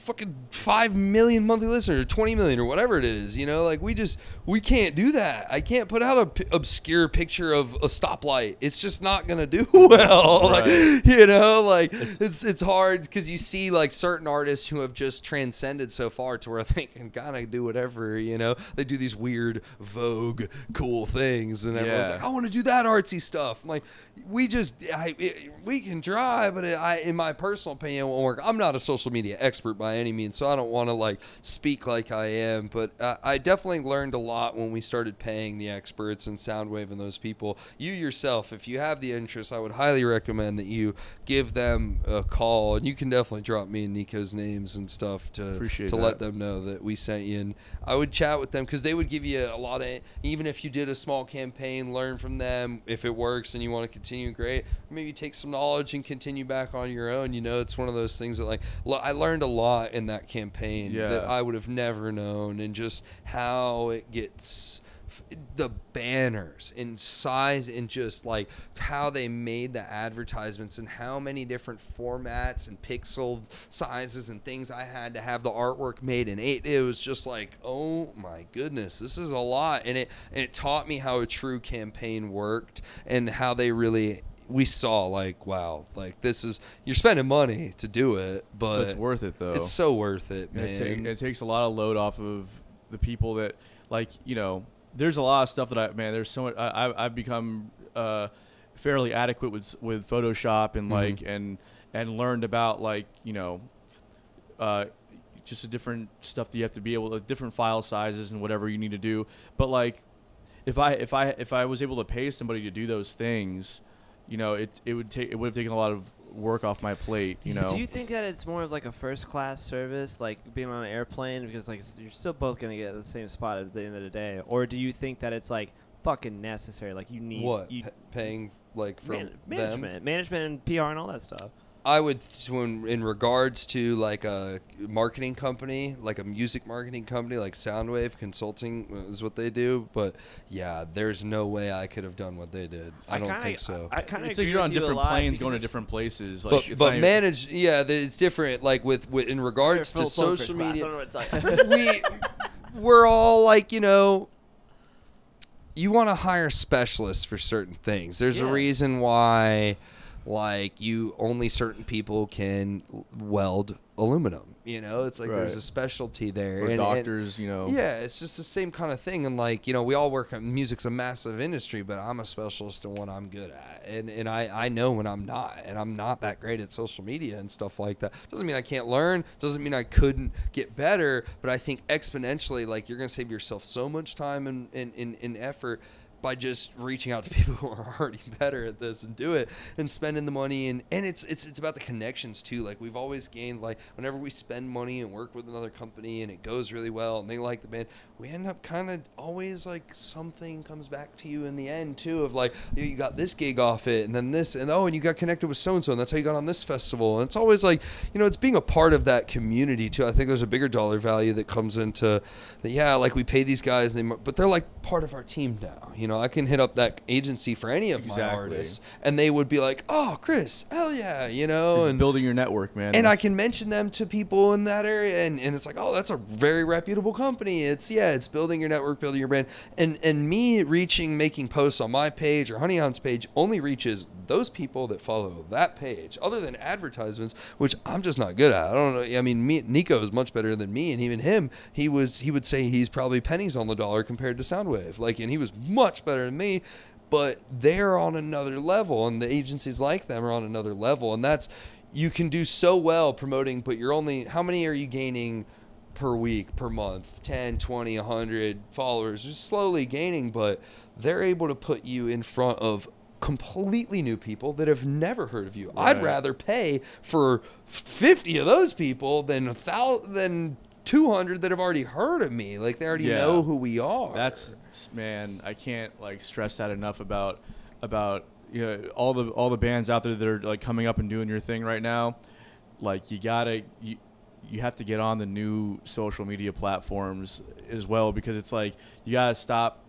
fucking 5 million monthly listeners or 20 million or whatever it is, you know, like we can't do that. I can't put out a obscure picture of a stoplight. It's just not gonna do well. Right. Like, you know, like it's hard because you see like certain artists who have just transcended so far to where they can kind of do whatever, you know. They do these weird Vogue cool things, and everyone's like, I want to do that artsy stuff. I'm like, we can try, but in my personal opinion, it won't work. I'm not a social media expert by any means, so I don't want to like speak like I am, but I definitely learned a lot when we started paying the experts and Soundwave and those people. You yourself, if you have the interest, I would highly recommend that you give them a call, and you can definitely drop me and Nico's names and stuff to let them know that we sent you. And I would chat with them because they would give you a lot of, even if you did a small campaign, learn from them. If it works and you want to continue, great. Maybe take some knowledge and continue back on your own. You know, it's one of those things that like I learned a lot in that campaign that I would have never known, and just how it gets the banners in size and just like how they made the advertisements and how many different formats and pixel sizes and things I had to have the artwork made in. It was just like, oh my goodness, this is a lot. And it taught me how a true campaign worked and how they really, we saw like, wow, like this is, you're spending money to do it, but it's worth it though. It's so worth it, man. It takes a lot of load off of the people that, like, you know, there's a lot of stuff that there's so much, I've become fairly adequate with Photoshop and like, and learned about like, you know, just a different stuff that you have to be able to, different file sizes and whatever you need to do. But like, if I was able to pay somebody to do those things, you know, it would have taken a lot of work off my plate, you know. Do you think that it's more of like a first class service, like being on an airplane, because like you're still both gonna get the same spot at the end of the day, or do you think that it's like fucking necessary, like you need paying like for management and PR and all that stuff? I would, in regards to like a marketing company, like a music marketing company, like Soundwave Consulting is what they do. But yeah, there's no way I could have done what they did. I don't think so. I kind of it's like you're on different planes going to different places. Like, but manage, it's different. Like with in regards to social media, we're all like, you know, you want to hire specialists for certain things. There's a reason why. Like only certain people can weld aluminum, you know, it's like there's a specialty there. Or doctors, you know. Yeah, it's just the same kind of thing. And like, you know, we all work on music's a massive industry, but I'm a specialist in what I'm good at. And I know when I'm not, and I'm not that great at social media and stuff like that. Doesn't mean I can't learn, doesn't mean I couldn't get better, but I think exponentially, like you're going to save yourself so much time and effort by just reaching out to people who are already better at this and do it and spending the money. And it's about the connections too. Like we've always gained, like whenever we spend money and work with another company and it goes really well and they like the band, we end up kind of always like something comes back to you in the end too, of like, you got this gig off it and then this, and and you got connected with so-and-so and that's how you got on this festival. And it's always like, you know, it's being a part of that community too. I think there's a bigger dollar value that comes into that. Yeah, like we pay these guys, but they're like part of our team now, you know. I can hit up that agency for any of my artists and they would be like, oh, Chris, hell yeah, you know. And building your network, man. And I can mention them to people in that area and it's like, oh, that's a very reputable company. It's building your network, building your brand. And me making posts on my page or Honey Hound's page only reaches those people that follow that page, other than advertisements, which I'm just not good at. I don't know. I mean, Nico is much better than me, and even him, he would say he's probably pennies on the dollar compared to Soundwave. Like, and he was much better than me, but they're on another level, and the agencies like them are on another level, and that's, you can do so well promoting, but you're only, how many are you gaining per week, per month? 10, 20, 100 followers. You're slowly gaining, but they're able to put you in front of completely new people that have never heard of you. Right. I'd rather pay for 50 of those people than 200 that have already heard of me. Like, they already know who we are. That's, man, I can't like stress that enough about you know, all the bands out there that are like coming up and doing your thing right now. Like, you have to get on the new social media platforms as well, because it's like you gotta stop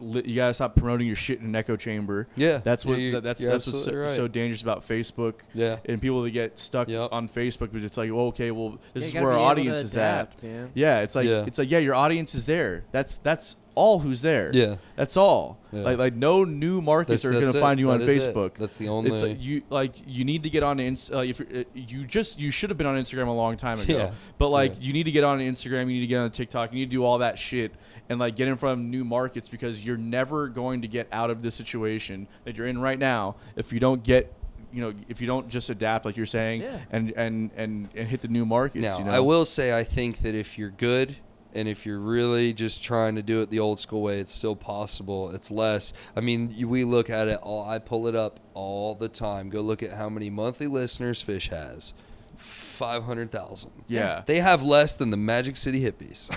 you gotta stop promoting your shit in an echo chamber. Yeah, that's what you're that's what's right. so dangerous about Facebook. Yeah, and people that get stuck on Facebook, but it's like, well, okay, well, this is where our audience is adapt, at. Man. Yeah, it's like your audience is there. That's all who's there. Yeah, that's all. Yeah. Like no new markets are gonna find you on Facebook. That's the only. It's you need to get on if you should have been on Instagram a long time ago. Yeah. But you need to get on Instagram. You need to get on TikTok. You need to do all that shit and get in front of new markets, because you're never going to get out of this situation that you're in right now if you don't get. If you don't just adapt, like you're saying, and hit the new markets. Now, I will say, I think that if you're good and if you're really just trying to do it the old school way, it's still possible. It's less. I mean, we look at it all. I pull it up all the time. Go look at how many monthly listeners Fish has. 500,000. Yeah. They have less than the Magic City Hippies.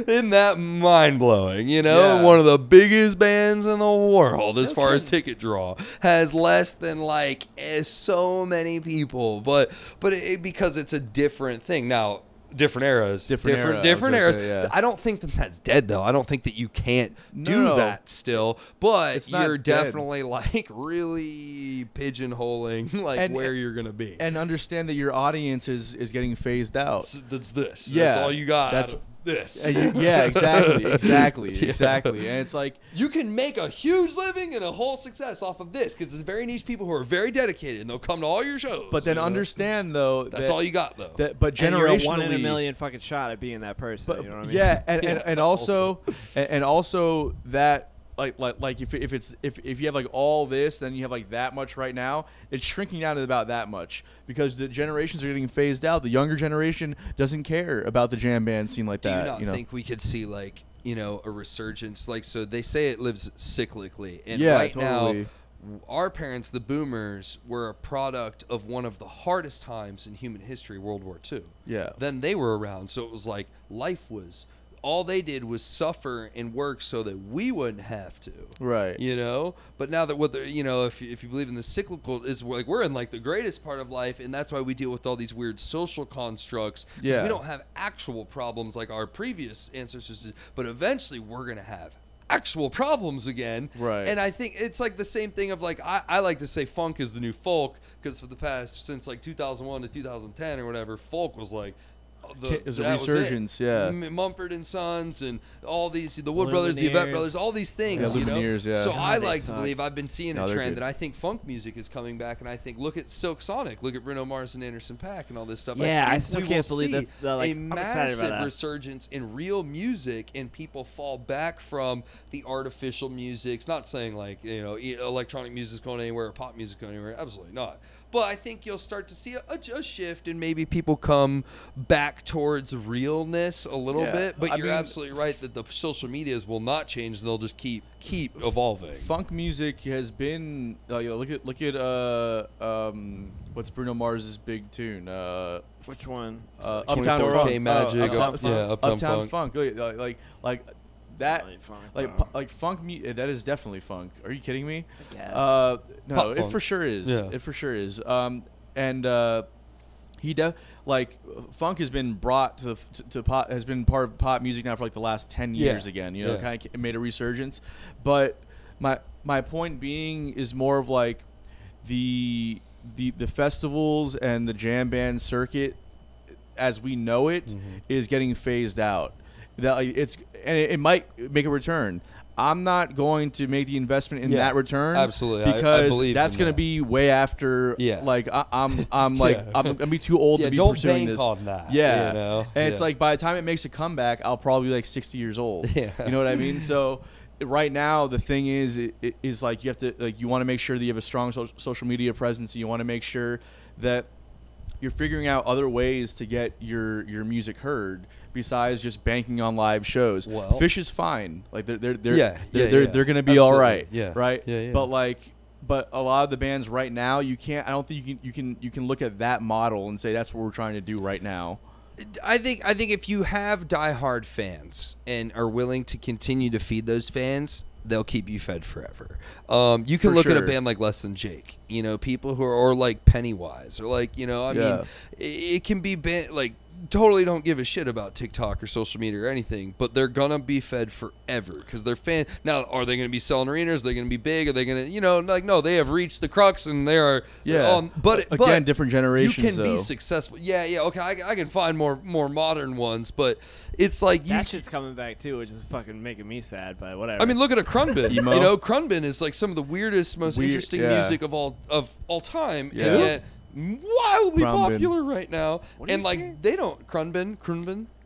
Isn't that mind-blowing? One of the biggest bands in the world as far as ticket draw has less than so many people. But because it's a different thing. Now, different eras, different eras. Say, I don't think that's dead, though. I don't think that you can't do that still, but you're definitely really pigeonholing where you're gonna be, and understand that your audience is getting phased out. That's this. Yeah, that's all you got. That's this. Yeah, exactly. And it's like you can make a huge living and a whole success off of this, because it's very niche people who are very dedicated and they'll come to all your shows. But then understand though that's all you got though. But generationally, you're a 1 in a million fucking shot at being that person. But, you know what I mean? Yeah, and also that. Like if you have all this, then you have that much right now. It's shrinking down to about that much, because the generations are getting phased out. The younger generation doesn't care about the jam band scene like that. Do you not think we could see a resurgence? So they say it lives cyclically, and totally. now our parents, the boomers, were a product of one of the hardest times in human history, World War II. Yeah. Then they were around, so it was life was. All they did was suffer and work so that we wouldn't have to. Right. But now that if you believe in the cyclical, is we're in the greatest part of life, and that's why we deal with all these weird social constructs. Yeah. We don't have actual problems like our previous ancestors did, but eventually we're going to have actual problems again. Right. And I think it's the same thing of I like to say funk is the new folk, because for the past, since 2001 to 2010 or whatever, folk was it was a resurgence, yeah. Mumford and Sons and all these, the Wood Brothers, the Yvette Brothers, all these things, So I like to believe, I've been seeing a trend that I think funk music is coming back, and I think, look at Silk Sonic, look at Bruno Mars and Anderson .Paak and all this stuff. Yeah, I still can't believe that's a massive resurgence in real music, and people fall back from the artificial music. It's not saying electronic music's going anywhere or pop music's going anywhere. Absolutely not. But I think you'll start to see a shift, and maybe people come back towards realness a little bit. But you're absolutely right that the social medias will not change; they'll just keep evolving. Funk music has been look at what's Bruno Mars's big tune? Which one? Uptown Funk. Magic. Uptown Funk. That funk that is definitely funk. Are you kidding me? I guess. No, it for sure is. Yeah. It for sure is. Funk has been brought to pop, has been part of pop music now for the last 10 years again. Kind of made a resurgence. But my point being is more of the festivals and the jam band circuit as we know it is getting phased out. That it might make a return. I'm not going to make the investment in that return. Absolutely, because I that's going to be way after. Yeah. I'm gonna be too old to be pursuing this. Don't bank on that. Yeah. And it's by the time it makes a comeback, I'll probably be 60 years old. Yeah. You know what I mean? So right now the thing is you have to you want to make sure that you have a strong social media presence. And you want to make sure that you're figuring out other ways to get your music heard besides just banking on live shows. Well, Fish is fine. They're gonna be all right. Yeah. Right. Yeah. But a lot of the bands right now, you can't. I don't think you can look at that model and say that's what we're trying to do right now. I think if you have diehard fans and are willing to continue to feed those fans, they'll keep you fed forever. You can look at a band like Less Than Jake, people who are or Pennywise or I mean, it can be totally don't give a shit about TikTok or social media or anything, but they're gonna be fed forever because they're fan. Now, are they gonna be selling arenas? Are they gonna be big? Are they gonna, like, no, they have reached the crux and they are. But again, different generations. You can be successful. Yeah. Okay, I can find more modern ones, but it's like that shit's coming back too, which is fucking making me sad. But whatever. I mean, look at a Krunbin. Krunbin is like some of the weirdest, most interesting music of all time, and yet wildly popular right now. And like they don't Krunbin.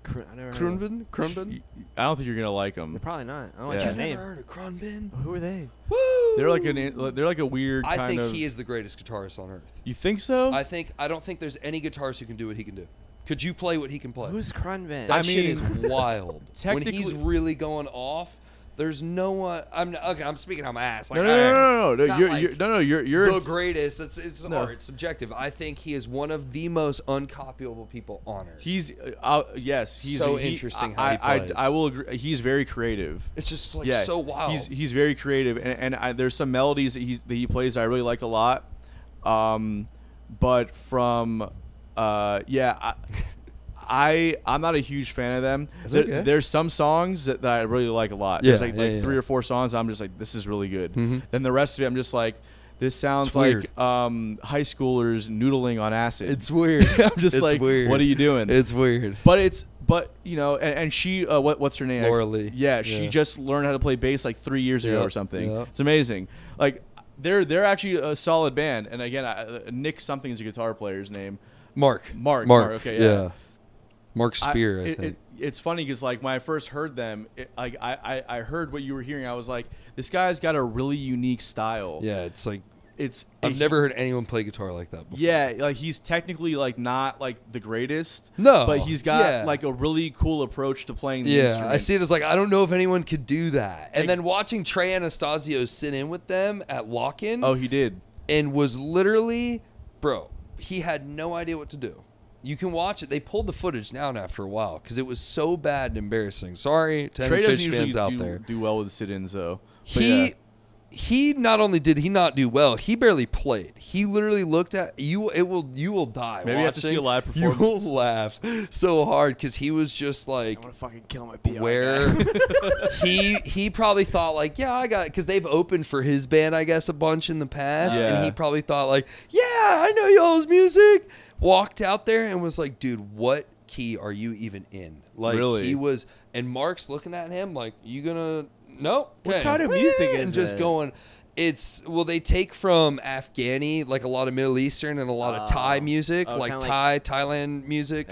I don't think you're gonna like them. They're probably not. I don't like his name. Never heard of Krunbin? Who are they? Woo! They're like a weird. I think he is the greatest guitarist on earth. You think so? I don't think there's any guitarist who can do what he can do. Could you play what he can play? Who's Krunbin? That shit is wild. When he's really going off, there's no one. I'm speaking on my ass. Like, No. You're the greatest. It's art. It's subjective. I think he is one of the most uncopyable people on earth. He's he's so interesting how he plays. I will agree. He's very creative. It's just like so wild. He's very creative, and there's some melodies that he plays that I really like a lot. But from I'm not a huge fan of them. There's some songs that I really like a lot. There's like 3 or 4 songs I'm just like, this is really good. Mm-hmm. Then the rest of it I'm just like, this sounds like high schoolers noodling on acid. It's weird. I'm just like, weird. What are you doing? It's weird. But and she what's her name? Laura Lee. Yeah, she just learned how to play bass like 3 years ago or something. Yep. It's amazing. Like they're actually a solid band. And again, Nick something is a guitar player's name. Mark. Okay, yeah. Mark Spear, I think. It's funny because like when I first heard them, I heard what you were hearing. I was like, this guy's got a really unique style. Yeah, it's like I've never heard anyone play guitar like that before. Yeah, like he's technically like not like the greatest. No, but he's got like a really cool approach to playing the instrument. I see it as like I don't know if anyone could do that. And then watching Trey Anastasio sit in with them at lock-in. Oh, he did, and was literally, bro. He had no idea what to do. You can watch it. They pulled the footage down after a while because it was so bad and embarrassing. Sorry to any Fish fans out there. Do well with sit-ins though. But he not only did he not do well, he barely played. He literally looked at you. You will die. Maybe you have to see a live performance. You will laugh so hard because he was just like, I'm gonna fucking kill my PR where he probably thought like, yeah, I got it, because they've opened for his band, I guess, a bunch in the past, and he probably thought like, yeah, I know y'all's music. Walked out there and was like, dude, what key are you even in? Like, really? He was, and Mark's looking at him like, you gonna, nope. What kind of music is it? And just going, they take from Afghani, like a lot of Middle Eastern and a lot of Thai music, like Thailand music,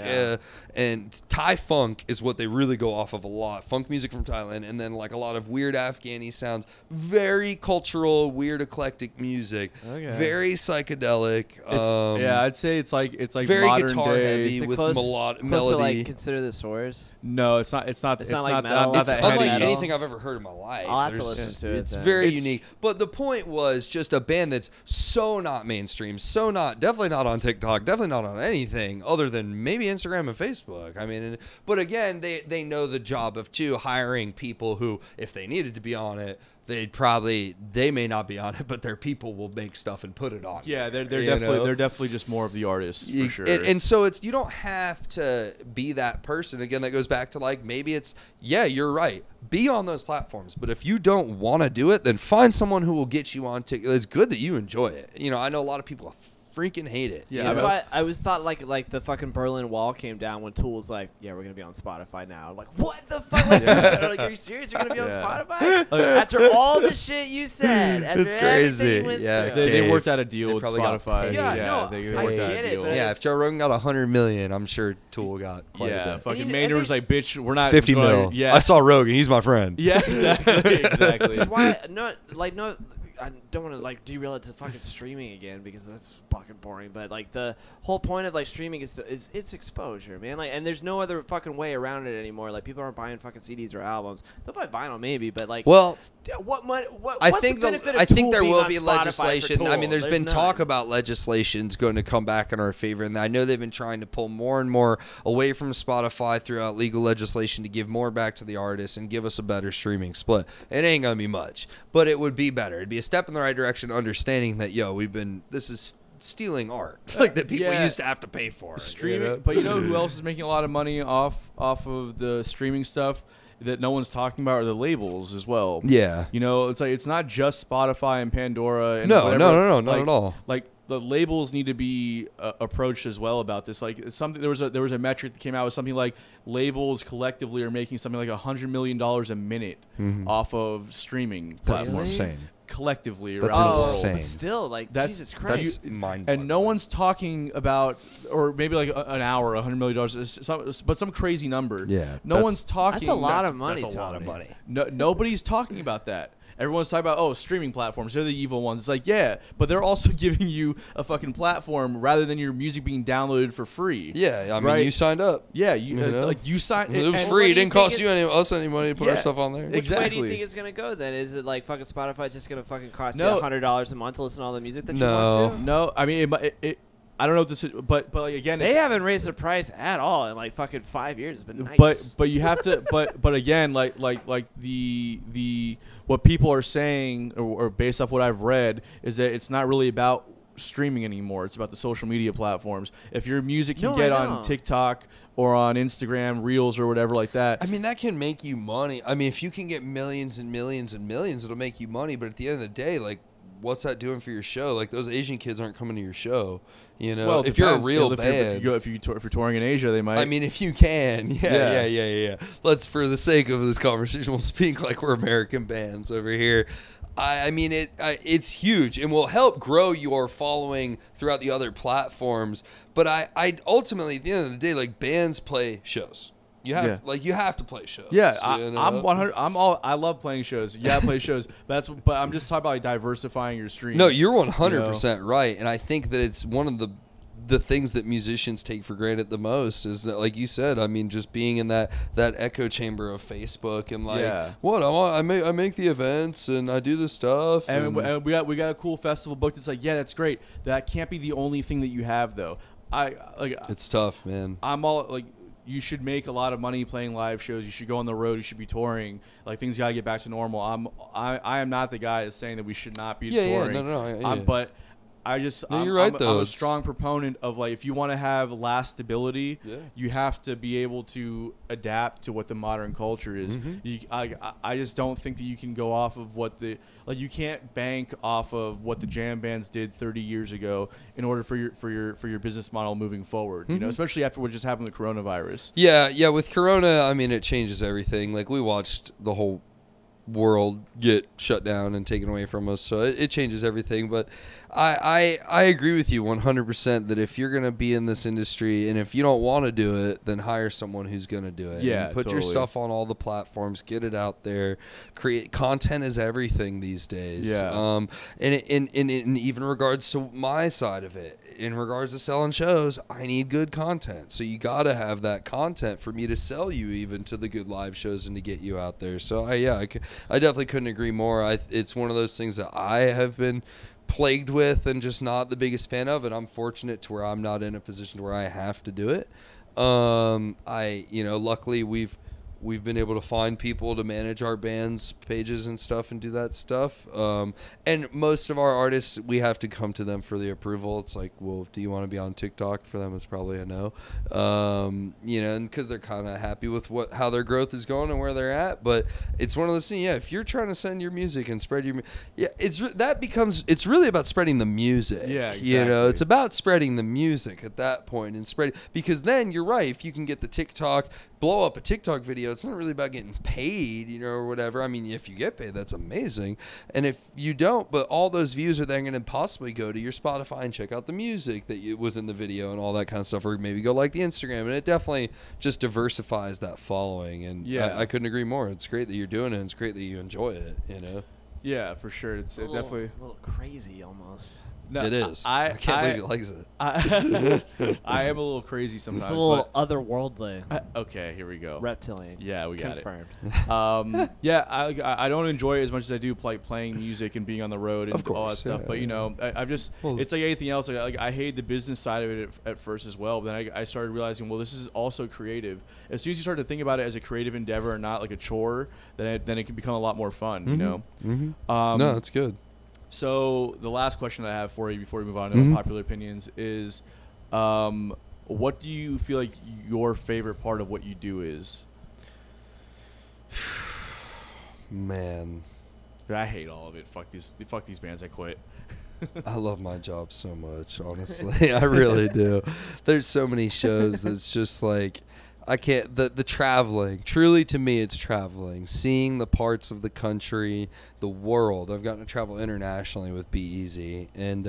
and Thai funk is what they really go off of a lot. Funk music from Thailand, and then like a lot of weird Afghani sounds, very cultural, weird eclectic music, very psychedelic. I'd say it's like very modern guitar day. heavy with melody. To like Consider the Source. No, it's not like metal. It's that unlike heavy. anything I've ever heard in my life. I'll have to listen to it. It's very unique, but the point was just a band that's so not mainstream, definitely not on TikTok, definitely not on anything other than maybe Instagram and Facebook. I mean, but again, they know the job of hiring people who, if they needed to be on it, they may not be on it, but their people will make stuff and put it on. Yeah, they're definitely just more of the artists for sure. And so you don't have to be that person. Again, that goes back to like, maybe it's, you're right, be on those platforms, but if you don't want to do it, then find someone who will get you on TikTok. It's good that you enjoy it. I know a lot of people freaking hate it. Yeah, that's why I always thought like the fucking Berlin Wall came down when Tool was like, yeah, we're gonna be on Spotify now. Like, what the fuck? Like, are you serious? You're gonna be on Spotify after all the shit you said? It's crazy. They worked out a deal with Spotify. They worked out a deal. Yeah, if Joe Rogan got 100 million, I'm sure Tool got quite a bit. Fucking Maynard was like, bitch, we're not 50 mil. Yeah, I saw Rogan. He's my friend. Yeah, exactly. Why no? I don't want to like derail it to fucking streaming again because that's fucking boring. But like the whole point of like streaming is it's exposure, man. Like, and there's no other fucking way around it anymore. Like, people aren't buying fucking CDs or albums. They'll buy vinyl maybe, but like, I think there will be legislation. I mean, there's been talk about legislation's going to come back in our favor, and I know they've been trying to pull more and more away from Spotify throughout legal legislation to give more back to the artists and give us a better streaming split. It ain't gonna be much, but it would be better. It'd be a step in the right direction, understanding that this is stealing art, like that people Yeah. used to have to pay for. Streaming, You know? but you know who else is making a lot of money off of the streaming stuff that no one's talking about are the labels as well. Yeah. You know, it's like it's not just Spotify and Pandora and No, whatever. no, not Like- at all. Like the labels need to be approached as well about this. Like it's something there was a metric that came out with something like labels collectively are making something like $100 million a minute off of streaming That's platforms. insane. Collectively That's around the insane. world. But still, like, That's- Jesus Christ. That's mind. And no one's talking about, or maybe like an hour, $100 million, but some crazy number. Yeah, no that's- one's talking. That's a lot of money, That's a lot of Tony. money. No, nobody's talking about that. Everyone's talking about, streaming platforms. They're the evil ones. It's like, yeah, but they're also giving you a fucking platform rather than your music being downloaded for free. Yeah, I mean, Right? you signed up. Yeah, You know? like you signed. It was and- free. what It do you didn't cost think us any money to put our Yeah. stuff on there. Which way do Exactly. you think it's gonna go then? Is it like fucking Spotify just gonna fucking cost No. you $100 a month to listen to all the music that you No. want to? No, I mean, I don't know if this is, but like again, They it's, haven't raised the price at all in like fucking 5 years. It's been nice. But you have to but again like the what people are saying or based off what I've read is that it's not really about streaming anymore. It's about the social media platforms. If your music can No, get I know. on TikTok or on Instagram Reels or whatever like that. I mean, that can make you money. I mean, if you can get millions and millions and millions, it'll make you money. But at the end of the day, like, what's that doing for your show? Like, those Asian kids aren't coming to your show. You know, Well, it if you're a depends. real if band. if you're touring in Asia, they might. I mean, if you can, Yeah. yeah. Let's, for the sake of this conversation, we'll speak like we're American bands over here. I mean, it's huge and will help grow your following throughout the other platforms. But I ultimately, at the end of the day, like, bands play shows. You have you have to play shows. Yeah, you know? I'm 100. I love playing shows. Yeah, I play shows. But I'm just talking about like diversifying your streams. No, you're 100% right, and I think that it's one of the things that musicians take for granted the most is that, like you said, I mean, just being in that echo chamber of Facebook and like, what I make the events and I do the stuff and we got a cool festival booked. It's like, yeah, that's great. That can't be the only thing that you have though. It's tough, man. I'm all like, you should make a lot of money playing live shows. You should go on the road. You should be touring. Like, things gotta get back to normal. I am not the guy that's saying that we should not be touring. No. But I just you're right, I'm a strong proponent of, like, if you want to have last stability, you have to be able to adapt to what the modern culture is. I just don't think that you can go off of what you can't bank off of what the jam bands did 30 years ago in order for your business model moving forward. You know, especially after what just happened with coronavirus. Yeah. With Corona, I mean, it changes everything. Like, we watched the whole world get shut down and taken away from us, so it changes everything. But I agree with you 100% that if you're gonna be in this industry and if you don't want to do it, then hire someone who's gonna do it. Yeah, and put your totally. stuff on all the platforms, get it out there. Create content is everything these days. Yeah. And in even regards to my side of it, in regards to selling shows, I need good content. So you got to have that content for me to sell you even to the good live shows and to get you out there. So I definitely couldn't agree more. It's one of those things that I have been plagued with and just not the biggest fan of, and I'm fortunate to where I'm not in a position where I have to do it. Luckily we've been able to find people to manage our band's pages and stuff and do that stuff. And most of our artists, we have to come to them for the approval. It's like, well, do you want to be on TikTok? For them, it's probably a no. And because they're kind of happy with how their growth is going and where they're at. But it's one of those things. Yeah, if you're trying to send your music and spread your, it's really about spreading the music. Yeah, exactly. It's about spreading the music at that point and because then you're right. If you can get the TikTok, blow up a TikTok video, it's not really about getting paid, or whatever. I mean, if you get paid, that's amazing. And if you don't, but all those views are then going to possibly go to your Spotify and check out the music that was in the video and all that kind of stuff, or maybe go like the Instagram. And it definitely just diversifies that following. And I couldn't agree more. It's great that you're doing it. And it's great that you enjoy it, Yeah, for sure. It's definitely a little crazy almost. No, it is. I can't believe he likes it. I am a little crazy sometimes. It's a little otherworldly. Okay, here we go. Reptilian. Yeah, we got Confirmed. it. I don't enjoy it as much as I do playing music and being on the road and all that stuff. But I've just it's like anything else. Like I hate the business side of it at first as well. But then I started realizing, well, this is also creative. As soon as you start to think about it as a creative endeavor and not like a chore, then it can become a lot more fun. No, it's good. So the last question that I have for you before we move on to unpopular opinions is, what do you feel like your favorite part of what you do is? Man, I hate all of it. Fuck these bands. I quit. I love my job so much, honestly. I really do. There's so many shows that's just like, I can't, the traveling, truly to me it's traveling, seeing the parts of the country, the world. I've gotten to travel internationally with Be Easy, and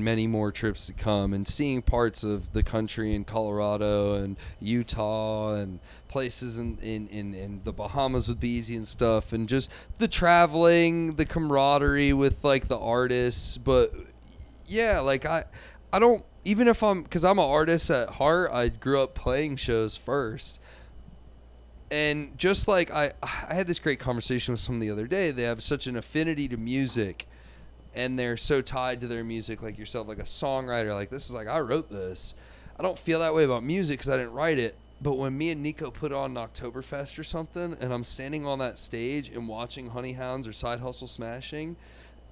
many more trips to come, and seeing parts of the country in Colorado and Utah and places in the Bahamas with Be Easy and stuff, and just the traveling, the camaraderie with like the artists. But yeah, like I don't, even if because I'm an artist at heart, I grew up playing shows first. And just like I had this great conversation with someone the other day. They have such an affinity to music, and they're so tied to their music, like yourself, like a songwriter. Like, this is like, I wrote this. I don't feel that way about music because I didn't write it. But when me and Nico put on Oktoberfest or something, and I'm standing on that stage and watching Honey Hounds or Side Hustle smashing,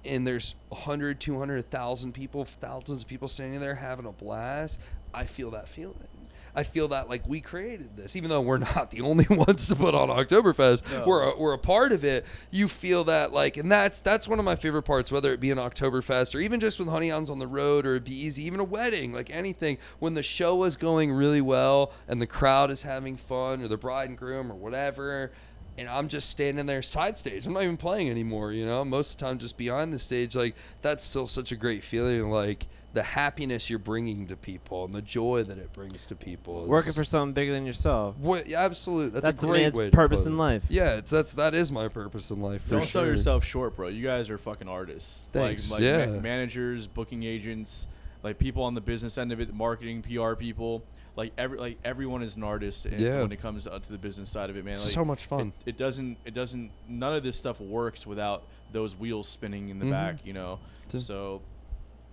and there's 100, 200, 1,000 people, thousands of people standing there having a blast, I feel that feeling. I feel that like we created this, even though we're not the only ones to put on Oktoberfest. No. We're a part of it. You feel that like, and that's one of my favorite parts, whether it be an Oktoberfest or even just with Honey Hounds on the road or Be Easy, even a wedding, like anything. When the show is going really well and the crowd is having fun, or the bride and groom or whatever, and I'm just standing there side stage. I'm not even playing anymore, you know, most of the time just behind the stage. Like, that's still such a great feeling, like the happiness you're bringing to people and the joy that it brings to people. Working for something bigger than yourself. Yeah, absolutely. That's a great way to purpose in life. Yeah, that is my purpose in life. Don't sell yourself short, bro. You guys are fucking artists. Thanks. Like yeah. Managers, booking agents, like people on the business end of it, marketing, PR people. Like everyone is an artist when it comes to the business side of it, man. Like, so much fun. It doesn't none of this stuff works without those wheels spinning in the back, you know. So,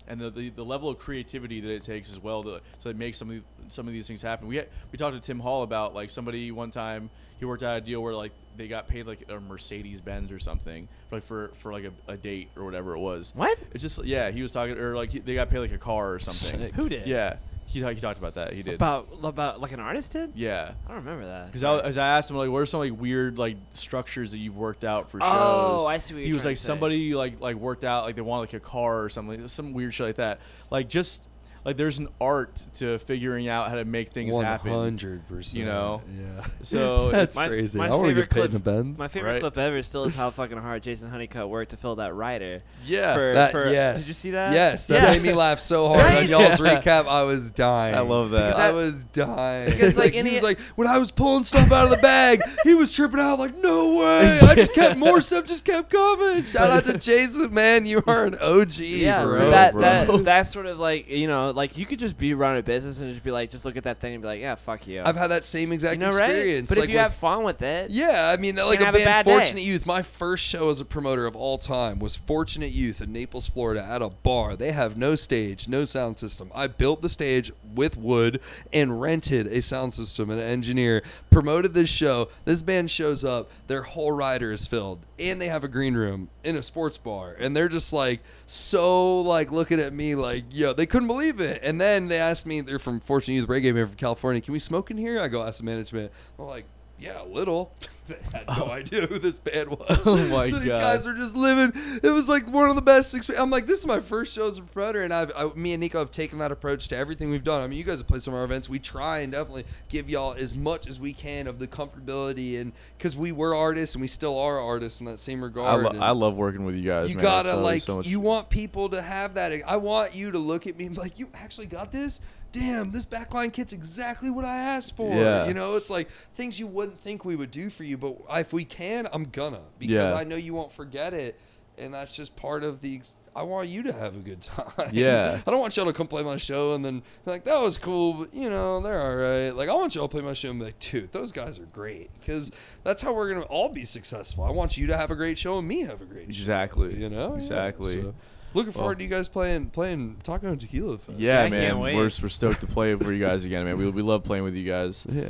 and the level of creativity that it takes as well to make some of these things happen. We talked to Tim Hall about like somebody one time. He worked out a deal where like they got paid like a Mercedes Benz or something for like a date or whatever it was. What? It's just he was talking, or like they got paid like a car or something. Sick. Who did? Yeah. He talked about that. He did. About like an artist did? Yeah. I don't remember that. Because I asked him like, what are some like weird like structures that you've worked out for shows? Oh, I see what he you're was trying like to say. Somebody like worked out like they wanted like a car or something, like, some weird shit like that. Like just like there's an art to figuring out how to make things happen. 100%. You know. Yeah. So that's crazy. I want to get paid in a Benz. My favorite clip ever still is how fucking hard Jason Honeycutt worked to fill that rider. Yeah. Yes. Did you see that? Yes. That made me laugh so hard on y'all's recap. I was dying. I love that. I was dying. Because like he was like, when I was pulling stuff out of the bag, he was tripping out like, no way. I just kept more stuff just kept coming. Shout out to Jason, man. You are an OG, bro. That's sort of like, you know, like you could just be running a business and just be like, just look at that thing and be like, yeah, fuck you. I've had that same exact experience. Right? But like if you have fun with it. Yeah, I mean, like a band, Fortunate Youth. My first show as a promoter of all time was Fortunate Youth in Naples, Florida, at a bar. They have no stage, no sound system. I built the stage with wood and rented a sound system and an engineer. Promoted this show. This band shows up. Their whole rider is filled, and they have a green room in a sports bar, and they're just like so like looking at me like, yo, they couldn't believe it. And then they asked me, they're from Fortunate Youth Reggae Band from California, can we smoke in here? I go ask the management. I'm like, yeah, a little. They had no idea who this band was. Oh my God. So these guys were just living. It was like one of the best experiences. I'm like, this is my first show as a promoter, and me and Nico have taken that approach to everything we've done. I mean, you guys have played some of our events. We try and definitely give y'all as much as we can of the comfortability, and because we were artists and we still are artists in that same regard. I love working with you guys. You man. gotta like so you want people to have that. I want you to look at me and be like, you actually got this? Damn, this backline kit's exactly what I asked for. Yeah. You know, it's like things you wouldn't think we would do for you, but if we can, I'm gonna, because I know you won't forget it, and that's just part of I want you to have a good time. Yeah. I don't want y'all to come play my show and then be like, that was cool, but you know, they're all right. Like, I want y'all to play my show and be like, dude, those guys are great, because that's how we're gonna all be successful. I want you to have a great show and me have a great show. You know? Exactly. Yeah, so. Looking forward to you guys playing Taco and Tequila Fest. Yeah, I man. can't wait. We're stoked to play for you guys again, man. We love playing with you guys. Yeah.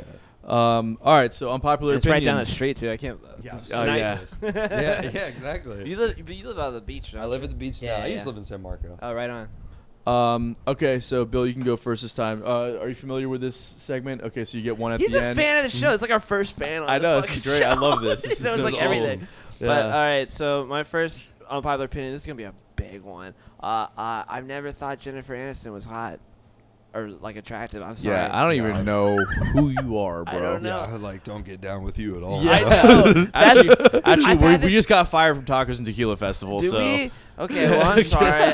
All right, so unpopular It's opinions. right down the street too. I can't. Yeah. It's Oh, nice. yeah, exactly. You live out of the beach. I live at the beach Yeah, now. I used to yeah. live in San Marco. Oh, right on. Okay, so Bill, you can go first this time. Are you familiar with this segment? Okay, so you get one at He's the a end. fan of the show. It's like our first fan. On I the know, this fucking is great. I show. love this. This He knows is like awesome. everything. Yeah. But all right, so my first unpopular opinion. This is gonna be a big one. I've never thought Jennifer Aniston was hot or like attractive. I'm sorry. Yeah, I don't even know who you are, bro. I don't know. Yeah, I like don't get down with you at all. Yeah. I know. actually, I've had we this- just got fired from Tacos and Tequila Festival. Do so we? Okay, well, I'm sorry.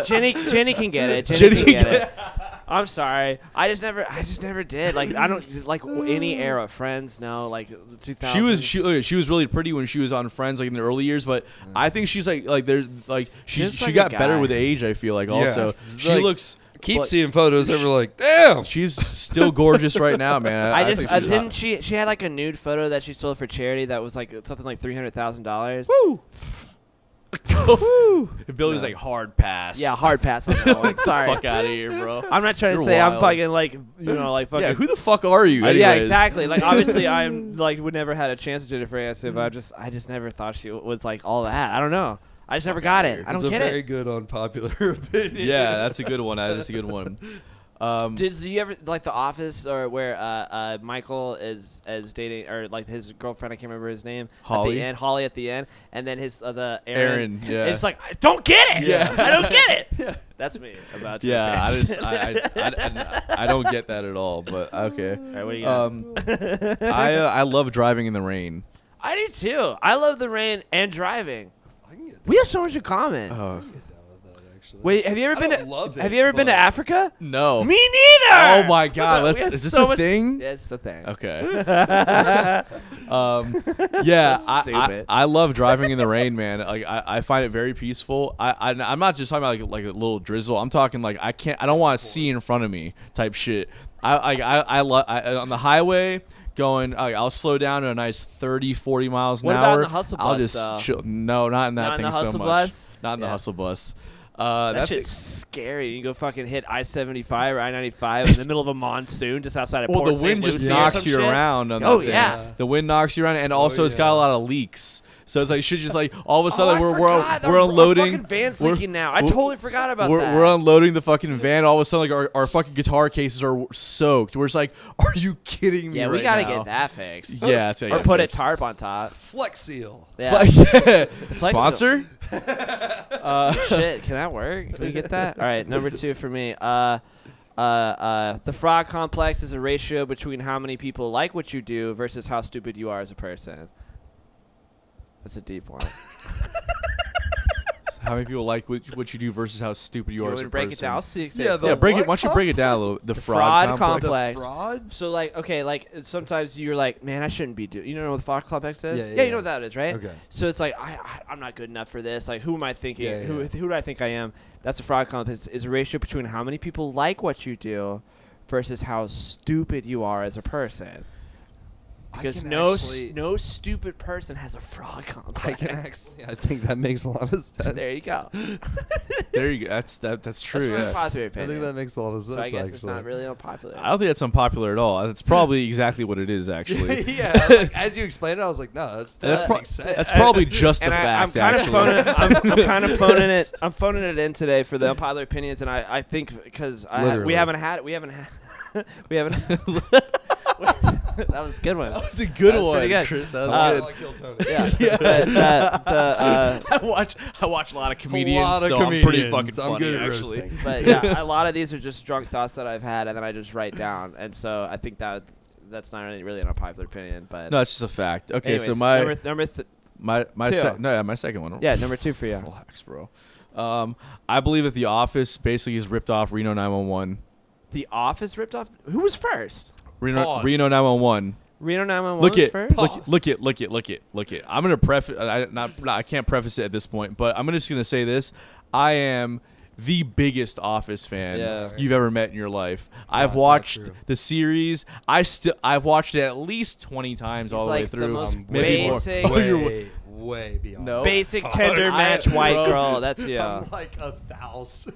Jenny can get it. Jenny Jenny can get it. I'm sorry. I just never did. Like I don't like any era. Friends, no. Like the 2000s. she was really pretty when she was on Friends, like in the early years. But I think she's like there's like she She's like a got better guy. with age. I feel like also Yes. she Like, looks. Keep like- seeing photos and we're like, damn. She's still gorgeous right now, man. I just think she's didn't. hot. She had like a nude photo that she sold for charity that was like something like $300,000. Woo! Billy's No. like hard pass. Yeah, hard pass on that one. Sorry. Fuck out of here, bro. I'm not trying to You're say I'm wild. fucking like like fucking. Yeah, who the fuck are you? Yeah, anyways? exactly. Like obviously, I'm like would never had a chance with Jennifer Aniston, but I just never thought she was like all that. I don't know. I just never got it. I don't It's get a very it. good unpopular opinion. Yeah, that's a good one. That's a good one. Did you ever like The Office or where Michael is dating or like his girlfriend? I can't remember his name. Holly? At the end, Holly at the end, and then his the Aaron, yeah. It's like I don't get it. Yeah. I don't get it. Yeah. That's me about you. Yeah, I don't get that at all. But okay. All right, what do you got? I love driving in the rain. I do too. I love the rain and driving. I can get We have so much in common. down with that, actually. Wait, have you ever I been don't to love it, Have you ever been to but- Africa? No. Me neither. Oh my God! We have Is this so a much- thing? Yeah, it's a thing. Okay. Yeah, Stupid. I love driving in the rain, man. Like I find it very peaceful. I'm not just talking about like a little drizzle. I'm talking like I don't want to see in front of me type shit. I love on the highway. I'll slow down to a nice 30, 40 miles an What hour. about in the hustle I'll bus, just though? chill. No, not in that Not in thing the so hustle much. bus? Not in the Yeah. hustle bus. That shit's scary. You go fucking hit I-75 or I-95 in the middle of a monsoon just outside of Well, Port the wind St. just Lucie or knocks some you shit. around. On Oh, that thing. yeah. The wind knocks you around, and also it's got a lot of leaks. So it's like shit just like all of a sudden we're unloading. Our fucking van's we're- leaking now. I we're- totally forgot about that. We're unloading the fucking van. All of a sudden, like our fucking guitar cases are soaked. We're just like, are you kidding me? Yeah, right we gotta now? get that fixed. Yeah, that's Or put a tarp on top. Flex Seal. Yeah. Yeah. Flex- Sponsor? Shit, can that work? Can we get that? All right, number 2 for me. The frog complex is a ratio between how many people like what you do versus how stupid you are as a person. That's a deep one. How many people like what you do versus how stupid you Do are you as want a to break it person? down? I'll see Yeah, Yeah, break it. what Why don't you break it down a little? The fraud fraud complex. Fraud? So like, okay, like sometimes you're like, man, I shouldn't be doing. You know what the fraud complex is? Yeah, you yeah. know what that is, right? Okay. So it's like I'm not good enough for this. Like, who am I thinking? Yeah, Who yeah. do I think I am? That's a fraud complex. Is a ratio between how many people like what you do versus how stupid you are as a person. Because no stupid person has a fraud complex. I can actually. I think that makes a lot of sense. There you go. There you go. That's true. That's my Yeah. popular I opinion. think that makes a lot of sense. so I guess actually. it's not really unpopular. I don't think that's unpopular at all. It's probably exactly what it is, actually. yeah, like, as you explained it, I was like, no, that makes sense. That's probably just a And I'm fact, kind actually. of phoning. I'm kind of phoning it. I'm phoning it in today for the unpopular opinions, and I think because we Literally. haven't had we haven't. That was a good one. That was a good That was one, pretty good. Chris. That Uh, was good. Yeah. I watch a lot of comedians, lot of so I'm pretty comedians. fucking I'm funny, good at actually. roasting. But yeah, a lot of these are just drunk thoughts that I've had, and then I just write down, and so I think that's not really an unpopular opinion. But No, it's just a fact. Okay, anyways, so my two. second one. Yeah, number 2 for you. Relax, bro. I believe that The Office basically has ripped off Reno 911. The Office ripped off. Who was first? Reno Pause. 911. Reno 911 Look was it, first. look it. I'm gonna preface. I can't preface it at this point, but I'm just gonna say this: I am the biggest Office fan Yeah. you've ever met in your life. I've not watched true. the series. I've watched it at least 20 times all the way like the through. most maybe basic- more. way beyond. No. Basic tender I- match white bro. girl. That's yeah. I'm like 1,000.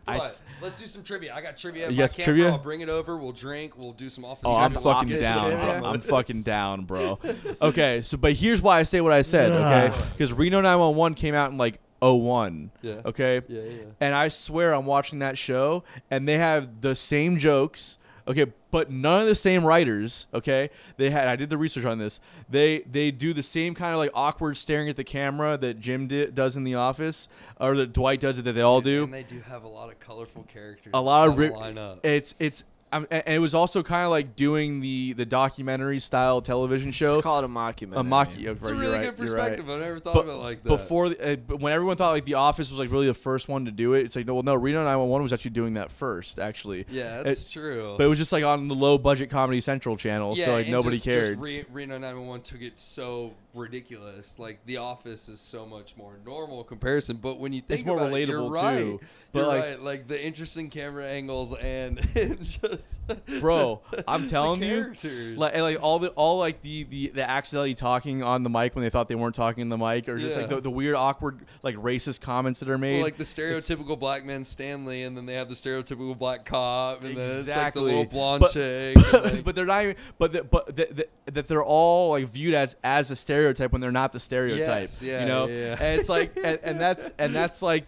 Let's do some trivia. I got trivia. You got some trivia? I'll bring it over. We'll drink. We'll do some office. Oh, I'm trivia. fucking down, bro. I'm fucking down, bro. Okay, but here's why I say what I said, okay? Because Reno 911 came out in like 01. Yeah. Okay? Yeah. And I swear I'm watching that show, and they have the same jokes, okay, but none of the same writers, okay? I did the research on this. They do the same kind of like awkward staring at the camera that Jim does in The Office, or that Dwight does it, that they all do. And they do have a lot of colorful characters. A lot of lineup. And it was also kind of like doing the documentary style television show. Let's call it a mockumentary. It's a really good perspective. Right. I never thought of it like that. But when everyone thought like The Office was like really the first one to do it, it's like no, Reno 911 was actually doing that first, actually. Yeah, that's true. But it was just like on the low budget Comedy Central channel, so like nobody cared. Reno 911 took it so ridiculous. Like The Office is so much more normal comparison, but when you think it's more about relatable it, you're right. too. But you're like, right. Like the interesting camera angles and just bro, I'm telling the you, characters. like all the accidentally talking on the mic when they thought they weren't talking in the mic, or just like the weird awkward like racist comments that are made. Well, like the stereotypical black man Stanley, and then they have the stereotypical black cop, and then it's like the little blonde chick. But they're not even. That they're all like viewed as a stereotype when they're not the stereotype. Yes, yeah, you know, yeah. and it's like, and that's like.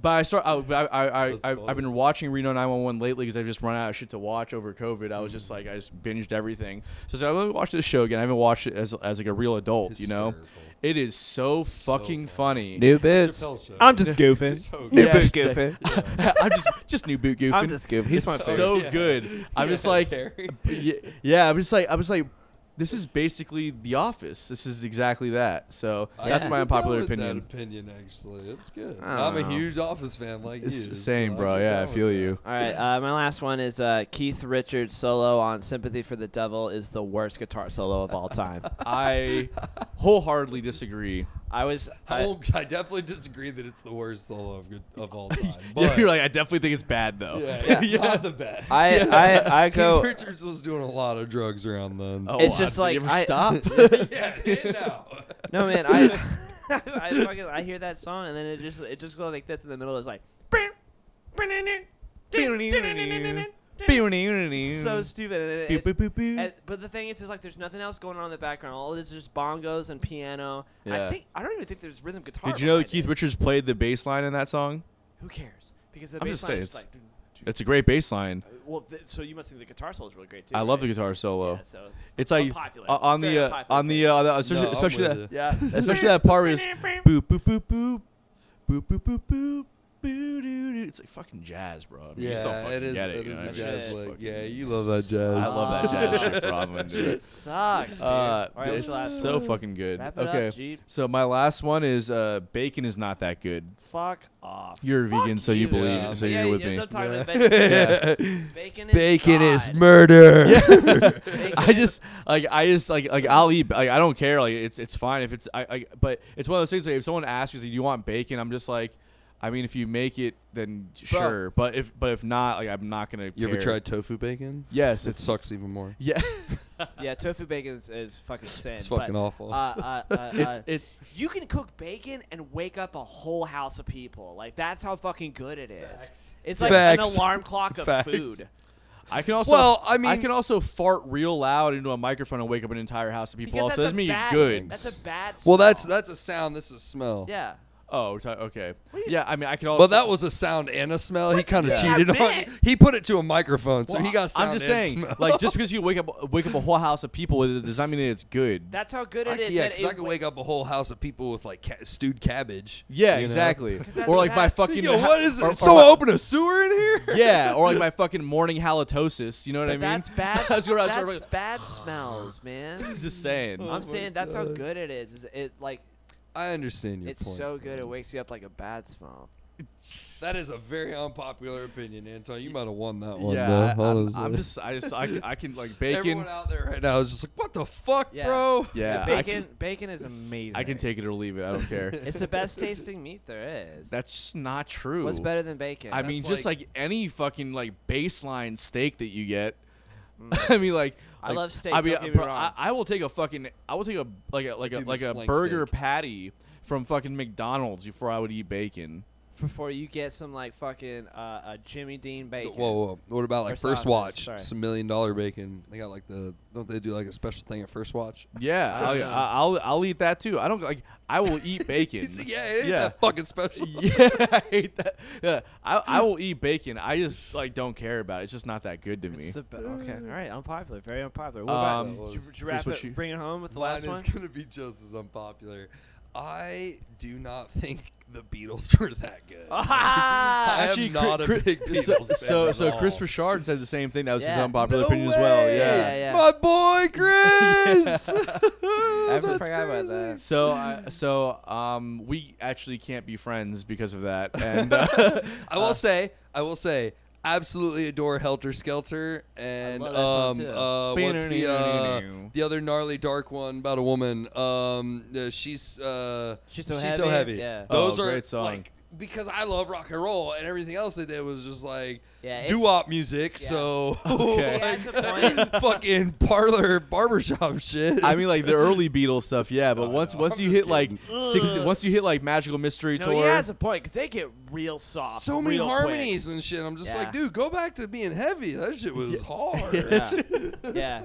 But I've been watching Reno 911 lately because I've just run out of shit to watch over COVID. I was just like, I just binged everything. So I'm gonna watch this show again. I haven't watched it as like a real adult, you know. It is so fucking funny. New bits. I'm just goofing. So New Yeah, boot goofing. I'm just new boot goofing. I'm just goofing. He's my It's favorite. so good. I'm just like, I was like, this is basically The Office. This is exactly that. So that's my unpopular opinion. That opinion, actually, it's good. I don't I'm a know. huge Office fan, like you. Same, so bro. Yeah, I feel you. All right, my last one is Keith Richards' solo on "Sympathy for the Devil" is the worst guitar solo of all time. I wholeheartedly disagree. I definitely disagree that it's the worst solo of all time. But Yeah, you're like, I definitely think it's bad though. yeah, it's not the best. I go. Keith Richards was doing a lot of drugs around then. Oh, It's just did like you ever I- stop. Yeah, No man, I hear that song and then it just goes like this in the middle. It's like so stupid. But the thing is like there's nothing else going on in the background. All it is just bongos and piano. Yeah. I don't even think there's rhythm guitar. Did you know that behind Keith it. Richards played the bass line in that song? Who cares? Because the I'm bass just line saying, is like. It's a great bass line. Well, so you must think the guitar solo is really great too. I love right? the guitar solo. Yeah, so It's like unpopular. on Very the unpopular especially, No, I'm especially with that you. yeah. especially that part where it's boop boop boop boop boop boop boop boop. It's like fucking jazz, bro. I mean, you just don't fucking it is. get It you is know? a That jazz shit's lick. fucking- Yeah, you love that jazz. I love that jazz shit, bro. I'm into It it. sucks, dude. All right, what's It's your last so one? fucking good. Wrap it Okay, up, Jeep. so my last one is bacon is not that good. Fuck off. You're a vegan, so you you. believe Yeah. it. So Yeah, you're with yeah, me. they're talking about Yeah. bacon is Bacon is God. murder. Bacon I just like I'll eat. Like I don't care. Like it's fine if it's but it's one of those things. Like if someone asks you, like, do you want bacon? I'm just like, I mean, if you make it, then sure. But if not, like I'm not gonna. You care. ever tried tofu bacon? Yes, It sucks even more. Yeah. Yeah, tofu bacon is fucking sin. It's fucking but, awful. It's you can cook bacon and wake up a whole house of people. Like that's how fucking good it is. Facts. It's like Facts. an alarm clock of Facts. food. I can also I can also fart real loud into a microphone and wake up an entire house of people. Because Also, that's doesn't mean bad, good. That's a bad smell. Well, that's a sound. This is a smell. Yeah. Oh, okay. Yeah, I mean, I can also. Well, that was a sound and a smell. He kind of Yeah. cheated on it. He put it to a microphone, so Well, he got sound I'm just and saying, smell. like, just because you wake up a whole house of people with it does not mean that it's good. That's how good it is. Yeah, that because I it could wake up a whole house of people with like stewed cabbage. Yeah, you know? exactly. that's Or like my bad. fucking. Yo, what is or it? Someone my- open a sewer in here? Yeah, or like my fucking morning halitosis. You know what I But mean? that's bad. Let's go around That's bad smells, man. just saying. I'm my saying that's how God. good it is. It like I understand your it's point. so good it wakes you up like a bad smell. That is a very unpopular opinion, Anton. You might have won that one, Yeah, though. Honestly. I can like bacon. Everyone out there right now is just like, what the fuck, Yeah. bro? Yeah, Bacon is amazing. I can take it or leave it. I don't care. It's the best tasting meat there is. That's just not true. What's better than bacon? I mean, That's just like- like any fucking like baseline steak that you get. Mm. I mean, like I love steak, I mean, don't get me bro, wrong. I will take a Dude, like a flank burger steak. patty from fucking McDonald's before I would eat bacon. before you get some like fucking Jimmy Dean bacon. Whoa. What about like Or First sausage, Watch? sorry. Some $1 million bacon. They got like don't they do like a special thing at First Watch? Yeah, I'll eat that too. I don't like. I will eat bacon. Yeah, it ain't that fucking special. Yeah, I hate that. Yeah, I will eat bacon. I just like don't care about it. It's just not that good to me. It's okay, all right, unpopular, very unpopular. What Um, about did you wrap Chris, it, bring it home with the Mine last is one? gonna be just as unpopular. I do not think the Beatles were that good. I Actually, am not a big Beatles fan so at all. Chris Richard said the same thing. That was his Yeah. unpopular No opinion as well. way! Yeah. Yeah. My boy Chris. I That's forgot about crazy. that. So we actually can't be friends because of that. And I will say, absolutely adore Helter Skelter, and love that song, too. what's the other gnarly dark one about a woman? She's so heavy. Yeah. Those Oh, are great song. like, because I love rock and roll, and everything else they did was just like Yeah, it's- doo-wop music. Yeah. So Okay. Yeah, it's a point. fucking parlor barbershop shit. I mean, like the early Beatles stuff, yeah. But No, once I'm you just hit like kidding. once you hit like Magical Mystery No, Tour, he has a point because they get real soft. so many real harmonies and shit. I'm just Yeah. like, dude, go back to being heavy. That shit was hard. Quick. Yeah.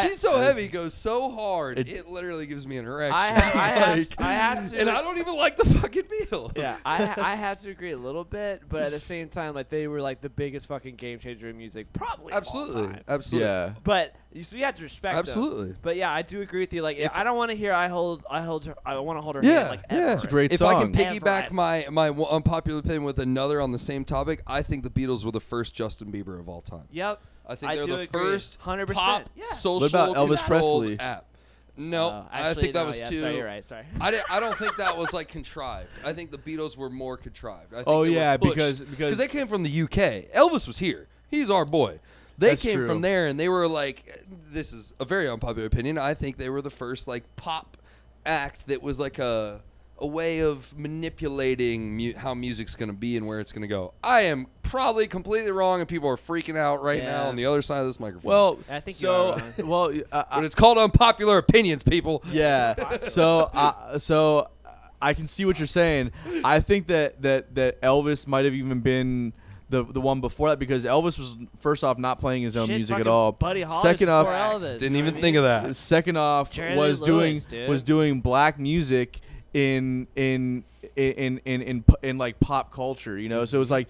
She's so heavy, goes so hard, it literally gives me an erection. I have to. and I don't even like the fucking Beatles. Yeah, I have to agree a little bit, but at the same time, like they were like the biggest fucking game changer in music, probably. Of all time. Absolutely. yeah. But so you have to respect them. Absolutely. But yeah, I do agree with you. Like, I don't want to hear I want to hold her Yeah, hand like yeah. ever. It's a great If song. I can piggyback Ever. my unpopular opinion with another on the same topic, I think the Beatles were the first Justin Bieber of all time. Yep. I think I they're do the agree. first 100%. pop Yeah. social What about Elvis controlled Presley? app. No, I Actually, think that no, was yeah, too. Sorry, you're right. Sorry. I don't think that was like contrived. I think the Beatles were more contrived. I think Oh, they were yeah, pushed, because they came from the UK. Elvis was here. He's our boy. They That's came true. from there, and they were like, this is a very unpopular opinion. I think they were the first like pop act that was like a way of manipulating how music's going to be and where it's going to go. I am probably completely wrong, and people are freaking out right now Yeah. on the other side of this microphone. well, I think you so are wrong. well, but it's called unpopular opinions, people. yeah. So I can see what you're saying. I think that Elvis might have even been the one before that, because Elvis was first off not playing his own Shit, music at fucking all. Buddy Holly Second was off, before Elvis. Didn't even think of that. Second off, Jerry was Lee Lewis, doing dude. was doing black music in like pop culture, you know. So it was like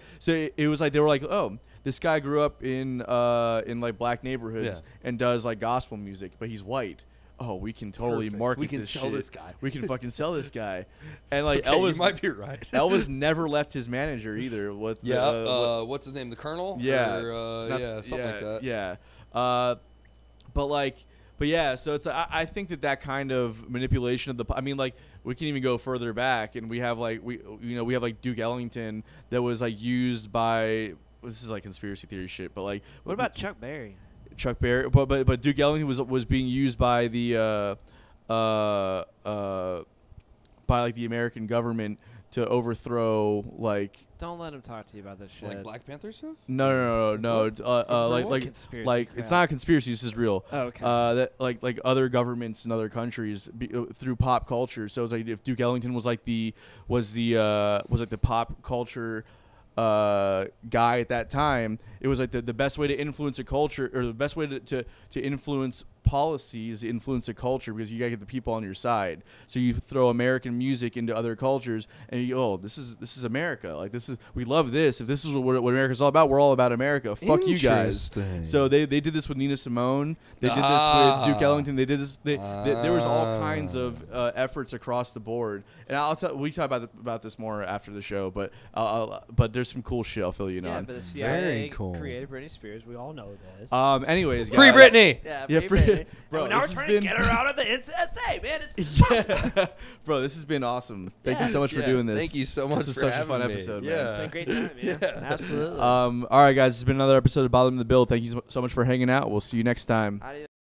they were like, oh, this guy grew up in like black neighborhoods and does like gospel music, but he's white. Oh, we can totally Perfect. market We can this sell shit. this guy. We can fucking sell this guy. And like Okay, Elvis you might be right. Elvis never left his manager either. What's what's his name? The Colonel? yeah, Or, something like that. Yeah. But yeah, so it's I think that kind of manipulation of I mean, like, we can even go further back, and we have like Duke Ellington that was like used by, this is like conspiracy theory shit, but like, What about Chuck Berry? Chuck Berry? But Duke Ellington was being used by the by like the American government to overthrow like. Don't let him talk to you about this shit. Like Black Panther stuff? No. Like Conspiracy like crap. it's not a conspiracy. This is real. Oh, okay. That like other governments in other countries through pop culture. So it's like if Duke Ellington was like the pop culture guy at that time, it was like the best way to influence a culture, or the best way to influence policies, influence a culture, because you gotta get the people on your side. So you throw American music into other cultures, and you go, oh, this is America. Like, we love this. If this is what America's all about, we're all about America. Fuck you guys. Interesting. So they did this with Nina Simone. They did this with Duke Ellington. They did this. There was all kinds of efforts across the board. And we talk about this more after the show. But there's some cool shit I'll fill you in yeah, on. but the CIA Very cool. created Britney Spears. We all know this. Anyways, Free guys. Britney! Yeah, free Britney. Bro, And now we're this has trying been- to get her out of the NSA, man. It's Yeah. Bro, this has been awesome. Thank you so much for doing this. Thank you so much This was for such a having fun me. episode, man. Yeah. been a great time, yeah. Absolutely. All right, guys, it's been another episode of Bottom of the Bill. Thank you so much for hanging out. We'll see you next time. Adios.